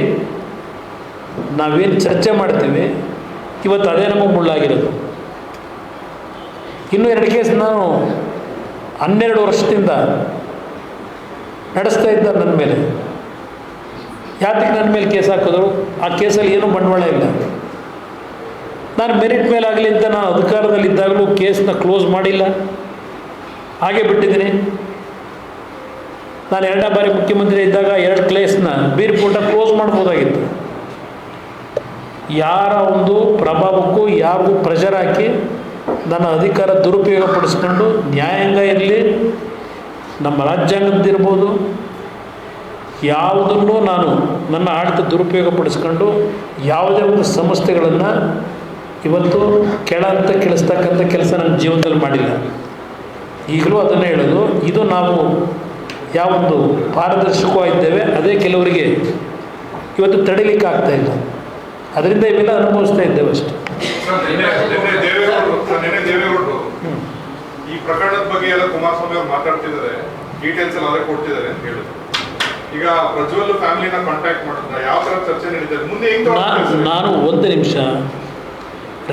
ನಾವೇನು ಚರ್ಚೆ ಮಾಡ್ತೀವಿ, ಇವತ್ತು ಅದೇ ನಮಗೆ ಮುಳ್ಳಾಗಿರೋದು. ಇನ್ನೂ 2 ಕೇಸ್ ನಾನು 12 ವರ್ಷದಿಂದ ನಡೆಸ್ತಾ ಇದ್ದ ನನ್ನ ಮೇಲೆ. ಯಾತಕ್ಕೆ ನನ್ನ ಮೇಲೆ ಕೇಸ್ ಹಾಕಿದ್ರು? ಆ ಕೇಸಲ್ಲಿ ಏನೂ ಬಂಡವಾಳ ಇಲ್ಲ. ನಾನು ಮೆರಿಟ್ ಮೇಲೆ ಆಗಲಿ ಅಂತ ನಾನು ಅಧಿಕಾರದಲ್ಲಿದ್ದಾಗಲೂ ಕೇಸ್ನ ಕ್ಲೋಸ್ ಮಾಡಿಲ್ಲ, ಹಾಗೆ ಬಿಟ್ಟಿದ್ದೀನಿ. ನಾನು 2ನೇ ಬಾರಿ ಮುಖ್ಯಮಂತ್ರಿ ಇದ್ದಾಗ 2 ಕೇಸ್ನ ಬೀರ್ಪೂಟ ಕ್ಲೋಸ್ ಮಾಡ್ಬೋದಾಗಿತ್ತು. ಯಾರ ಒಂದು ಪ್ರಭಾವಕ್ಕೂ ಯಾರಿಗೂ ಪ್ರೆಷರ್ ಹಾಕಿ ನನ್ನ ಅಧಿಕಾರ ದುರುಪಯೋಗ ಪಡಿಸ್ಕೊಂಡು, ನ್ಯಾಯಾಂಗ ಇರಲಿ, ನಮ್ಮ ರಾಜ್ಯಾಂಗದ್ದಿರ್ಬೋದು, ಯಾವುದನ್ನು ನಾನು ನನ್ನ ಆಡಳಿತ ದುರುಪಯೋಗ ಪಡಿಸ್ಕೊಂಡು ಯಾವುದೇ ಒಂದು ಸಂಸ್ಥೆಗಳನ್ನು ಇವತ್ತು ಕೆಳಿಸ್ತಕ್ಕಂಥ ಕೆಲಸ ನನ್ನ ಜೀವನದಲ್ಲಿ ಮಾಡಿಲ್ಲ. ಈಗಲೂ ಅದನ್ನೇ ಹೇಳೋದು, ಇದು ನಾವು ಯಾವೊಂದು ಪಾರದರ್ಶಕವಾಗಿದ್ದೇವೆ ಅದೇ ಕೆಲವರಿಗೆ ಇವತ್ತು ತಡಿಲಿಕ್ಕೆ ಆಗ್ತಾಯಿಲ್ಲ. ಅದರಿಂದ ಇವೆಲ್ಲ ಅನುಭವಿಸ್ತಾ ಇದ್ದೇವೆ ಅಷ್ಟೇ. ದೇವೇಗೌಡರು ಈ ಪ್ರಕರಣದ ಬಗ್ಗೆ ಎಲ್ಲ ಕುಮಾರಸ್ವಾಮಿ ಅವರು ಮಾತಾಡ್ತಿದ್ದಾರೆ, ಡೀಟೇಲ್ಸ್ ಎಲ್ಲ ಅವರೇ ಕೊಡ್ತಿದ್ದಾರೆ ಅಂತ ಹೇಳಿದ್ರು. ಈಗ ಪ್ರಜ್ವಲ್ ಫ್ಯಾಮಿಲಿನ ಕಾಂಟ್ಯಾಕ್ಟ್ ಮಾಡಿದ್ರೆ ಯಾವ ಥರ ಚರ್ಚೆ ನಡೀತಾರೆ ಮುಂದೆ ಹೆಂಗೆ? ನಾನು ಒಂದು ನಿಮಿಷ,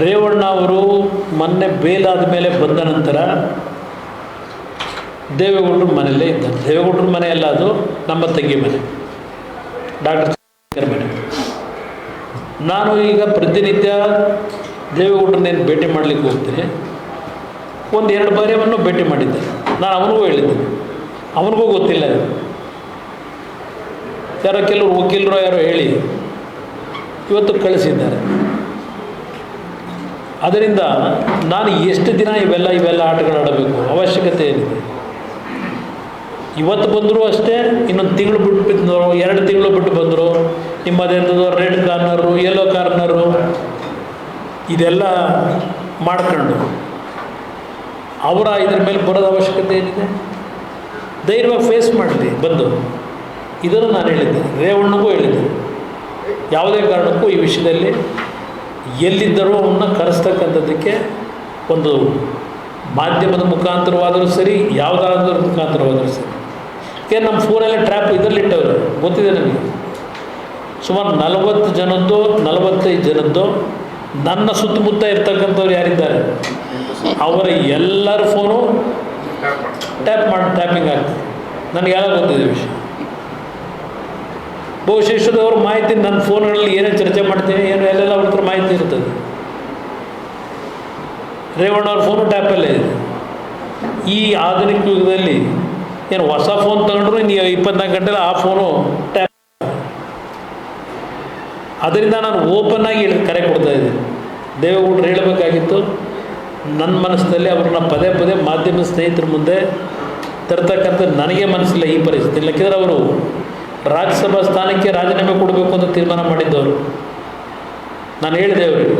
ರೇವಣ್ಣ ಅವರು ಮೊನ್ನೆ ಬೇಲಾದ ಮೇಲೆ ಬಂದ ನಂತರ ದೇವೇಗೌಡರ ಮನೆಯಲ್ಲೇ ಇದ್ದಾನೆ. ದೇವೇಗೌಡರ ಮನೆ ಅಲ್ಲ, ಅದು ನಮ್ಮ ತಂಗಿ ಮನೆ, ಡಾಕ್ಟರ್ ಮನೆ. ನಾನು ಈಗ ಪ್ರತಿನಿತ್ಯ ದೇವೇಗೌಡರನ್ನೇನು ಭೇಟಿ ಮಾಡಲಿಕ್ಕೆ ಹೋಗ್ತೀನಿ. 1-2 ಬಾರಿ ಅವನು ಭೇಟಿ ಮಾಡಿದ್ದೆ. ನಾನು ಅವನಿಗೂ ಹೇಳಿದ್ದೆ, ಅವನಿಗೂ ಗೊತ್ತಿಲ್ಲ. ಯಾರೋ ಕೆಲವರು ವಕೀಲರು ಯಾರೋ ಹೇಳಿ ಇವತ್ತು ಕಳಿಸಿದ್ದಾರೆ. ಅದರಿಂದ ನಾನು ಎಷ್ಟು ದಿನ ಇವೆಲ್ಲ ಆಟಗಳಾಡಬೇಕು? ಅವಶ್ಯಕತೆ ಏನಿದೆ? ಇವತ್ತು ಬಂದರೂ ಅಷ್ಟೇ, ಇನ್ನೊಂದು ತಿಂಗಳು ಬಿಟ್ಟು ಬಂದರು, 2 ತಿಂಗಳು ಬಿಟ್ಟು ಬಂದರು, ನಿಮ್ಮದೇನದು ರೆಡ್ ಕಾರ್ನರು, ಯೆಲ್ಲೋ ಕಾರ್ನರು ಇದೆಲ್ಲ ಮಾಡ್ಕೊಂಡು ಅವರ ಇದ್ರ ಮೇಲೆ ಬರೋದು ಅವಶ್ಯಕತೆ ಏನಿದೆ? ಧೈರ್ಯವಾಗಿ ಫೇಸ್ ಮಾಡಲಿ ಬಂದು. ಇದನ್ನು ನಾನು ಹೇಳಿದ್ದೆ, ರೇವಣ್ಣಗೂ ಹೇಳಿದ್ದೆ, ಯಾವುದೇ ಕಾರಣಕ್ಕೂ ಈ ವಿಷಯದಲ್ಲಿ ಎಲ್ಲಿದ್ದರೂ ಅವನ್ನ ಕರೆಸ್ತಕ್ಕಂಥದ್ದಕ್ಕೆ ಒಂದು ಮಾಧ್ಯಮದ ಮುಖಾಂತರವಾದರೂ ಸರಿ, ಯಾವುದಾದ್ರೂ ಮುಖಾಂತರವಾದರೂ ಸರಿ. ಏನು ನಮ್ಮ ಫೋನೆಲ್ಲ ಟ್ರ್ಯಾಪ್ ಇದರಲ್ಲಿಟ್ಟವ್ರು ಗೊತ್ತಿದೆ ನನಗೆ. ಸುಮಾರು 40 ಜನದ್ದು 45 ಜನದ್ದು ನನ್ನ ಸುತ್ತಮುತ್ತ ಇರ್ತಕ್ಕಂಥವ್ರು ಯಾರಿದ್ದಾರೆ ಅವರ ಎಲ್ಲರ ಫೋನು ಟ್ಯಾಪಿಂಗ್ ಆಗ್ತದೆ. ನನಗೆ ಯಾವಾಗ ಗೊತ್ತಿದೆ ವಿಷಯ. ಬಹುಶೇಷದವ್ರ ಮಾಹಿತಿ ನನ್ನ ಫೋನ್ಗಳಲ್ಲಿ ಏನೇನು ಚರ್ಚೆ ಮಾಡ್ತೀನಿ ಏನು ಎಲ್ಲೆಲ್ಲ ಅವ್ರ ಹತ್ರ ಮಾಹಿತಿ ಇರ್ತದೆ. ರೇವಣ್ಣವ್ರ ಫೋನು ಟ್ಯಾಪಲ್ಲೇ ಇದೆ. ಈ ಆಧುನಿಕ ಯುಗದಲ್ಲಿ ಏನು ಹೊಸ ಫೋನ್ ತಗೊಂಡ್ರು ನೀವು 24 ಗಂಟೆಲಿ ಆ ಫೋನು ಟ್ಯಾಪ್. ಅದರಿಂದ ನಾನು ಓಪನ್ ಆಗಿ ಕರೆ ಕೊಡ್ತಾ ಇದ್ದೀನಿ. ದೇವೇಗೌಡರು ಹೇಳಬೇಕಾಗಿತ್ತು, ನನ್ನ ಮನಸ್ಸಿನಲ್ಲಿ ಅವ್ರನ್ನ ಪದೇ ಪದೇ ಮಾಧ್ಯಮ ಸ್ನೇಹಿತರ ಮುಂದೆ ತರ್ತಕ್ಕಂಥ ನನಗೆ ಮನಸ್ಸಿಲ್ಲ ಈ ಪರಿಸ್ಥಿತಿ. ಯಾಕೆಂದರೆ ಅವರು ರಾಜ್ಯಸಭಾ ಸ್ಥಾನಕ್ಕೆ ರಾಜೀನಾಮೆ ಕೊಡಬೇಕು ಅಂತ ತೀರ್ಮಾನ ಮಾಡಿದ್ದವರು. ನಾನು ಹೇಳಿದೆ ಅವರಿಗೆ,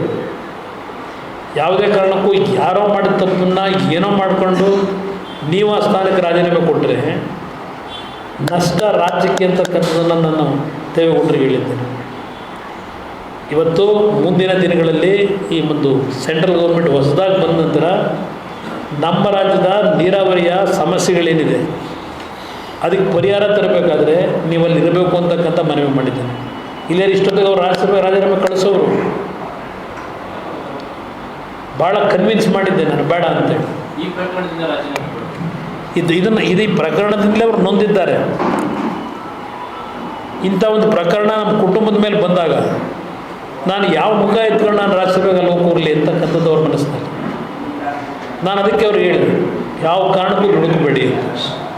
ಯಾವುದೇ ಕಾರಣಕ್ಕೂ ಯಾರೋ ಮಾಡಿದ ತಪ್ಪನ್ನು ಏನೋ ಮಾಡಿಕೊಂಡು ನೀವು ಆ ಸ್ಥಾನಕ್ಕೆ ರಾಜೀನಾಮೆ ಕೊಟ್ಟರೆ ನಷ್ಟ ರಾಜ್ಯಕ್ಕೆ ಅಂತಕ್ಕಂಥದ್ದನ್ನು ನಾನು ದೇವೇಗೌಡರಿಗೆ ಹೇಳಿದ್ದೇನೆ. ಇವತ್ತು ಮುಂದಿನ ದಿನಗಳಲ್ಲಿ ಈ ಒಂದು ಸೆಂಟ್ರಲ್ ಗೌರ್ಮೆಂಟ್ ಹೊಸದಾಗಿ ಬಂದ ನಂತರ ನಮ್ಮ ರಾಜ್ಯದ ನೀರಾವರಿಯ ಸಮಸ್ಯೆಗಳೇನಿದೆ ಅದಕ್ಕೆ ಪರಿಹಾರ ತರಬೇಕಾದ್ರೆ ನೀವಲ್ಲಿ ಇರಬೇಕು ಅಂತಕ್ಕಂಥ ಮನವಿ ಮಾಡಿದ್ದೇನೆ. ಇಲ್ಲೇ ಇಷ್ಟೊತ್ತಿಗೆ ಅವರು ರಾಜ್ಯಸಭೆ ರಾಜೀನಾಮೆ ಕಳಿಸೋರು ಭಾಳ ಕನ್ವಿನ್ಸ್ ಮಾಡಿದ್ದೆ ನಾನು ಬೇಡ ಅಂತೇಳಿ. ಈ ಪ್ರಕರಣದಿಂದ ರಾಜೀನಾಮೆ ಇದು ಈ ಪ್ರಕರಣದಿಂದಲೇ ಅವರು ನೊಂದಿದ್ದಾರೆ. ಇಂಥ ಒಂದು ಪ್ರಕರಣ ನಮ್ಮ ಕುಟುಂಬದ ಮೇಲೆ ಬಂದಾಗ ನಾನು ಯಾವ ಮುಖ ಎತ್ಕೊಂಡು ನಾನು ರಾಜ್ಯಸಭೆಗೆ ಹೋಗ್ಕೋರ್ಲಿ ಅಂತಕ್ಕಂಥದ್ದು ಅವ್ರ ಮನಸ್ಸಿನಲ್ಲಿ. ನಾನು ಅದಕ್ಕೆ ಅವ್ರು ಹೇಳಿದೆ, ಯಾವ ಕಾರಣಕ್ಕೂ ಹುಡುಕಬೇಡಿ ಅಂತ.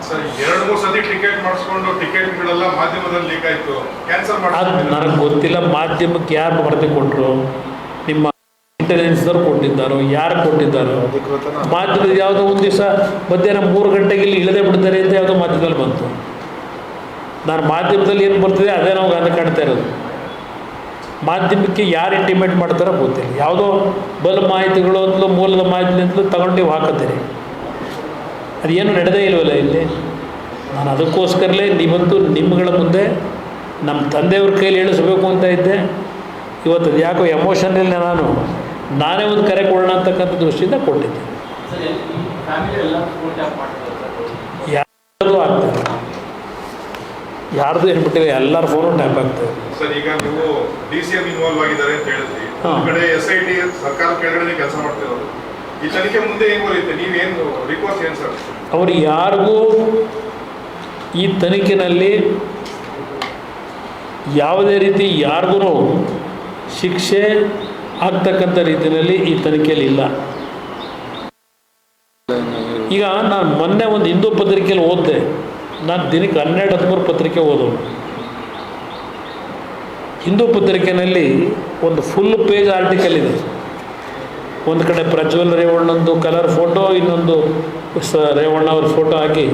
ಸರ್, 2-3 ಸತಿ ಟಿಕೆಟ್ ಮಾಡಿಸ್ಕೊಂಡು ಟಿಕೆಟ್ಗಳೆಲ್ಲ ಮಾಧ್ಯಮದಲ್ಲಿ ಲೀಕ್ ಆಯಿತು, ಕ್ಯಾನ್ಸಲ್ ಅದು ನನಗೆ ಗೊತ್ತಿಲ್ಲ. ಮಾಧ್ಯಮಕ್ಕೆ ಯಾರು ವರದಿ ಕೊಟ್ಟರು, ನಿಮ್ಮ ಇಂಟೆಲಿಜೆನ್ಸ್ದವ್ರು ಕೊಟ್ಟಿದ್ದಾರೋ, ಯಾರು ಕೊಟ್ಟಿದ್ದಾರೋ. ಮಾಧ್ಯಮದ ಯಾವುದೋ ಒಂದು ದಿವಸ ಮಧ್ಯಾಹ್ನ 3 ಗಂಟೆಗೆ ಇಲ್ಲಿ ಇಳದೆ ಬಿಡ್ತಾರೆ ಅಂತ ಯಾವುದೋ ಮಾಧ್ಯಮದಲ್ಲಿ ಬಂತು. ನಾನು ಮಾಧ್ಯಮದಲ್ಲಿ ಏನು ಬರ್ತಿದೆ ಅದೇ ನಾವು ಗಂಧ ಕಾಣ್ತಾ ಇರೋದು. ಮಾಧ್ಯಮಕ್ಕೆ ಯಾರು ಇಂಟಿಮೇಟ್ ಮಾಡ್ತಾರೋ ಗೊತ್ತಿಲ್ಲ. ಯಾವುದೋ ಬಲ ಮಾಹಿತಿಗಳು ಅಂತಲೂ ಮೂಲದ ಮಾಹಿತಿ ಅಂತಲೂ ತಗೊಂಡು ನೀವು ಹಾಕತ್ತೀರಿ. ಅದೇನು ನಡೆದೇ ಇಲ್ವಲ್ಲ ಇಲ್ಲಿ. ನಾನು ಅದಕ್ಕೋಸ್ಕರಲೇ ನೀವಂತೂ ನಿಮ್ಮಗಳ ಮುಂದೆ ನಮ್ಮ ತಂದೆಯವ್ರ ಕೈಲಿ ಹೇಳಿಸ್ಬೇಕು ಅಂತ ಇದ್ದೆ. ಇವತ್ತು ಅದು ಯಾಕೋ ಎಮೋಷನಲ್ಲಿ ನಾನೇ ಒಂದು ಕರೆ ಕೊಡೋಣ ಅಂತಕ್ಕಂಥ ದೃಷ್ಟಿಯಿಂದ ಕೊಟ್ಟಿದ್ದೆ. ಯಾರ್ದು ಆಗ್ತದೆ, ಯಾರ್ದು ಹೇಳ್ಬಿಟ್ಟಿದೆ, ಎಲ್ಲರ ಫೋನು ಟ್ಯಾಪ್ ಆಗ್ತದೆ. ಸರ್, ಈಗ ನೀವು DCM ಇನ್ವಾಲ್ವ್ ಆಗಿದ್ದಾರೆ ಅಂತ ಹೇಳಿದ್ರಿ. ಒಂದು ಕಡೆ SIT ಸರ್ಕಾರ ಕೆಳಗಡೆ ಕೆಲಸ ಮಾಡ್ತಿರೋದು. ಈ ತನಿಖೆ ಮುಂದೆ ಏನು ಬರುತ್ತೆ? ನೀವೇನು ರಿಕ್ವೆಸ್ಟ್ ಏನು ಸರ್? ಅವರು ಯಾರಿಗೂ ಈ ತನಿಖೆಯಲ್ಲಿ ಯಾವುದೇ ರೀತಿ ಯಾರಿಗೂ ಶಿಕ್ಷೆ ಆಗ್ತಕ್ಕಂಥ ರೀತಿಯಲ್ಲಿ ಈ ತನಿಖೆಯಲ್ಲಿ ಇಲ್ಲ. ಈಗ ನಾನು ಮೊನ್ನೆ ಒಂದು ಹಿಂದೂ ಪತ್ರಿಕೆಯಲ್ಲಿ ಓದಿದೆ, ನಾನು ದಿನಕ್ಕೆ 12-13 ಪತ್ರಿಕೆ ಓದೋನು. ಹಿಂದೂ ಪತ್ರಿಕೆಯಲ್ಲಿ ಒಂದು ಫುಲ್ ಪೇಜ್ ಆರ್ಟಿಕಲ್ ಇದೆ. ಒಂದು ಕಡೆ ಪ್ರಜ್ವಲ್ ರೇವಣ್ಣಂದು ಕಲರ್ ಫೋಟೋ, ಇನ್ನೊಂದು ರೇವಣ್ಣ ಅವ್ರ ಫೋಟೋ ಹಾಕಿ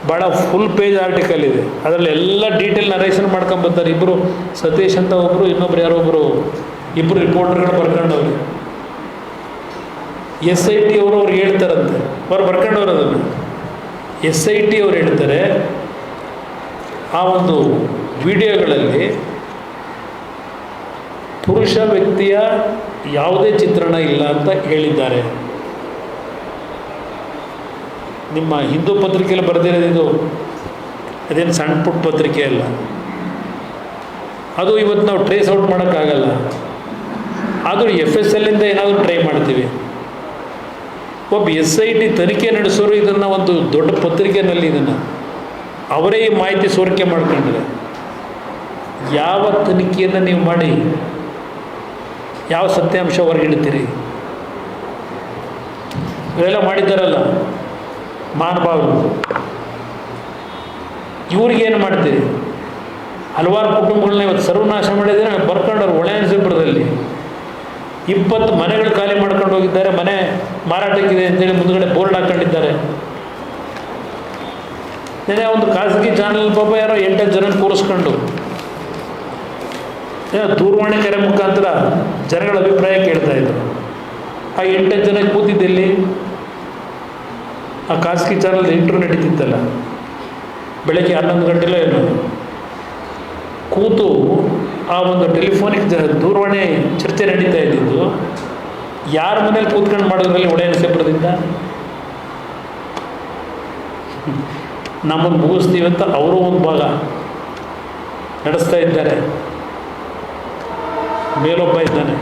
ಭಾಳ ಫುಲ್ ಪೇಜ್ ಆರ್ಟಿಕಲ್ ಇದೆ. ಅದರಲ್ಲಿ ಎಲ್ಲ ಡೀಟೇಲ್ ನರೇಷನ್ ಮಾಡ್ಕೊಂಬರ್ತಾರೆ. ಇಬ್ಬರು ಸತೀಶ್ ಅಂತ ಒಬ್ಬರು, ಇನ್ನೊಬ್ರು ಯಾರೊಬ್ಬರು, ಇಬ್ಬರು ರಿಪೋರ್ಟರ್ಗಳು ಬರ್ಕೊಂಡವ್ರು. SIT ಅವರು ಅವ್ರಿಗೆ ಹೇಳ್ತಾರಂತೆ, ಅವ್ರು ಬರ್ಕೊಂಡವ್ರು ಅದನ್ನು. SIT ಅವ್ರು ಹೇಳ್ತಾರೆ ಆ ಒಂದು ವಿಡಿಯೋಗಳಲ್ಲಿ ಪುರುಷ ವ್ಯಕ್ತಿಯ ಯಾವುದೇ ಚಿತ್ರಣ ಇಲ್ಲ ಅಂತ ಹೇಳಿದ್ದಾರೆ. ನಿಮ್ಮ ಹಿಂದೂ ಪತ್ರಿಕೆಯಲ್ಲಿ ಬರೆದಿರೋದು ಇದು, ಅದೇನು ಸಣ್ಣ ಪುಟ್ಟ ಪತ್ರಿಕೆ ಅಲ್ಲ. ಅದು ಇವತ್ತು ನಾವು ಟ್ರೇಸ್ ಔಟ್ ಮಾಡೋಕ್ಕಾಗಲ್ಲ. ಆದರೂ FSLಯಿಂದ ಏನಾದರೂ ಟ್ರೈ ಮಾಡ್ತೀವಿ. ಒಬ್ಬ SIT ತನಿಖೆ ನಡೆಸೋರು ಇದನ್ನು ಒಂದು ದೊಡ್ಡ ಪತ್ರಿಕೆಯಲ್ಲಿ ಇದನ್ನು ಅವರೇ ಈ ಮಾಹಿತಿ ಸೋರಿಕೆ ಮಾಡ್ಕೊಂಡ್ರೆ ಯಾವ ತನಿಖೆಯನ್ನು ನೀವು ಮಾಡಿ ಯಾವ ಸತ್ಯಾಂಶ ಹೊರಗೆ ಇಡ್ತೀರಿ? ಇವೆಲ್ಲ ಮಾಡಿದ್ದಾರಲ್ಲ ಮಹಾನುಭಾವರು, ಇವ್ರಿಗೇನು ಮಾಡ್ತೀರಿ? ಹಲವಾರು ಕುಟುಂಬಗಳನ್ನ ಇವತ್ತು ಸರ್ವನಾಶ ಮಾಡಿದರೆ ಬರ್ಕೊಂಡವ್ರು ಹೊಳೆನರಸೀಪುರದಲ್ಲಿ 20 ಮನೆಗಳು ಖಾಲಿ ಮಾಡ್ಕೊಂಡು ಹೋಗಿದ್ದಾರೆ. ಮನೆ ಮಾರಾಟಕ್ಕಿದೆ ಅಂತೇಳಿ ಮುಂದುಗಡೆ ಬೋರ್ಡ್ ಹಾಕೊಂಡಿದ್ದಾರೆ. ನೆನೆ ಒಂದು ಖಾಸಗಿ ಚಾನಲ್ ಪಾಪ ಯಾರೋ 8 ಜನ ಕೂರಿಸ್ಕೊಂಡು ದೂರವಾಣಿ ಕರೆ ಮುಖಾಂತರ ಜನಗಳ ಅಭಿಪ್ರಾಯ ಕೇಳ್ತಾ ಇದ್ರು. ಆ 8 ಜನ ಕೂತಿದ್ದಲ್ಲಿ ಆ ಖಾಸಗಿ ಚಾನಲ್ ಇಂಟರ್ವ್ಯೂ ನಡೀತಿತ್ತಲ್ಲ, ಬೆಳಗ್ಗೆ 11 ಗಂಟೆಲೋ ಏನು ಕೂತು ಆ ಒಂದು ಟೆಲಿಫೋನಿಕ್ ದೂರವಾಣಿ ಚರ್ಚೆ ನಡೀತಾ ಇದ್ದಿದ್ದು ಯಾರ ಮನೇಲಿ ಕೂತ್ಕೊಂಡು ಮಾಡೋದ್ರಲ್ಲಿ ಹೊಳೆನರಸೀಪುರದಿಂದ ನಮ್ಮನ್ನು ಮುಗಿಸ್ತೀವಿ ಅಂತ ಅವರು ಒಂದು ಭಾಗ ನಡೆಸ್ತಾ ಇದ್ದಾರೆ. ಮೇಲೊಬ್ಬ ಇದ್ದಾನೆ,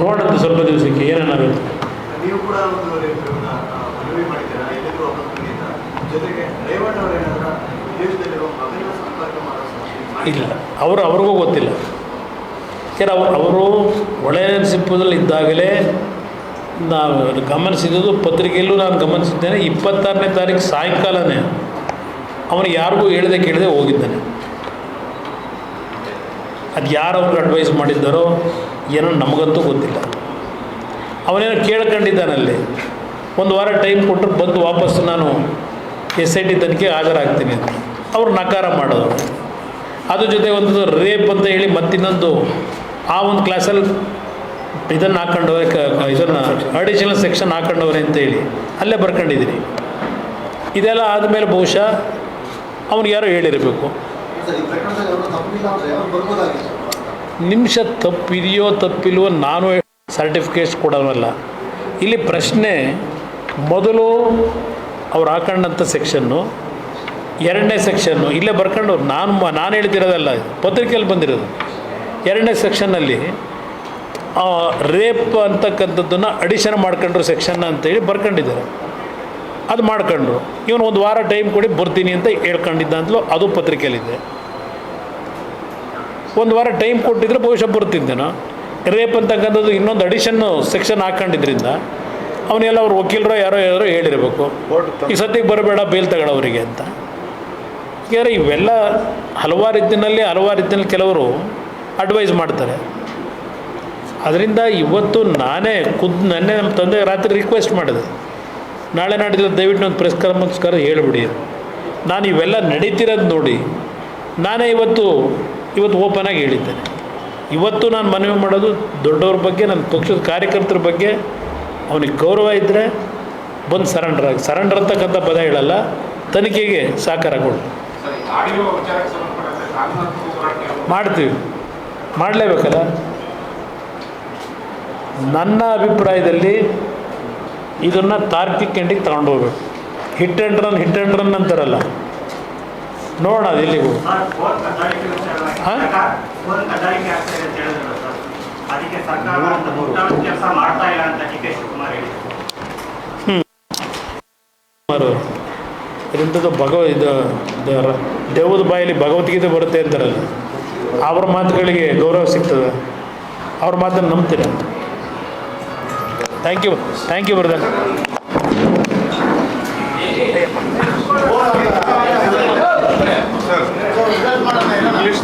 ನೋಡಂತ ಸ್ವಲ್ಪ ದಿವಸಕ್ಕೆ ಏನೇನಾಗುತ್ತೆ. ನೀವು ಕೂಡ ಒಂದು ಮನವಿ ಮಾಡಿದ್ದೀರಾ, ಎಲ್ಲಿಗೂ ಜೊತೆಗೆ ರೇವಣ್ಣ ಅವರೇನಾದ್ರೂ ವಿದೇಶದಲ್ಲಿರುವ ಮಗನ ಸಂಪರ್ಕ ಮಾಡೋ ಇಲ್ಲ, ಅವ್ರಿಗೂ ಗೊತ್ತಿಲ್ಲ. ಯಾಕೆ ಅವರು ಹೊಳೆನರಸೀಪುರದಲ್ಲಿ ಇದ್ದಾಗಲೇ ನಾವು ಗಮನಿಸಿದ್ದು, ಪತ್ರಿಕೆಯಲ್ಲೂ ನಾನು ಗಮನಿಸಿದ್ದೇನೆ. 26ನೇ ತಾರೀಕು ಸಾಯಂಕಾಲನೇ ಅವನು ಯಾರಿಗೂ ಹೇಳ್ದೆ ಕೇಳದೆ ಹೋಗಿದ್ದಾನೆ. ಅದು ಯಾರು ಅವ್ರಿಗೆ ಅಡ್ವೈಸ್ ಮಾಡಿದ್ದಾರೋ ಏನೋ ನಮಗಂತೂ ಗೊತ್ತಿಲ್ಲ. ಅವನೇನೋ ಕೇಳ್ಕೊಂಡಿದ್ದಾನಲ್ಲಿ, ಒಂದು ವಾರ ಟೈಮ್ ಕೊಟ್ಟರು ಬಂದು ವಾಪಸ್ ನಾನು SIT ತನಿಖೆಗೆ ಹಾಜರಾಗ್ತೀನಿ ಅಂತ ಅವ್ರು ನಕಾರ ಮಾಡೋದು. ಅದ್ರ ಜೊತೆ ಒಂದು ರೇಪ್ ಅಂತ ಹೇಳಿ ಮತ್ತಿನ್ನೊಂದು ಆ ಒಂದು ಕ್ಲಾಸಲ್ಲಿ ಇದನ್ನು ಹಾಕ್ಕೊಂಡವ್ರೆ, ಇದನ್ನು ಅಡಿಷನಲ್ ಸೆಕ್ಷನ್ ಹಾಕ್ಕೊಂಡವ್ರೆ ಅಂತ ಹೇಳಿ ಅಲ್ಲೇ ಬರ್ಕೊಂಡಿದ್ದೀನಿ. ಇದೆಲ್ಲ ಆದಮೇಲೆ ಬಹುಶಃ ಅವ್ನಿಗೆ ಯಾರೋ ಹೇಳಿರಬೇಕು. ನಿಮಿಷ ತಪ್ಪಿದೆಯೋ ತಪ್ಪಿಲ್ವೋ ನಾನು ಸರ್ಟಿಫಿಕೇಟ್ಸ್ ಕೊಡೋವಲ್ಲ. ಇಲ್ಲಿ ಪ್ರಶ್ನೆ ಮೊದಲು ಅವ್ರು ಹಾಕೊಂಡಂಥ ಸೆಕ್ಷನ್ನು, 2ನೇ ಸೆಕ್ಷನ್ನು ಇಲ್ಲೇ ಬರ್ಕೊಂಡವ್ರು. ನಾನು ಹೇಳ್ತಿರೋದಲ್ಲ, ಪತ್ರಿಕೆಯಲ್ಲಿ ಬಂದಿರೋದು. 2ನೇ ಸೆಕ್ಷನ್ನಲ್ಲಿ ರೇಪ್ ಅಂತಕ್ಕಂಥದ್ದನ್ನು ಅಡಿಷನ್ ಮಾಡ್ಕೊಂಡ್ರು ಸೆಕ್ಷನ್ನ ಅಂತೇಳಿ ಬರ್ಕೊಂಡಿದ್ದಾರೆ. ಅದು ಮಾಡ್ಕೊಂಡ್ರು. ಇವನು ಒಂದು ವಾರ ಟೈಮ್ ಕೊಡಿ ಬರ್ತೀನಿ ಅಂತ ಹೇಳ್ಕೊಂಡಿದ್ದ ಅಂತಲೂ ಅದು ಪತ್ರಿಕೆಯಲ್ಲಿದೆ. ಒಂದು ವಾರ ಟೈಮ್ ಕೊಟ್ಟಿದ್ರೆ ಬಹುಶಃ ಬರ್ತಿದ್ದೇನೋ. ರೇಪ್ ಅಂತಕ್ಕಂಥದ್ದು ಇನ್ನೊಂದು ಅಡಿಷನ್ನು ಸೆಕ್ಷನ್ ಹಾಕ್ಕೊಂಡಿದ್ರಿಂದ ಅವನ್ನೆಲ್ಲ ಅವ್ರ ವಕೀಲರೋ ಯಾರೋ ಹೇಳಿರಬೇಕು, ಈ ಸದ್ಯಕ್ಕೆ ಬರಬೇಡ ಬೇಲ್ ತಗೊಳ್ಳೋರಿಗೆ ಅಂತ. ಯಾರು ಇವೆಲ್ಲ ಹಲವಾರು ರೀತಿಯಲ್ಲಿ ಕೆಲವರು ಅಡ್ವೈಸ್ ಮಾಡ್ತಾರೆ. ಅದರಿಂದ ಇವತ್ತು ನಾನೇ ನೆನ್ನೆ ನಮ್ಮ ತಂದೆ ರಾತ್ರಿ ರಿಕ್ವೆಸ್ಟ್ ಮಾಡಿದೆ, ನಾಳೆ ನಾಡಿದ್ದು ದಯವಿಟ್ಟು ಒಂದು ಪ್ರೆಸ್ ಕಾನ್ಫರೆನ್ಸ್ ಹೇಳಿಬಿಡಿ. ನಾನು ಇವೆಲ್ಲ ನಡೀತಿರೋದು ನೋಡಿ ನಾನೇ ಇವತ್ತು ಓಪನ್ ಆಗಿ ಹೇಳಿದ್ದೇನೆ. ಇವತ್ತು ನಾನು ಮನವಿ ಮಾಡೋದು ದೊಡ್ಡವ್ರ ಬಗ್ಗೆ, ನನ್ನ ಪಕ್ಷದ ಕಾರ್ಯಕರ್ತರ ಬಗ್ಗೆ ಅವನಿಗೆ ಗೌರವ ಇದ್ದರೆ ಬಂದು ಸರೆಂಡರ್ ಅಂತಕ್ಕಂಥ ಪದ ಹೇಳಲ್ಲ, ತನಿಖೆಗೆ ಸಹಕಾರ ಕೊಡು. ಮಾಡ್ತೀವಿ, ಮಾಡಲೇಬೇಕಲ್ಲ. ನನ್ನ ಅಭಿಪ್ರಾಯದಲ್ಲಿ ಇದನ್ನು ತಾರ್ಕಿಕ ಎಂಡಿಗೆ ತಗೊಂಡು ಹೋಗ್ಬೇಕು. ಹಿಟ್ ಆ್ಯಂಡ್ ರನ್ ಅಂತಾರಲ್ಲ, ನೋಡೋಣ ಅದು ಎಲ್ಲಿಗೂ. ಹಾಂ, ಇದರಿಂದ ದೇವದ ಬಾಯಲ್ಲಿ ಭಗವದ್ಗೀತೆ ಬರುತ್ತೆ ಅಂತಾರಲ್ಲ, ಅವ್ರ ಮಾತುಗಳಿಗೆ ಗೌರವ ಸಿಗ್ತದೆ. ಅವ್ರ ಮಾತನ್ನು ನಂಬ್ತೀರ. Thank you brother. Sir English